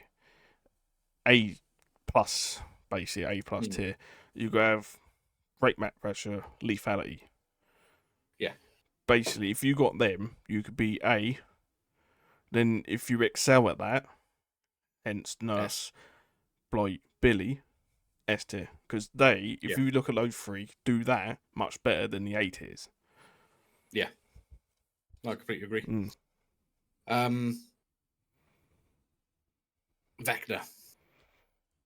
plus basically A plus Mm. tier, you gotta have great map pressure, lethality. Yeah, Basically, if you got them, you could be A. Then if you excel at that, hence S. Nurse, Blight, Billy, S tier. Because they, Yeah, if you look at those three, do that much better than the A tiers. yeah. I completely agree. Mm. Um, Vecna,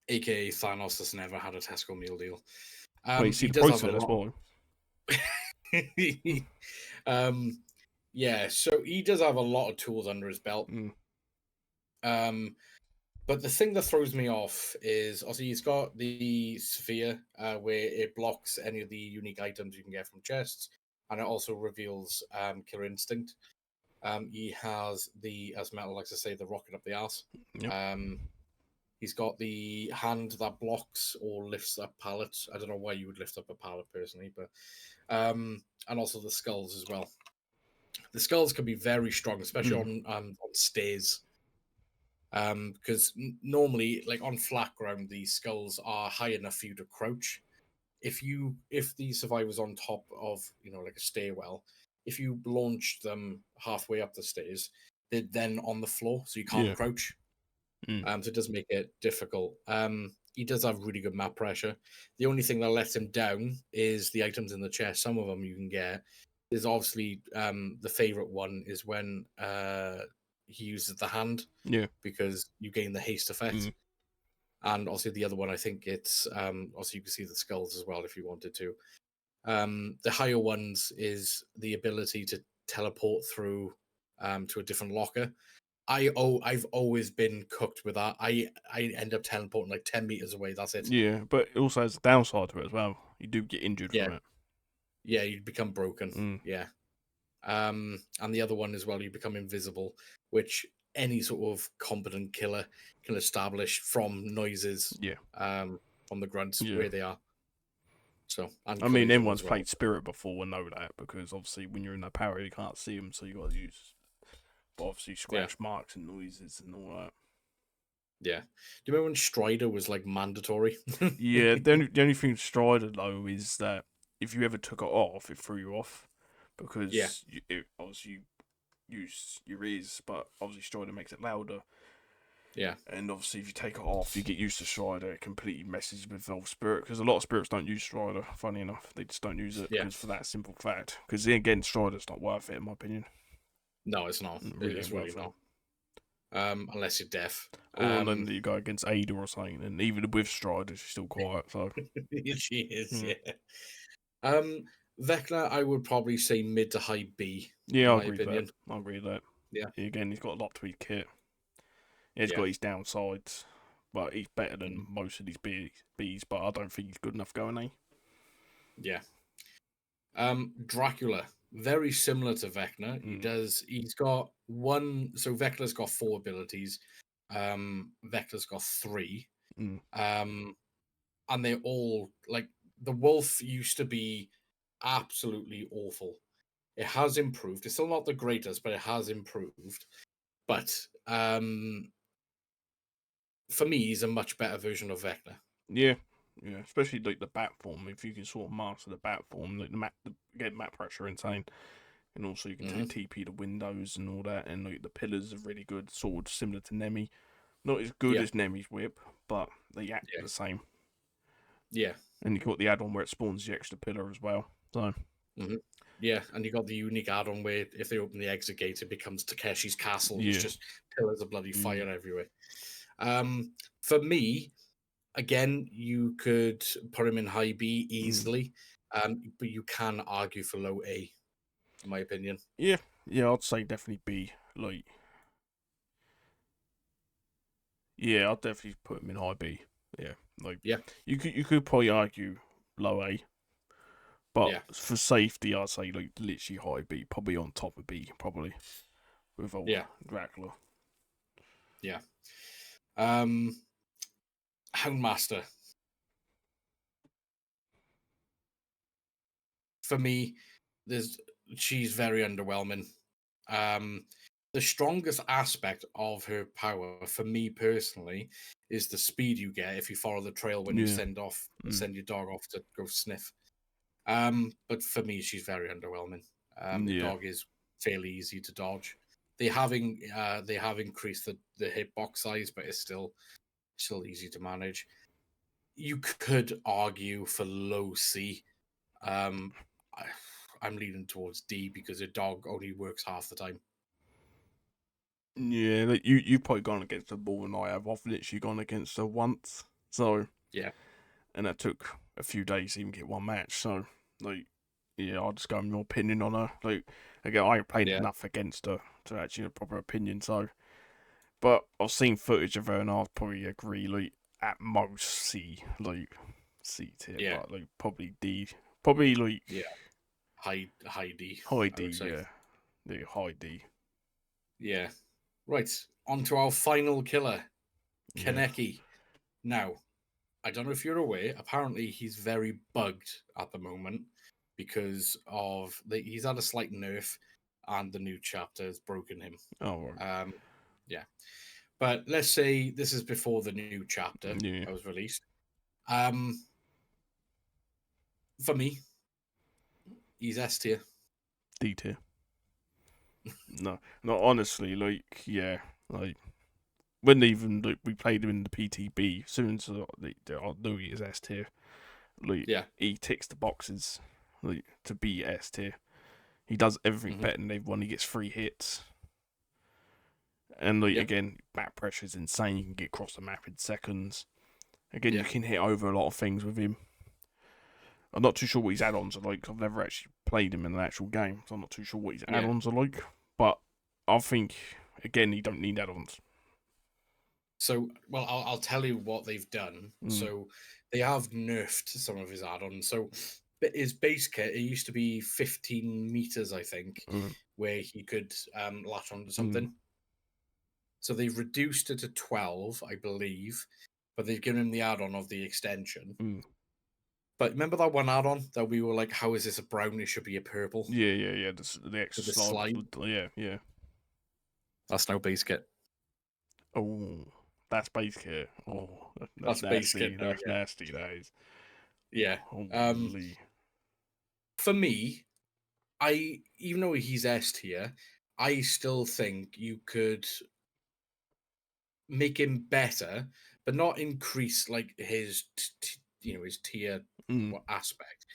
aka Thanos, has never had a Tesco meal deal. But you see He the does price have a there, that's lot. why. um, yeah, so he does have a lot of tools under his belt. Mm. Um, But the thing that throws me off is obviously he's got the sphere where it blocks any of the unique items you can get from chests, and it also reveals Killer Instinct. He has the, as Metal likes to say, the rocket up the ass. Yep. He's got the hand that blocks or lifts up pallets. I don't know why you would lift up a pallet personally, but and also the skulls as well. The skulls can be very strong, especially on stairs. Because normally, like on flat ground, these skulls are high enough for you to crouch. If the survivor's on top of like a stairwell, if you launched them halfway up the stairs, they're then on the floor, so you can't Yeah. crouch. So it does make it difficult. He does have really good map pressure. The only thing that lets him down is the items in the chest. Some of them you can get. There's obviously the favorite one is when he uses the hand, Yeah. because you gain the haste effect. And also the other one, I think it's also you can see the skulls as well if you wanted to. The higher ones is the ability to teleport through to a different locker. I've always been cooked with that. I end up teleporting like 10 meters away. That's it. Yeah, but it also has a downside to it as well. You do get injured Yeah, from it. yeah, you become broken. Yeah. And the other one as well, you become invisible, which any sort of competent killer can establish from noises, Yeah. from the grunts Yeah. where they are. So, and I mean, collision everyone's as well. played Spirit before will know that, because obviously when you're in that power, you can't see them, so you got to use, but obviously, Yeah, scratch marks and noises and all that. yeah. Do you remember when Strider was like mandatory? Yeah, the only thing with Strider though is that if you ever took it off, it threw you off, Yeah, because obviously you use your ears, but obviously Strider makes it louder. yeah, And obviously, if you take it off, you get used to Strider. It completely messes with Valve Spirit, because a lot of spirits don't use Strider. Funny enough, they just don't use it yeah. because for that simple fact. Because again, Strider's not worth it in my opinion. No, it's not. Really It's ain't really worth it. not. Unless you're deaf. Or then you go against Ada or something, and even with Strider, she's still quiet. So She is, hmm. yeah. Vecna, I would probably say mid to high B, Yeah, in I my agree with that. opinion. I agree with that. Yeah, Again, he's got a lot to his kit. He's yeah, got his downsides, but he's better than mhm, most of these Bs. But I don't think he's good enough going A. yeah. Dracula, very similar to Vecna. He's got one. So Vecna's got four abilities. Vecna's got three. Mm. Um, and they're all like, the wolf used to be absolutely awful. It has improved. It's still not the greatest, but it has improved. But for me, he's a much better version of Vecna. Yeah, yeah, especially like the bat form. If you can sort of master the bat form, like get map pressure insane, and also you can Hmm. take TP to windows and all that, and like the pillars are really good, sort of similar to Nemi. Not as good Yeah, as Nemi's whip, but they act yeah, the same. yeah. And you got the add-on where it spawns the extra pillar as well. So Hmm. Yeah, and you got the unique add-on where if they open the exit gate, it becomes Takeshi's castle, and it's yeah, just pillars of bloody mm, fire everywhere. For me, again, you could put him in high B mm. easily, but you can argue for low A, in my opinion. Yeah, yeah, I'd say definitely B. Like, yeah, I'd definitely put him in high B. Yeah, like Yeah, you could probably argue low A. But yeah, for safety, I'd say like literally high B, probably on top of B, probably with old yeah, Dracula. yeah. Houndmaster, for me, there's she's very underwhelming. Um, the strongest aspect of her power, for me personally, is the speed you get if you follow the trail when you Yeah, mm, send your dog off to go sniff. But for me, she's very underwhelming. The yeah, dog is fairly easy to dodge. They have increased the hitbox size, but it's still easy to manage. You could argue for low C. Um, I, I'm leaning towards D because a dog only works half the time. yeah. Like you've probably gone against her more than I have. I've literally gone against her once, so Yeah, and that took a few days to even get one match. So like, yeah, I'll just go with my opinion on her. Like again, I ain't played yeah, enough against her to actually have a proper opinion. So But I've seen footage of her, and I'd probably agree, like at most C tier, Yeah, but like probably D, probably like yeah, high D, high I D, would say. yeah, the high D, Yeah. Right, on to our final killer, yeah. Kaneki. Now, I don't know if you're aware, apparently he's very bugged at the moment because he's had a slight nerf and the new chapter has broken him. Oh right. Yeah. But let's say this is before the new chapter Yeah, was released. Um, for me, he's S tier. D tier. No, no, honestly, like yeah, like when even like we played him in the PTB, as soon as I knew he is S tier. Like Yeah. he ticks the boxes, like to be S tier. He does everything Hmm. better than everyone. He gets 3 hits. And like Yeah. again, map pressure is insane. You can get across the map in seconds. Again, you Yeah. can hit over a lot of things with him. I'm not too sure what his add-ons are like. I've never actually played him in an actual game, so I'm not too sure what his Yeah. add-ons are like. But I think again, he don't need add-ons. So, well, I'll tell you what they've done. Mm, So, they have nerfed some of his add-ons. So, his base kit, it used to be 15 meters, I think, mm, where he could latch onto mm, something. So they've reduced it to 12, I believe, but they've given him the add-on of the extension. mm. But remember that one add-on that we were like, how is this a brown? It should be a purple Yeah, yeah, yeah. The extra with the slide. slide. Yeah, yeah. That's now base kit. Oh, that's base kit. Oh, that's That's base kit nasty. now. That's nasty. That is. Yeah. Yeah. Holy. For me, I even though he's S tier, I still think you could make him better, but not increase like his tier Mm. aspect,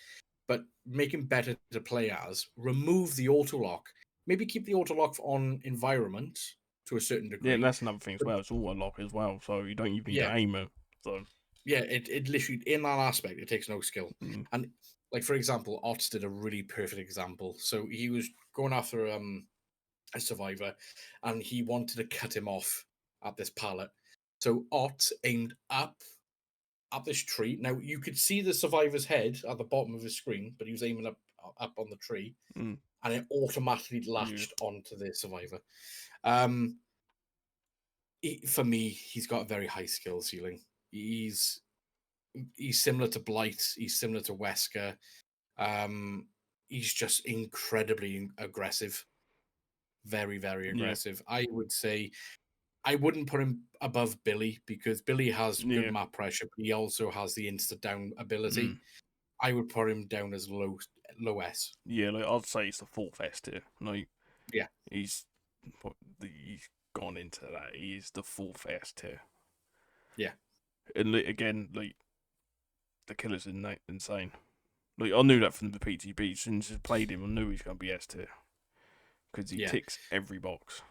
but make him better to play as. Remove the auto lock. Maybe keep the auto lock on environment to a certain Yeah, and degree. that's another thing as But well. It's auto lock as well, so you don't even need yeah, to aim it. So, yeah, it literally in that aspect it takes no skill. mm, And like for example, Ots did a really perfect example. So he was going after a survivor, and he wanted to cut him off at this pallet. So Ott aimed up this tree. Now you could see the survivor's head at the bottom of the screen, but he was aiming up on the tree, mm, and it automatically yeah, latched onto the survivor. For me, he's got a very high skill ceiling. He's he's similar to Blight. He's similar to Wesker. Um, he's just incredibly aggressive. Very, very yeah, aggressive. I would say I wouldn't put him above Billy because Billy has good yeah, map pressure, but he also has the insta down ability. mm, I would put him down as low S. yeah. Like I'd say it's the fourth S tier. Like Yeah, he's he's gone into that. He is the fourth S tier. yeah, And like, again, like the killer's insane. Like I knew that from the PTB. As soon as I played him, I knew he's gonna be S tier because he yeah. ticks every box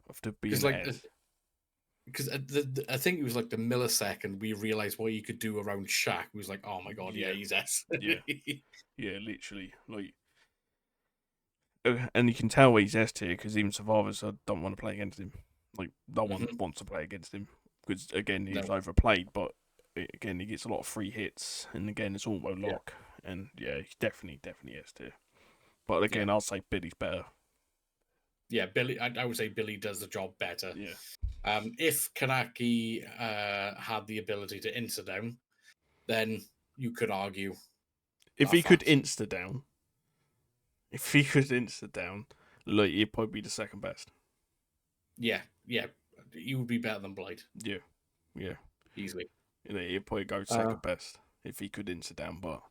of to be Because an like S. because I think it was like the millisecond we realized what you could do around Shaq. We was like, oh my god, yeah, Yeah, he's S. yeah, yeah. Literally, like. And you can tell he's S tier because even survivors don't want to play against him. Like no one Hmm. wants to play against him because again he's No, overplayed, but again he gets a lot of free hits, and again it's auto yeah, lock, and yeah, he's definitely S tier. But yeah, again, I'll say Billy's better. yeah. Billy, I would say Billy does the job better. Yeah, If Kanaki had the ability to insta down, then you could argue if that he could fact. insta down, if he could insta down, like he'd probably be the second best. Yeah, yeah, you would be better than Blight Yeah, yeah. easily. You know, he'd probably go Uh, second best if he could insta down, but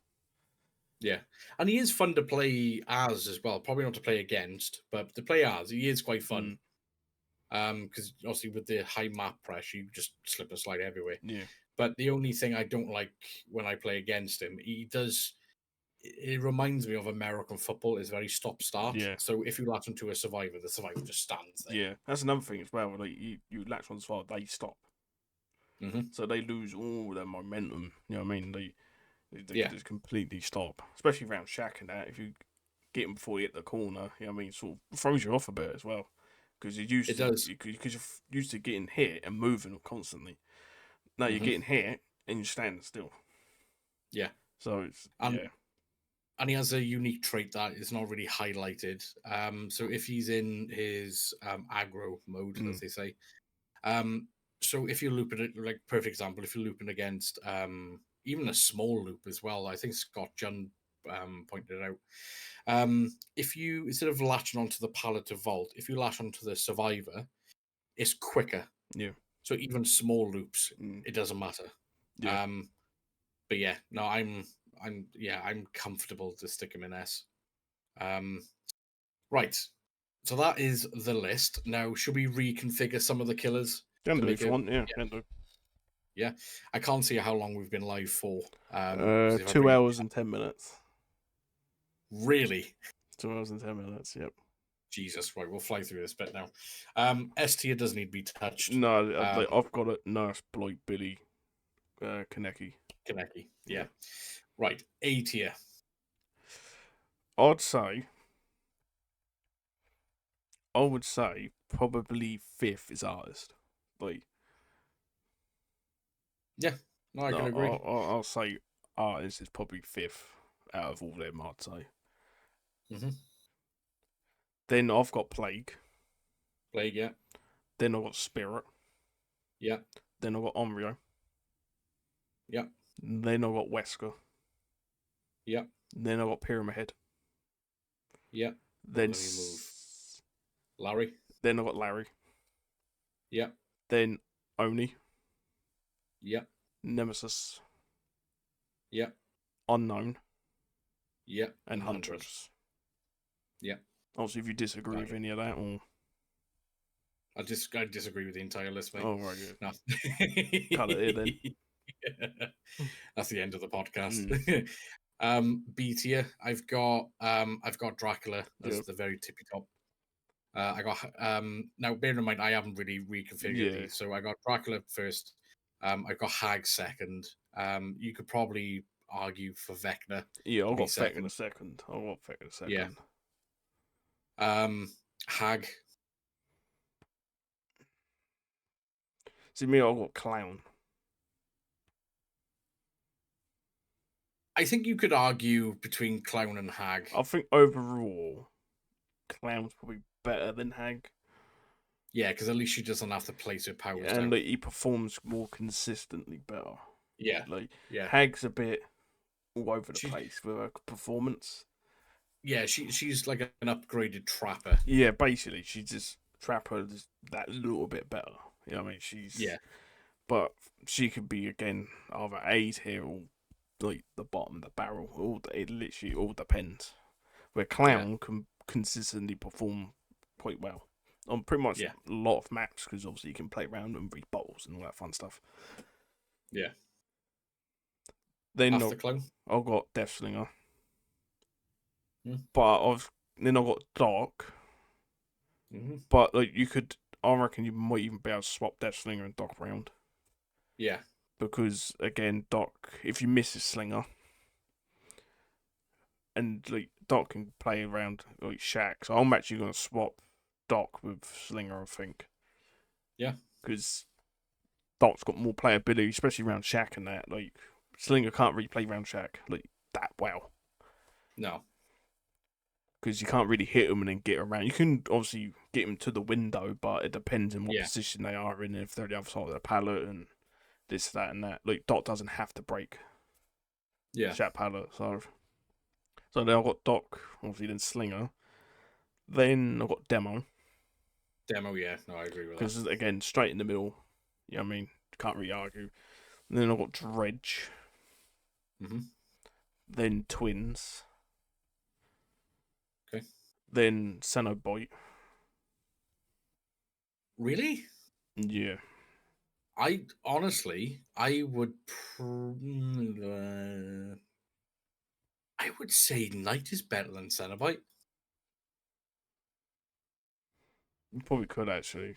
yeah, and he is fun to play as well. Probably not to play against, but to play as, he is quite fun. mm, Because obviously with the high map pressure, you just slip and slide everywhere. yeah, But the only thing I don't like when I play against him, he does. It reminds me of American football. It's very stop start. yeah. So if you latch onto a survivor, the survivor just stands there. Yeah, that's another thing as well. Like you latch on far, they stop, Hmm. so they lose all their momentum. You know what I mean? They Yeah, just completely stop, especially around Shaq and that. If you get them before you hit the corner, you know what I mean, sort of throws you off a bit as well. because you're It used to does. because you're used to getting hit and moving constantly. Now you're Hmm. getting hit and you're standing still. Yeah, So it's and and he has a unique trait that is not really highlighted. So if he's in his aggro mode, as they say, um, so if you're looping it, like perfect example, if you're looping against even a small loop as well, I think Scott Jun pointed it out. If you instead of latching onto the pallet of vault, if you latch onto the survivor, it's quicker. yeah, So even small loops, mm, it doesn't matter. yeah. Um, but yeah, no, I'm comfortable to stick him in S. Um, right. So that is the list. Now, should we reconfigure some of the killers Can to do make if you it? want. Yeah, can do. Yeah, I can't see how long we've been live for. Because if I 2 hours and 10 minutes. really, 2 hours and 10 minutes. Yep. Jesus, right, we'll fly through this bit now. S tier does need to be touched. No, I've got it. Nurse Bloke Billy, Kaneki. Kaneki, Yeah. yeah. Right, A tier. I'd say. I would say probably fifth is artist. Like, Yeah, no, I can no, agree. I'll say artist is probably fifth out of all them. I'd say. Mm-hmm. Then I've got Plague. Plague, yeah, Then I've got Spirit. yeah, Then I've got Onryo. yeah, Then I've got Wesker. yeah, Then I've got Pyramid Head. yeah. Oh, Then let me move. Larry, then I've got Larry. yeah, Then Oni. yeah, Nemesis. yeah, Unknown. yeah, And and 100. Hunters. Yeah. Obviously, if you disagree with any of that, or I disagree with the entire list, mate. oh, very good. No. Cut it here then. That's the end of the podcast. Mm. B tier, I've got Dracula as Yep. the very tippy top. I got now bear in mind I haven't really reconfigured Yeah. these, so I got Dracula first. I got Hag second. You could probably argue for Vecna Yeah, to I've be got Feck in second. a second. I've got Feck in a Yeah. second. Hag. See, me, I've got Clown. I think you could argue between Clown and Hag. I think overall, Clown's probably better than Hag. Yeah, because at least she doesn't have to place her powers And down. like, he performs more consistently better. Yeah. Like, Yeah. Hag's a bit all over the place with her performance. Yeah, she's like an upgraded trapper. Yeah, basically, she just Trapper just that little bit better. You know what I mean? Yeah. But she could be again either A tier or like the bottom of the barrel. It literally all depends. Where Clown can consistently perform quite well on pretty much a lot of maps because obviously you can play around and read bottles and all that fun stuff. Yeah. Then After Clown, I've got Deathslinger. Hmm. But then I've got Doc. Mm-hmm. But like I reckon you might even be able to swap Deathslinger and Doc around. Yeah. Because again, Doc, if you miss a slinger, and like Doc can play around like Shaq, so I'm actually gonna swap Doc with Slinger, I think. Yeah. Because Doc's got more playability, especially around Shaq and that. Like Slinger can't really play around Shaq like that well. No. Because you can't really hit them and then get around. You can obviously get them to the window, but it depends on what position they are in. If they're the other side of the pallet and this, that, and that. Like Doc doesn't have to break. Yeah. Shaq pallet. So then I've got Doc, obviously then Slinger. Then I've got Demo. Yeah. No, I agree with that. Because again, straight in the middle. You know what I mean? Can't really argue. And then I've got Dredge. Mm-hmm. Then Twins. Okay. Then Cenobite. Really? Yeah. I honestly, I would say Knight is better than Cenobite. You probably could actually.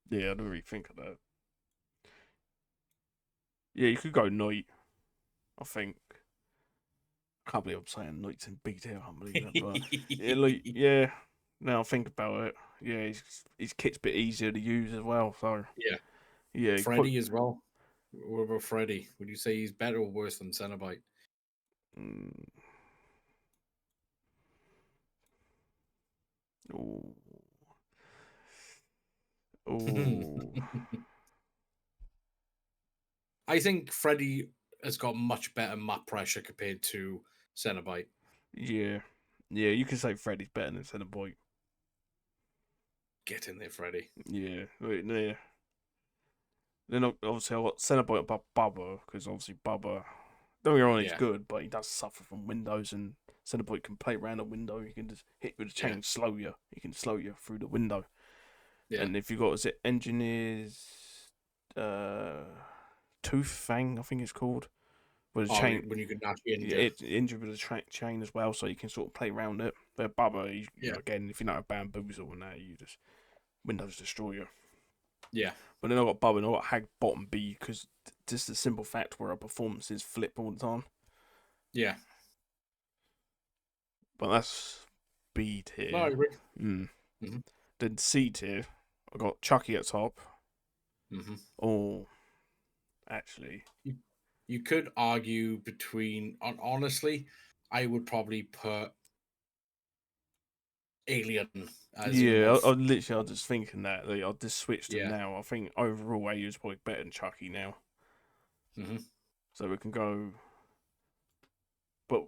Yeah, I don't really think of that. Yeah, you could go Knight. I think. I can't believe I'm saying Knight's in B tier. I can't believe that. But yeah, now I think about it. Yeah, his kit's a bit easier to use as well. So Yeah. yeah, Freddy as well. What about Freddy? Would you say he's better or worse than Cenobite? Mm. Ooh. Ooh. I think Freddy has got much better map pressure compared to Cenobite. Yeah. Yeah, you can say Freddy's better than Cenobite. Get in there, Freddy. Yeah. Yeah. Then obviously I got Cenobite above Bubba because obviously Bubba, don't get me wrong, he's Yeah, good, but he does suffer from windows, and Cenobite can play around a window. He can just hit with a yeah, chain, slow you. He can slow you through the window. yeah. And if you got, is it engineers, uh, tooth fang, I think it's called, with a Oh, chain. when you can actually injure. It's injured with a chain as well, so you can sort of play around it. But Bubba, Yeah, again, if you know a bamboozle and that, you just windows destroy you. yeah, But then I got Bubba and I got Hag bottom B because just the simple fact where our performances flip all the time. yeah. But that's B No, I tier. agree. Mm. Hmm. Then C tier, I got Chucky at top. Hmm. Oh, actually, You, you could argue between. Honestly, I would probably put Alien as yeah, Xenomorph. I was just thinking that. Like, I just switched them Yeah. now. I think overall A is probably better than Chucky now. Hmm. So we can go. But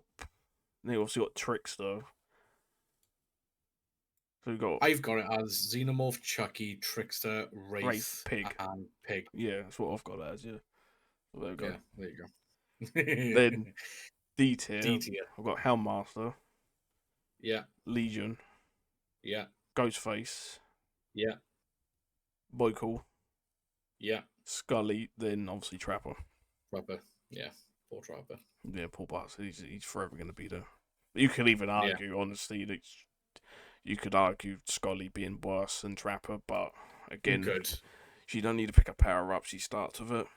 then you also got Trickster. So we got I've got it as Xenomorph, Chucky, Trickster, Wraith Wraith, Pig. and Pig. Yeah, that's what I've got as, yeah. So there we go. Yeah, there you go. Then D D tier, tier. I've got Hellmaster, Yeah, Legion, yeah, Ghostface, yeah, Michael, yeah. Scully, then obviously Trapper. Trapper. Yeah, poor Trapper. Yeah, Paul Butts, he's forever going to be there. You could even Yeah, argue, honestly, that you could argue Scully being worse than Trapper, but you again, could. she don't need to pick a power up. She starts with it.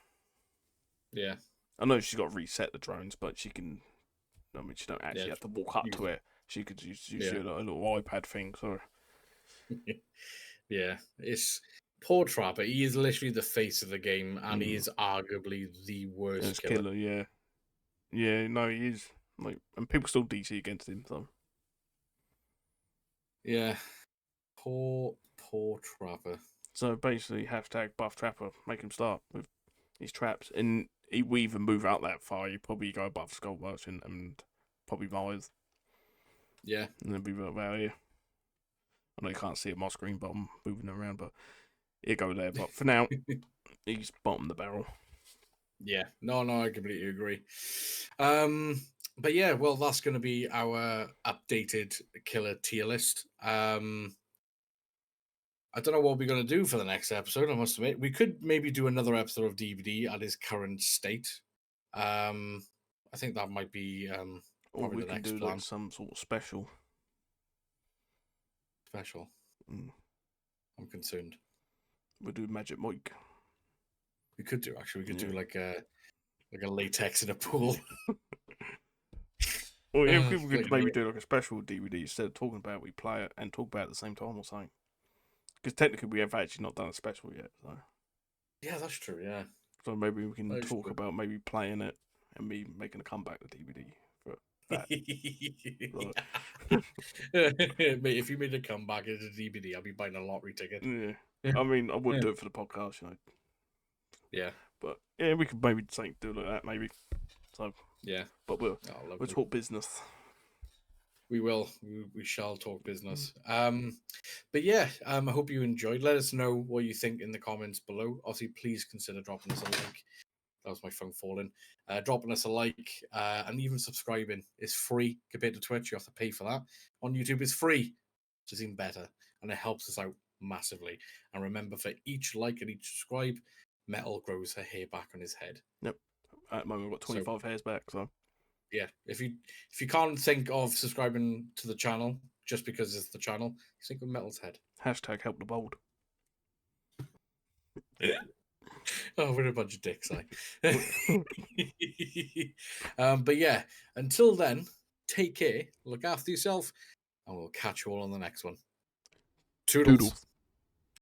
Yeah, I know she's got to reset the drones, but she can. I mean, she don't yeah, actually have to walk up you, to it. She could use yeah, a little iPad thing. So yeah. It's poor Trapper. He is literally the face of the game, and he mm, is arguably the worst it's killer. killer. Yeah, yeah. No, he is. Like, and people still DC against him. So Yeah, poor Trapper. so basically, hashtag buff Trapper. Make him start with his traps, and we even move out that far. You probably go above Skull Merchant and probably Myers, Yeah, and then be about here. I know you can't see it, my screen, but I'm moving around. But you go there. But for now, he's bottom of the barrel. yeah. No, I completely agree. But yeah, well, that's going to be our updated killer tier list. I don't know what we're going to do for the next episode. I must admit, we could maybe do another episode of DVD at his current state. Um, I think that might be Or probably we the can next do like plan. some sort of special. Special. Mm. I'm concerned. We'll do Magic Mike. We could do actually. We could do Yeah. like a latex in a pool. Or if we Like, could maybe do like a special DVD instead of talking about it, we play it and talk about it at the same time or something. Because technically we have actually not done a special yet, yeah, that's true. Yeah, so maybe we can that is talk true. about maybe playing it and me making a comeback to DVD for that. So, Mate, if you made a comeback as a DVD, I'll be buying a lottery ticket. yeah, I mean I would do it for the podcast, Yeah, but yeah, we could maybe something do like that maybe. So, yeah. but Oh, we'll lovely. talk business. We will. We shall talk business. But yeah, I hope you enjoyed. Let us know what you think in the comments below. Obviously, please consider dropping us a like. That was my phone falling. Dropping us a like and even subscribing is free compared to Twitch. You have to pay for that. On YouTube, it's free, which is even better, and it helps us out massively. And remember, for each like and each subscribe, Metal grows her hair back on his head. Yep. At the moment, we've got So 25 hairs back, so yeah, if you can't think of subscribing to the channel just because it's the channel, think of Metal's head. hashtag help the bold. Oh, we're a bunch of dicks, but yeah, until then, take care, look after yourself, and we'll catch you all on the next one. Toodles. Doodles.